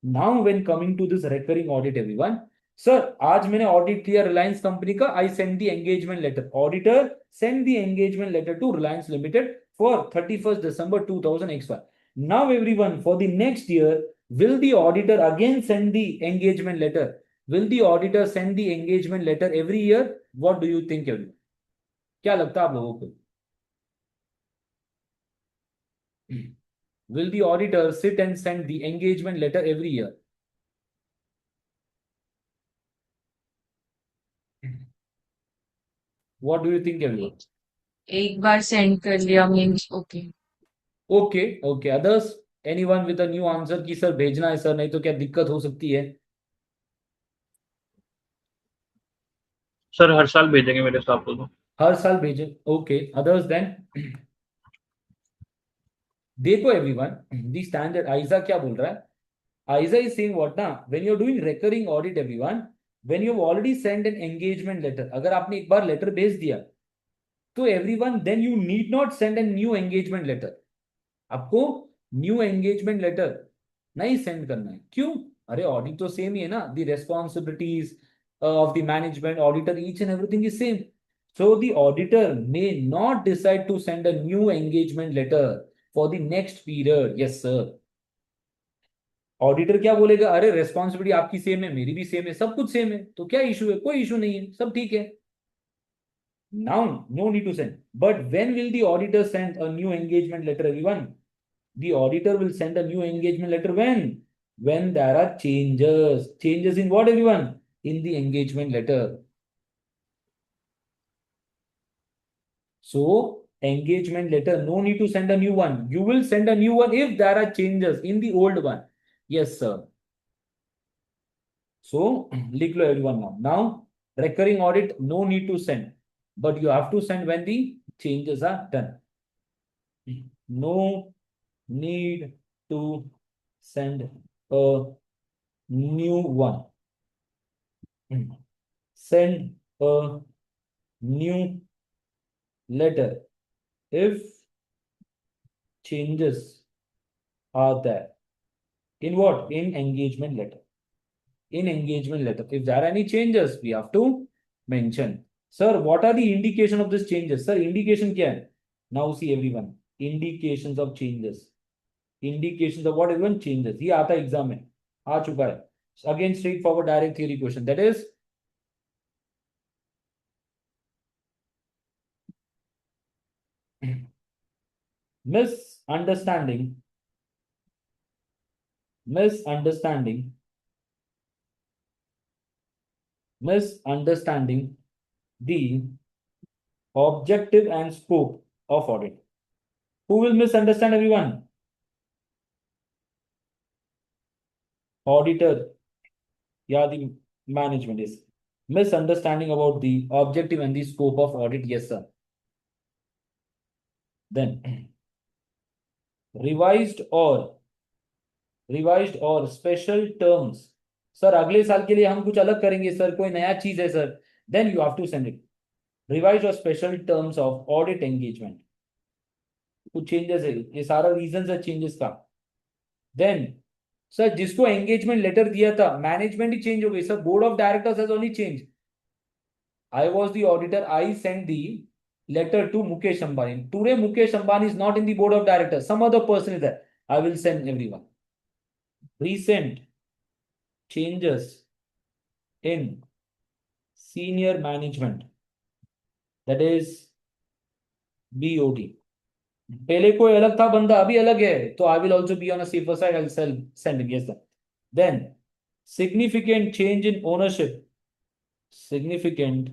Now, when coming to this recurring audit, everyone, sir, आज मैंने audit किया Reliance company का. I send the engagement letter. Auditor send the engagement letter to Reliance Limited for 31st December 2005. Now, everyone, for the next year, will the auditor again send the engagement letter? Will the auditor send the engagement letter every year? What do you think, everyone? क्या लगता है आप लोगों को? Will the auditor sit and send the engagement letter every year? What do you think everyone? एक बार send कर लिया means okay. Okay. Others, anyone with a new answer कि सर भेजना है सर, नहीं तो क्या दिक्कत हो सकती है? सर हर साल भेजेंगे मेरे हिसाब से तो. हर साल भेजें. Okay. Others then? देखो everyone, the standard ISA क्या बोल रहा है? ISA is saying what ना? When you're doing recurring audit everyone, when you've already sent an engagement letter, अगर आपने एक बार लेटर भेज दिया तो everyone, then you need not send a new engagement letter. आपको न्यू एंगेजमेंट लेटर नहीं send करना है. क्यों? अरे ऑडिट तो सेम ही है ना. The responsibilities of the management auditor, each and everything is same. So the auditor may not decide to send a new engagement letter for the next period. Yes sir. Auditor क्या बोलेगा? अरे responsibility आपकी same है, मेरी भी same है, सब कुछ सेम है, तो क्या इशू है? कोई इशू नहीं है, सब ठीक है. Now, no need to send. But when will the auditor send a new engagement letter, everyone? The auditor will send a new engagement letter when? When there are changes. Changes in what, everyone? In the engagement letter. So, engagement letter, no need to send a new one. You will send a new one if there are changes in the old one. Yes, sir. So लिख लो everyone now. Now recurring audit, no need to send, but you have to send when the changes are done. No need to send a new one. Send a new letter if changes are there. In what? In engagement letter. In engagement letter. If there are any changes, we have to mention. Sir, what are the indication of these changes? Sir, indication क्या है? Now see everyone. Indications of changes. Indications of what everyone changes. ये आता है exam में. आ चुका है. Again, straightforward direct theory question. That is misunderstanding the objective and scope of audit. Who will misunderstand everyone? Auditor. Yeah, the management is misunderstanding about the objective and the scope of audit. Yes, sir. Then revised or special terms. Sir अगले साल के लिए हम कुछ अलग करेंगे sir, कोई नया चीज है sir, then you have to send it. Revised or special terms of audit engagement. कुछ चेंजेस है, ये सारा रीजन है चेंजेस का. देन सर जिसको एंगेजमेंट लेटर दिया था मैनेजमेंट ही चेंज हो गई sir, board of directors has only change. I was the auditor, I sent the letter to Mukesh Ambani. Today Mukesh Ambani is not in the board of directors, some other person is there. I will send everyone. Recent changes in senior management, that is BOD. पहले कोई अलग था बंदा, अभी अलग है, तो I will also be on a safer side. I'll send him. Yes, sir. Then significant change in ownership. Significant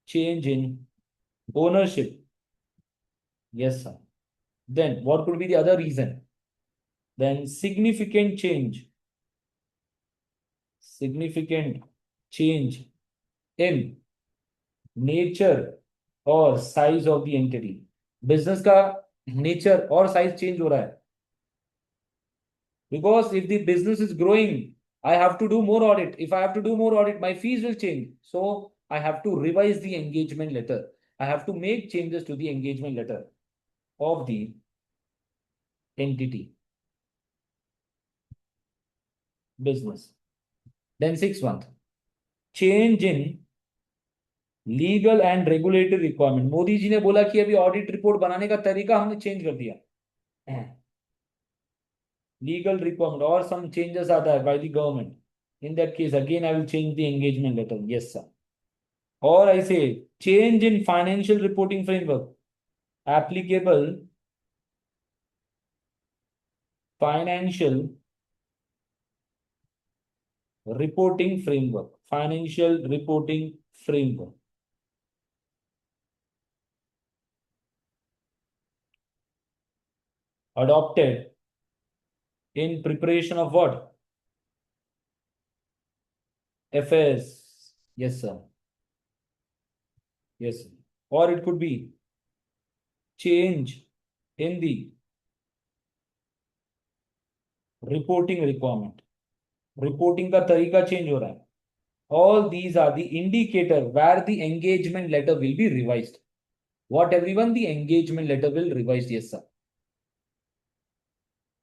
change in ownership. Yes, sir. Then what could be the other reason? Then significant change in nature or size of the entity. Business का nature और size change हो रहा है. Because if the business is growing, I have to do more audit. If I have to do more audit, my fees will change. So I have to revise the engagement letter. I have to make changes to the engagement letter of the entity. Business. Then 6th, change in legal and regulatory requirement. Modi ji ने बोला कि अभी audit report बनाने का तरीका हमने change कर दिया. लीगल रिक्वायरमेंट और सम चेंजेस आता है by the government. In that case again I will change the engagement letter. Yes sir. और ऐसे change in financial reporting framework, applicable financial reporting framework. Financial reporting framework adopted in preparation of what? FS. Yes, sir. Yes, sir. Or it could be change in the reporting requirement. Reporting का तरीका change हो रहा है. All these are the indicator where the engagement letter will be revised. What everyone? The engagement letter will revised. Yes, sir.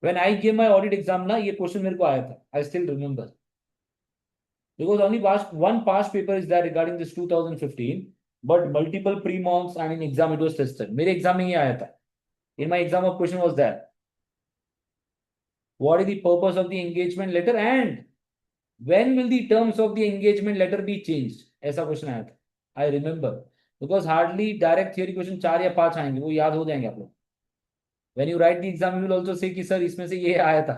When I gave my audit exam ना, ये question मेरे को आया था. I still remember. Because only one past paper is there regarding this 2015, but multiple pre-mocks and in exam it was tested. मेरे exam में ये आया था. In my exam of question was that what is the purpose of the engagement letter and when will the terms of the engagement letter be changed? ऐसा question आया था. I remember because hardly direct theory question 4 या 5 आएंगे, वो याद हो जाएंगे आप लोग. When you write the exam, you will also say कि सर इसमें से ये आया था.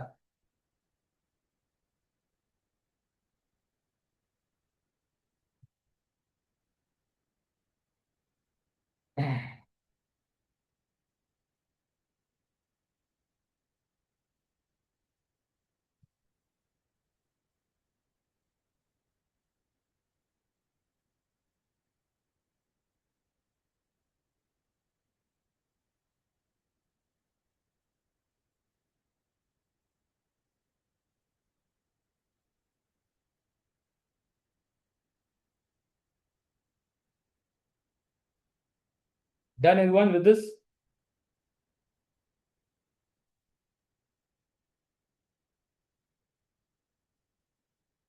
Done everyone with this?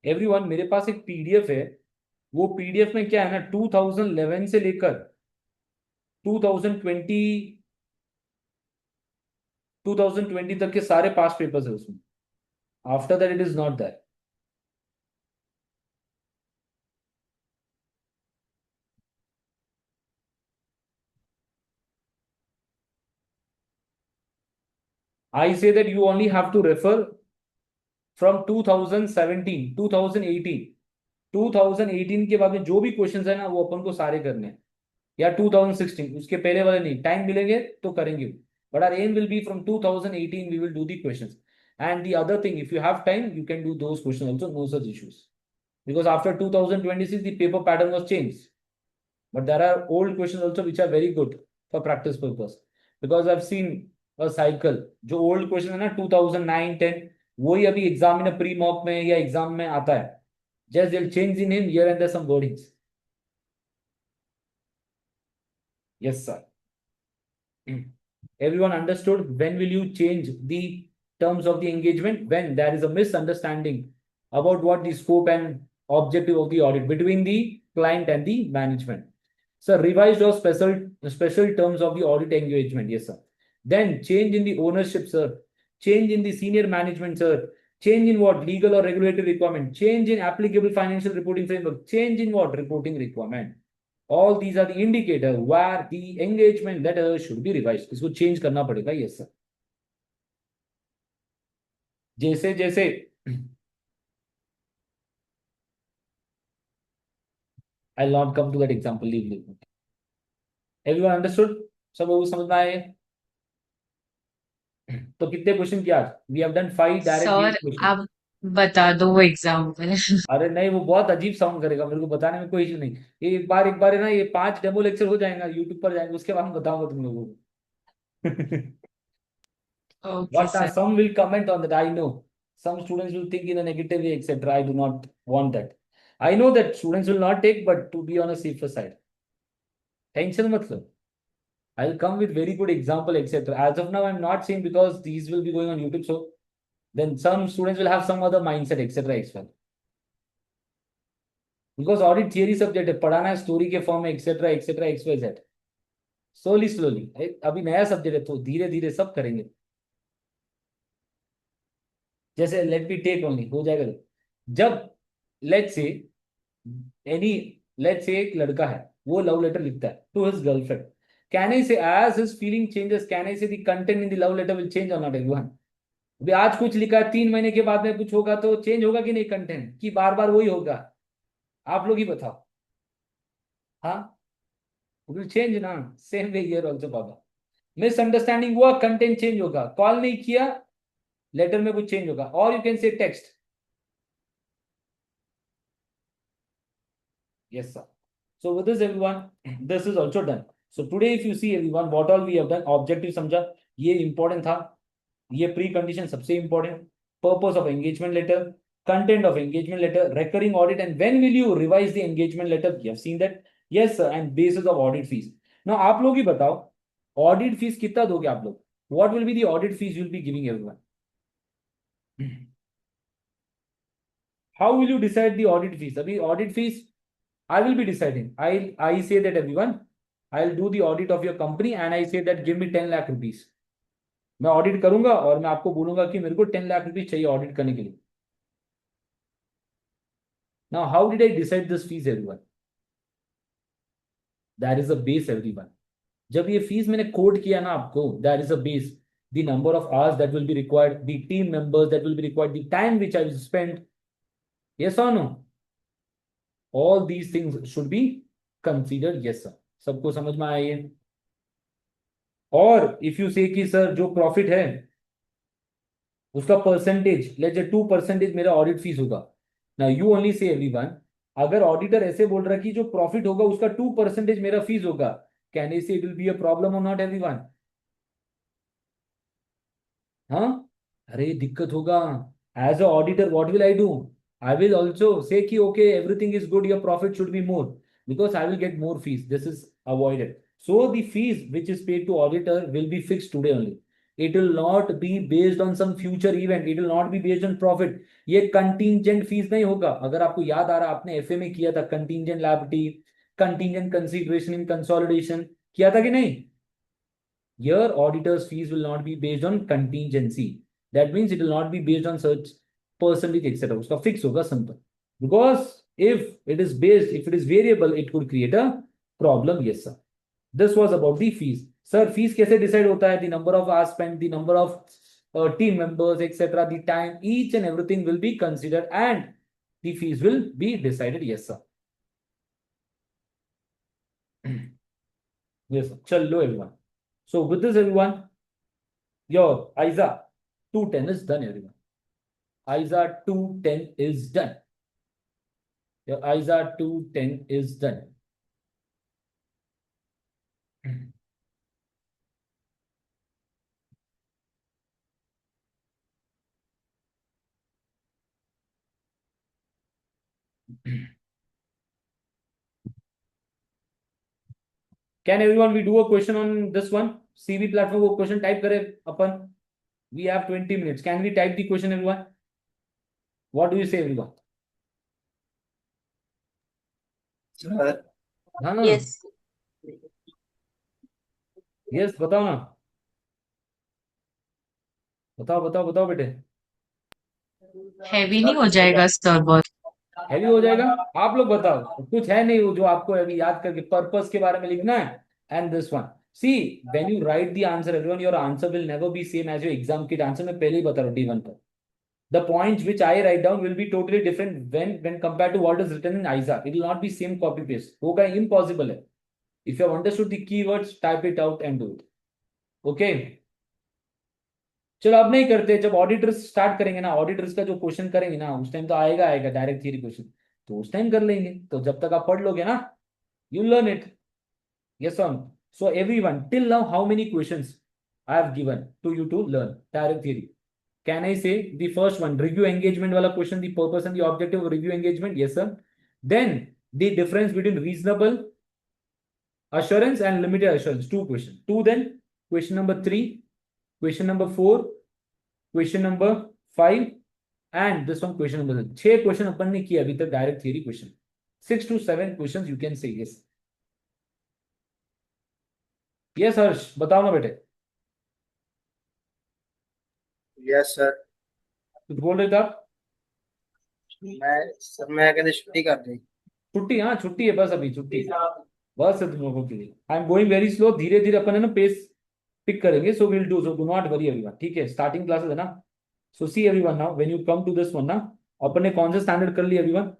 Everyone, मेरे पास एक पीडीएफ है. वो पीडीएफ में क्या है ना, 2011 से लेकर 2020 2020 तक के सारे पास पेपर्स है उसमें. After that it is not that. I say that you only have to refer from 2017, 2018. 2018 के बाद में जो भी क्वेश्चंस है ना, वो अपन को सारे करने हैं. या 2016, उसके पहले वाले नहीं. टाइम मिलेंगे तो करेंगे. But our aim will be from 2018, we will do the questions. And the other thing, if you have time, you can do those questions also, no such issues. Because after 2026, the paper pattern was changed. But there are old questions also which are very good for practice purpose. Because I've seen a cycle. जो old question है ना 2009, 10, वही अभी exam में pre mock में या exam में आता है. Just they'll change in him here and there some wordings. Yes, sir. Everyone understood? When will you change the terms of the engagement? When there is a misunderstanding about what the scope and objective of the audit between the client and the management. Sir, revised or special terms of the audit engagement. Yes, sir. Then change in the ownership, sir. Change in the senior management, sir. Change in what? Legal or regulatory requirement. Change in applicable financial reporting framework. Change in what? Reporting requirement. All these are the indicator where the engagement letter should be revised. इसको change करना पड़ेगा. Yes, sir. जैसे जैसे I'll not come to that example. Leave. Everyone understood? सब लोग समझ में आए? तो कितने क्वेश्चन किया आज? We have done 5 direct sir questions. आप बता दो वो एग्जाम्पल. अरे नहीं, वो बहुत अजीब साउंड करेगा. मेरे को बताने में कोई इश्यू नहीं. ये एक बार है ना, ये 5 डेमो लेक्चर हो जाएगा, यूट्यूब पर जाएंगे, उसके बाद हम बताऊंगा तुम लोगों को. Okay But sir. some will comment on that. I know. Some students will think in a negative way, etc. I do not want that. I know that students will not take, but to be on a safer side. Tension mat lo. I'll come with very good example, etc. As of now, I'm not saying because these will be going on YouTube. So then some students will have some other mindset, etc. as well. Because audit theory subject है, पढ़ाना है story के form में, etc. etc. XYZ. Slowly. अभी नया subject है तो धीरे धीरे सब करेंगे. जैसे लेट मी टेक ओनली हो जाएगा. जब लेट्स से एक लड़का है, वो लव लेटर लिखता है to his girlfriend. Can I say as his feeling changes, can I say the content in the love letter will change और नॉट एवरीवन? अभी आज कुछ लिखा है, 3 महीने के बाद में कुछ होगा तो चेंज होगा कि नहीं कंटेंट, कि बार बार वही होगा? आप लोग ही बताओ. हाँ, विल चेंज ना. Same way here also Baba. Misunderstanding हुआ, कंटेंट चेंज होगा. कॉल नहीं किया, लेटर में कुछ चेंज होगा. और you can say text. Yes, sir. So with this everyone, this is also done. So today if you see everyone, what all we have done, objective समझा, ये important था. ये precondition सबसे important. Purpose of engagement letter, content of engagement letter, recurring audit, and when will you revise the engagement letter? You have seen that. Yes, sir. And basis of audit fees. Now आप लोग ही बताओ, audit fees कितना दोगे आप लोग? What will be the audit fees you will be giving everyone? How will you decide the audit fees? अभी audit fees I will be deciding. I say that everyone, I'll do the audit of your company and I say that give me 10 lakh rupees. मैं audit करूंगा और मैं आपको बोलूंगा कि मेरे को 10 लाख रुपीज चाहिए ऑडिट करने के लिए. Now how did I decide this fees everyone? That is a base everyone. जब ये फीस मैंने कोड किया ना आपको, that is a base. The number of hours that will be required, the team members that will be required, the time which I will spend. Yes or no? All these things should be considered. Yes sir. सबको समझ में आया ये? और if you से कि sir जो profit है उसका परसेंटेज, लेट्स से 2% मेरा ऑडिट फीस होगा. Now you only say everyone, अगर ऑडिटर ऐसे बोल रहा है कि जो प्रॉफिट होगा उसका 2% मेरा फीस होगा, can I say it will be a problem or not everyone? हाँ, अरे दिक्कत होगा. As a auditor what will I do? I will also say कि okay, everything is good, your profit should be more because I will get more fees. This is avoided. So the fees which is paid to auditor will be fixed today only. It will not be based on some future event. It will not be based on profit. ये contingent fees नहीं होगा. अगर आपको याद आ रहा आपने FA में किया था contingent liability, contingent consideration in consolidation किया था कि नहीं? Your auditor's fees will not be based on contingency. That means it will not be based on such percentage etc. उसका fix होगा simple. Because if it is based, if it is variable, it could create a problem. Yes, sir. This was about the fees. Sir, fees कैसे decide होता है? The number of hours spent, the number of team members, etc. The time, each and everything will be considered, and the fees will be decided. Yes, sir. Yes, sir. Chalo, everyone. So with this, everyone, your ISA 210 is done, everyone. ISA 210 is done. Your ISA 210 is done. Can everyone we do a question on this one? CV platform वो question type करे अपन. We have 20 minutes. Can we type the question, everyone? What do you say, everyone? Sir, हाँ Yes. yes बताओ ना. बताओ बेटे. Heavy नहीं हो जाएगा सर बहुत? हैवी हो जाएगा. आप लोग बताओ. कुछ है नहीं वो जो आपको अभी याद करके पर्पस के बारे में लिखना है. And this one. See, when you write the answer, everyone, your answer will never be same as your exam kit answer. मैं पहले ही बता रहा हूँ D1 पर. The points which I write down will be totally different when compared to what is written in ISA. It will not be same copy paste. होगा impossible है. If you have understood the keywords, type it out and do it. Okay. चलो अब नहीं करते. जब auditors start करेंगे ना, auditors का जो क्वेश्चन करेंगे ना, उस टाइम तो आएगा डायरेक्ट थियरी क्वेश्चन. तो उस टाइम कर लेंगे. तो जब तक आप पढ़ लोगे ना, you learn it. Yes or no? So everyone, till now, how many questions I have given to you to learn direct theory? Can I say the first one, review engagement wala question, the purpose and the objective of review engagement? Yes, sir. Then the difference between reasonable assurance and limited assurance, two questions. Two, then question number 3, question number 4, question number 5, and this one question number 6. 6 question अपन ने किया अभी तक direct theory question. 6 to 7 questions you can say yes. Yes, हर्ष बताओ ना बेटे. yes sir. कुछ बोल रहे थे आप? मैं कहते छुट्टी कर दी. छुट्टी. हाँ छुट्टी है बस. अभी छुट्टी बस है तुम लोगों के लिए. I am going very slow. धीरे धीरे अपन है ना पेस पिक करेंगे. So will do. So do not worry everyone. ठीक है. स्टार्टिंग क्लासेस है ना. So see everyone now when you come to this one ना, अपन ने कौन सा स्टैंडर्ड कर लिया everyone?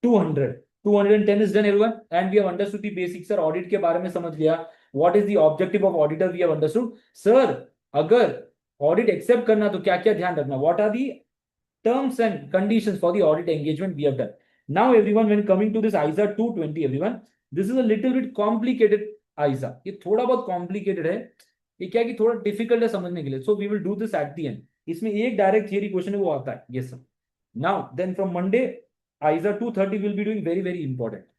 200. 210 is done everyone. And we have understood the basics. Sir audit के बारे में समझ लिया. What is the objective of auditor we have understood. Sir अगर ऑडिट एक्सेप्ट करना तो क्या क्या ध्यान रखना? What are the terms and conditions for the audit engagement we have done. Now everyone, when coming to this ISA 220 everyone, this is a little bit complicated ISA. ये थोड़ा बहुत complicated है. ये क्या है कि थोड़ा difficult है समझने के लिए. So we will do this at the end. इसमें एक direct theory question है वो आता है. Yes sir. Now then from Monday ISA 230 will be doing very important.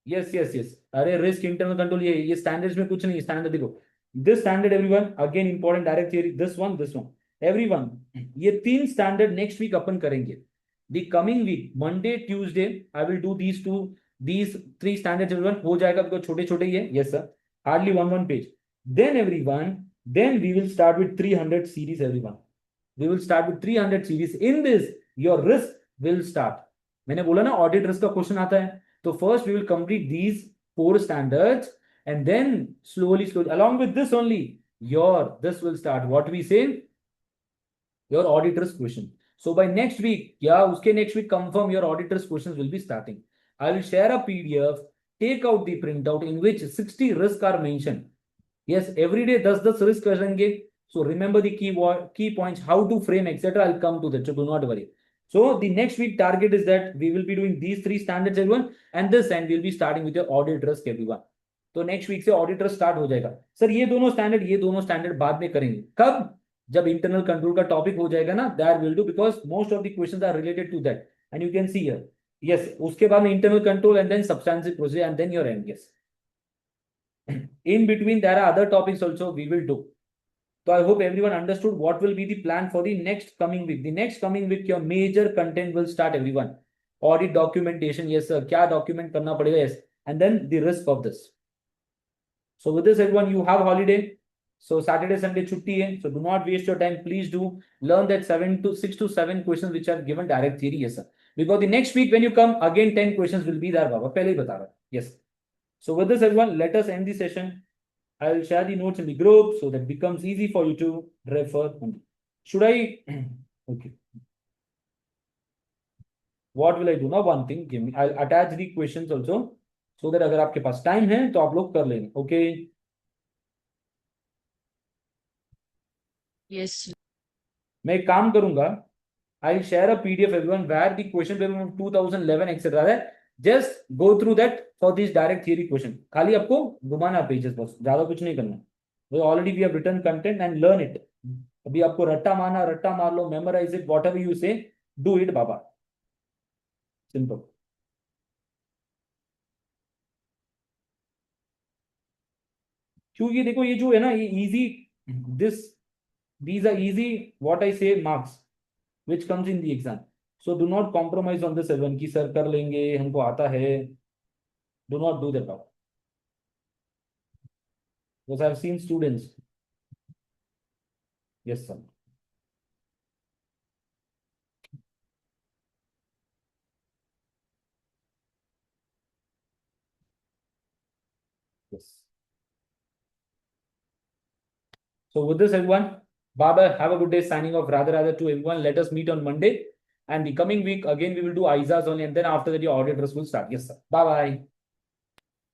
yes. अरे रिस्क इंटरनल कंट्रोल ये स्टैंडर्ड्स में कुछ नहीं. स्टैंडर्ड देखो. This standard everyone again important direct theory. This one everyone. ये 3 स्टैंडर्ड नेक्स्ट वीक अपन करेंगे. The coming week Monday Tuesday I will do these 3 standards everyone. हो जाएगा बिकॉज छोटे छोटे ही है. Yes sir. Hardly one page. Then everyone, then we will start with 300 series everyone. We will start with 300 series. In this your risk will start. मैंने बोला ना audit risk का क्वेश्चन आता है. So first we will complete these 4 standards and then slowly along with this only this will start what we say your auditor's question. So by next week uske next week confirm your auditor's questions will be starting. I will share a PDF. Take out the printout in which 60 risks are mentioned. Yes, every day 10 risk करेंगे. So remember the key points, how to frame etc. I'll come to that, so do not worry. So the next week target is that we will be doing these 3 standards everyone, and this end we'll be starting with your audit risk everyone. तो next week से auditor start हो जाएगा. Sir ये दोनों standard बाद में करेंगे. कब? जब इंटरनल कंट्रोल का टॉपिक हो जाएगा ना, that will do, because most of the questions are related to that and you can see here. Yes, उसके बाद में internal control and then substantial procedure and then your end. Yes, in between there are other topics also we will do. So I hope everyone understood what will be the plan for the next coming week. The next coming week your major content will start, everyone. Audit documentation, yes sir, क्या document करना पड़ेगा, yes, and then the risk of this. So with this everyone, you have holiday, so Saturday Sunday छुट्टी है, so do not waste your time. Please do learn that 6 to 7 questions which are given direct theory, yes sir, because the next week when you come again 10 questions will be there, बाबा पहले ही बता रहा. Yes, so with this everyone, let us end the session. I will share the notes in the group so that becomes easy for you to refer. Should I? Okay. What will I do now? One thing, give me. I'll attach the questions also so that अगर आपके पास time है तो आप लोग कर लेंगे. Okay. Yes. मैं एक काम करूंगा. I'll share a PDF everyone where the question paper of 2011 etc. है. Just go through that for this direct theory question. खाली आपको घुमाना pages बस, ज्यादा कुछ नहीं करना. Already we have written content and learn it. अभी आपको रट्टा मारना, रट्टा मार लो, memorize it, whatever you say, do it Baba. Simple. क्योंकि देखो ये जो है ना, ये easy, these are easy what I say marks which comes in the exam. So do not compromise on this everyone कि सर कर लेंगे, हमको आता है. Do not do that Baba. Because I have seen students. Yes sir. Yes. So with this everyone, Baba, have a good day. Signing off. Rather to everyone. Let us meet on Monday. And the coming week again we will do ISAs only, and then after that your auditors will start. Yes sir. Bye bye.